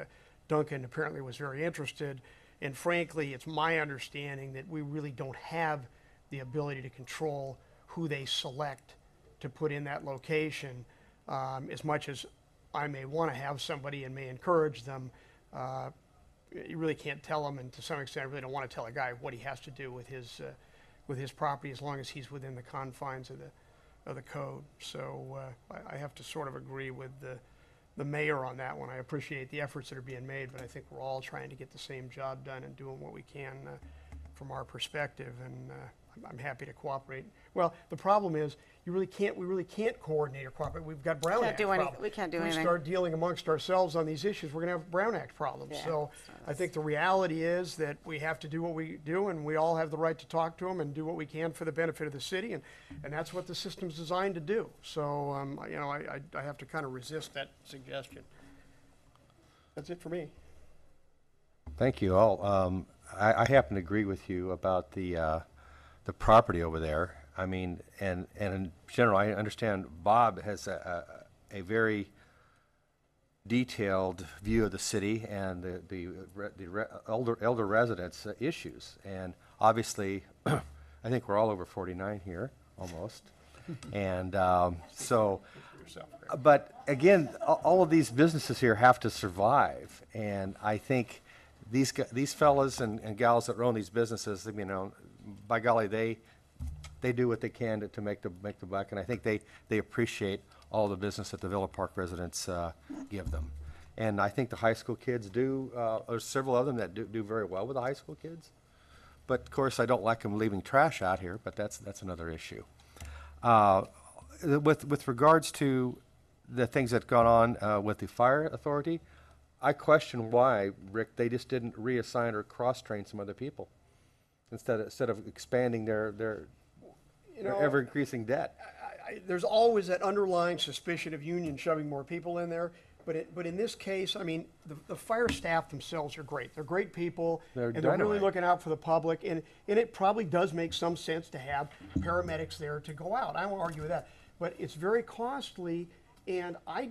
Dunkin' apparently was very interested. And frankly, it's my understanding that we really don't have the ability to control who they select to put in that location, as much as I may want to have somebody and may encourage them. You really can't tell them, and to some extent, I really don't want to tell a guy what he has to do with his property, as long as he's within the confines of the code. So I have to sort of agree with the mayor on that one. I appreciate the efforts that are being made, but I think we're all trying to get the same job done and doing what we can from our perspective, and I'm happy to cooperate. Well, the problem is, we really can't coordinate or cooperate. We've got Brown Act problems. We can't do If anything. we start dealing amongst ourselves on these issues, we're gonna have Brown Act problems. Yeah, So I think the reality is that we have to do what we do, and we all have the right to talk to them and do what we can for the benefit of the city, and that's what the system's designed to do. So, I have to kind of resist that suggestion. That's it for me. Thank you all. I happen to agree with you about the property over there. I mean, and in general, I understand Bob has a very detailed view of the city and the elder residents' issues. And obviously, I think we're all over 49 here, almost. And but again, all of these businesses here have to survive. And I think these fellas and gals that run these businesses, by golly, they do what they can to make the buck, and I think they appreciate all the business that the Villa Park residents give them. And I think the high school kids do, there's several of them that do very well with the high school kids. But of course, I don't like them leaving trash out here, but that's another issue. With regards to the things that gone on with the fire authority, I question why, Rick, they just didn't reassign or cross-train some other people instead of expanding their ever-increasing debt. There's always that underlying suspicion of union shoving more people in there, but in this case, I mean, the fire staff themselves are great. They're great people, and they're really looking out for the public, and it probably does make some sense to have paramedics there to go out. I won't argue with that, but it's very costly, and I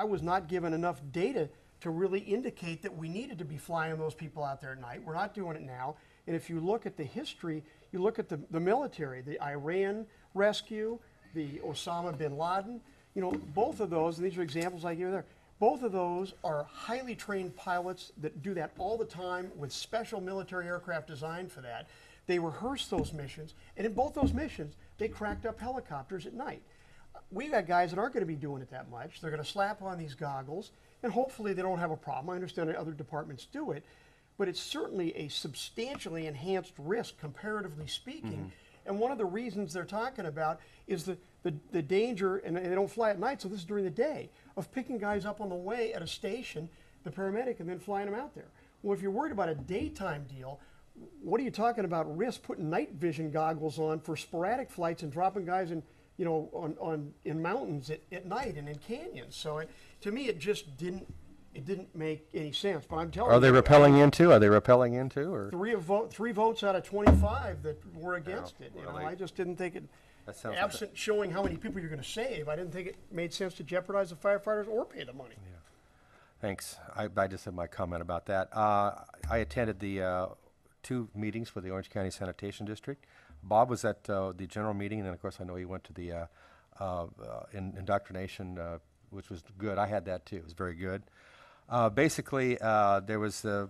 was not given enough data to really indicate that we needed to be flying those people out there at night. We're not doing it now. And if you look at the history, You look at the military, the Iran rescue, the Osama bin Laden, you know, both of those, and these are examples I give you there, both of those are highly trained pilots that do that all the time with special military aircraft designed for that. They rehearse those missions, and in both those missions, they cracked up helicopters at night. We got guys that aren't going to be doing it that much. They're going to slap on these goggles, and hopefully they don't have a problem. I understand that other departments do it, but it's certainly a substantially enhanced risk, comparatively speaking. And one of the reasons they're talking about is the danger, and they don't fly at night, so this is during the day, of picking guys up on the way at a station, the paramedic, and then flying them out there. Well, if you're worried about a daytime deal, what are you talking about risk putting night vision goggles on for sporadic flights and dropping guys in, you know, in mountains at night and in canyons? So to me, it just didn't make any sense. But I'm telling you. Are they repelling into? Are they repelling into? Or 3 votes out of 25 that were against it. You know, really? I just didn't think it. That sounds Absent showing how many people you're going to save, I didn't think it made sense to jeopardize the firefighters or pay the money. Thanks. I just have my comment about that. I attended the 2 meetings for the Orange County Sanitation District. Bob was at the general meeting, and then of course I know he went to the indoctrination, which was good. I had that too. It was very good. Basically, there was a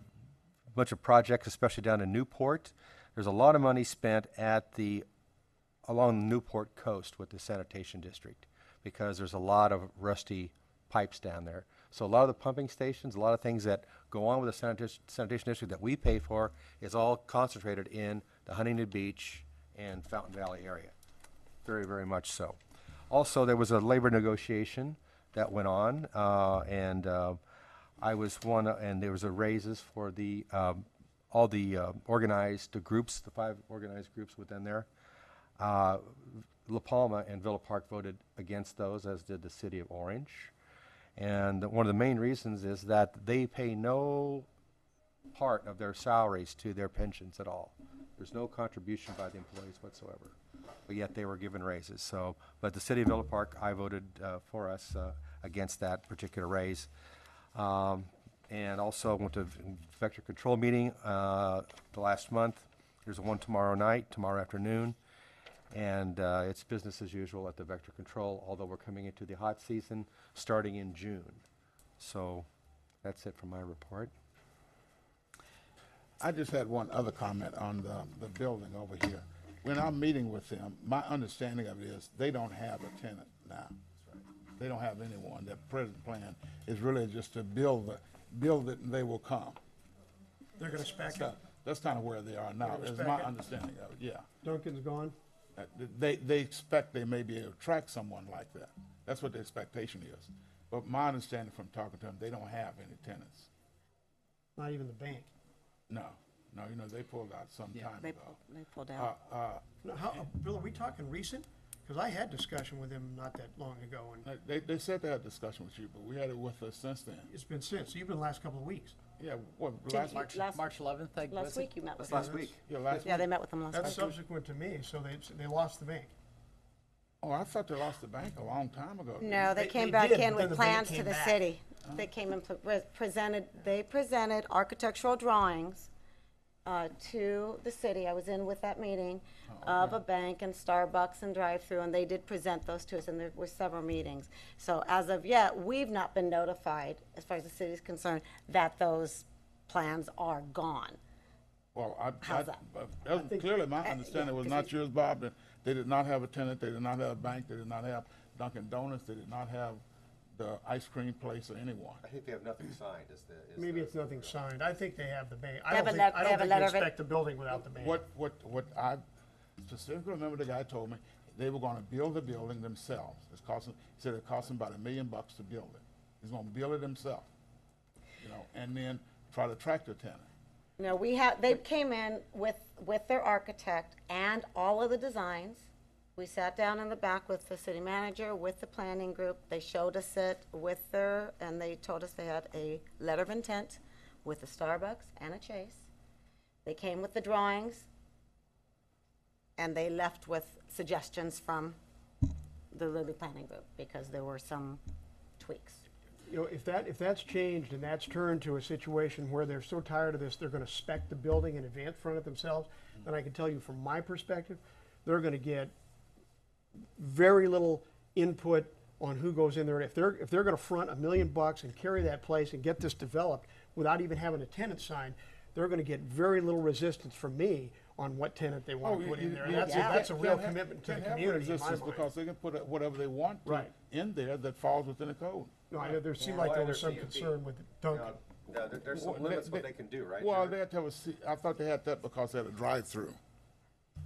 bunch of projects, especially down in Newport. There's a lot of money spent along the Newport coast with the sanitation district because there's a lot of rusty pipes down there. So a lot of the pumping stations, a lot of things that go on with the sanitation district that we pay for is all concentrated in the Huntington Beach and Fountain Valley area. Very, very much so. Also, there was a labor negotiation that went on, and I was one, and there was a raises for the all the organized groups, the 5 organized groups within there. La Palma and Villa Park voted against those, as did the city of Orange. And one of the main reasons is that they pay no part of their salaries to their pensions at all. There's no contribution by the employees whatsoever, but yet they were given raises. So, but the city of Villa Park, I voted for us against that particular raise. And also went to vector control meeting the last month. There's one tomorrow afternoon. And it's business as usual at the vector control, although we're coming into the hot season starting in June. So that's it for my report. I just had one other comment on the building over here. When I'm meeting with them, my understanding of it is they don't have a tenant now. They don't have anyone. Their present plan is really just to build it and they will come. They're going to spec it. That's kind of where they are now, is my understanding of it, yeah. Duncan's gone. They expect they may be able to attract someone like that. That's what the expectation is. But my understanding from talking to them, they don't have any tenants. Not even the bank. No, you know, they pulled out some time They ago. pulled out. Now, Bill, are we talking recent? Because I had discussion with him not that long ago, and They said they had a discussion with you, but we had it with us since then. it's been since. You've been the last couple of weeks. Yeah, what, Did last you- March? March 11th, I Last guess. week you met with That's them. last week. Yeah, last Yeah, week. they met with them last That's week. subsequent to me, so they lost the bank. Oh, I thought they lost the bank a long time ago. No, they They- came they back did, in but then with the bank plans to came the back. city. They came and presented architectural drawings to the city. I was in with that meeting of a bank and Starbucks and drive-through, and they did present those to us, and there were several meetings. So as of yet, we've not been notified, as far as the city is concerned, that those plans are gone. Well, How's that? that was clearly my understanding was 'cause not yours, Bob, that they did not have a tenant, they did not have a bank, they did not have Dunkin' Donuts, they did not have the ice cream place or anyone. I think they have nothing signed, Maybe it's nothing signed. I think they have the bank. They have a let- I they don't have a think letter they of it. inspect the building without the bank. What I specifically remember the guy told me, they were gonna build the building themselves. He said it cost them about $1 million to build it. He's gonna build it himself, you know, and then try to attract a tenant. No, they came in with their architect and all of the designs. We sat down in the back with the city manager, with the planning group. They showed us it and they told us they had a letter of intent with a Starbucks and a Chase. They came with the drawings, and they left with suggestions from the Lilly planning group, because there were some tweaks. you know, if that's changed and that's turned to a situation where they're so tired of this, they're gonna spec the building in advance front it themselves, then I can tell you from my perspective, they're gonna get very little input on who goes in there. If they're gonna front $1 million and carry that place and get this developed without even having a tenant sign, they're gonna get very little resistance from me on what tenant they want to put in there. And that's a real commitment to the community in my resistance mind. because they can put whatever they want to Right. in there that falls within the code. No, I know there seemed like there was some concern with Duncan. Yeah, there's some limits what they can do, right? Well, they had to have I thought they had that because they had a drive-through.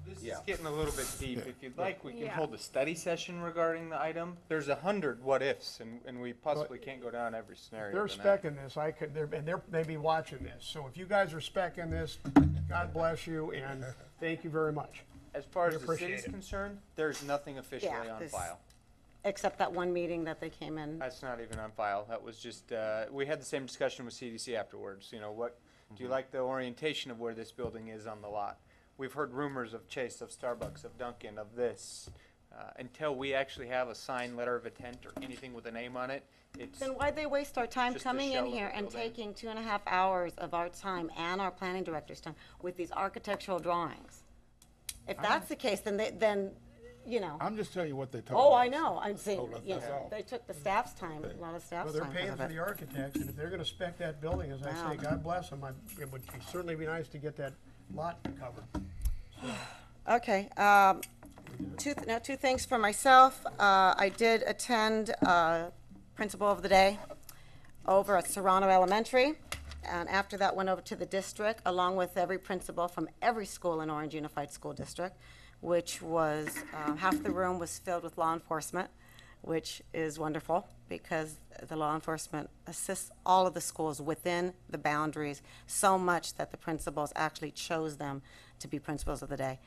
This Yeah. is getting a little bit deep. If you'd like, we can Yeah. hold a study session regarding the item. There's 100 what-ifs, and we possibly can't go down every scenario. They're tonight. specking this, they be watching this. So if you guys are specking this, God bless you and thank you very much. As far We as the appreciate city's it. concerned, there's nothing officially Yeah, on this- file. Except that one meeting that they came in. That's not even on file. That was just, we had the same discussion with CDC afterwards. You know, what, do you like the orientation of where this building is on the lot? We've heard rumors of Chase, of Starbucks, of Dunkin', of this. Until we actually have a signed letter of intent or anything with a name on it, it's, Then why'd they waste our time Just a coming shell in of a here and building. taking 2.5 hours of our time and our planning director's time with these architectural drawings? If that's the case, then, you know. I'm just telling you what they told Oh, us. I know, I'm saying, Told us, you that's know, all. they took the staff's time, a lot of Well, staff's they're time paying because for of the it. architects and if they're gonna spec that building, as I Wow. say, God bless them. It would certainly be nice to get that lot covered. Okay, two things for myself. I did attend Principal of the Day over at Serrano Elementary, and after that went over to the district, along with every principal from every school in Orange Unified School District, which was, half the room was filled with law enforcement, which is wonderful, because the law enforcement assists all of the schools within the boundaries so much that the principals actually chose them to be principals of the day.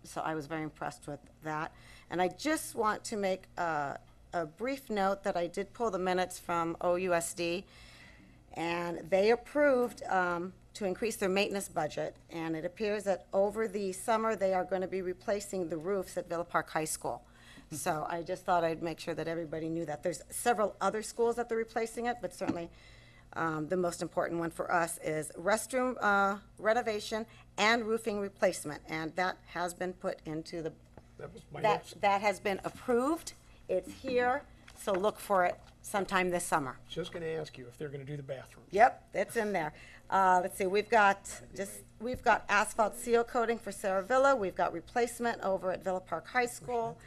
So I was very impressed with that. And I just want to make a brief note that I did pull the minutes from OUSD, and they approved to increase their maintenance budget. And it appears that over the summer, they are going to be replacing the roofs at Villa Park High School. So I just thought I'd make sure that everybody knew that. There's several other schools that they're replacing it, but certainly the most important one for us is restroom renovation and roofing replacement. And that has been put into the, That was my next, that has been approved. It's here, so look for it sometime this summer. just gonna ask you if they're gonna do the bathroom. Yep, it's in there. Let's see, we've got asphalt seal coating for Sarah Villa. We've got replacement over at Villa Park High School.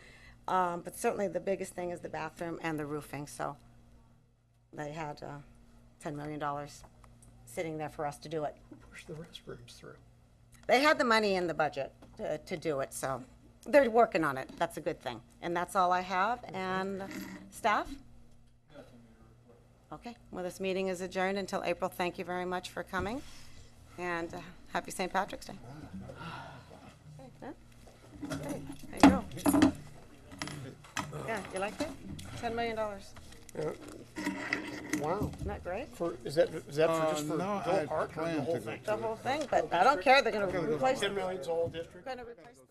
But certainly the biggest thing is the bathroom and the roofing, so they had $10 million sitting there for us to do it. Push the restrooms through. They had the money in the budget to do it, so they're working on it. That's a good thing. And that's all I have. And staff? Okay, well, this meeting is adjourned until April. Thank you very much for coming, and happy St. Patrick's Day. Okay, there you go. Yeah, you liked it? $10 million. Wow. Isn't that great? Is that for just for no, Villa I Park or the planned whole to go thing? The whole thing, but I don't care. They're gonna replace, 10 million's the whole district? gonna replace the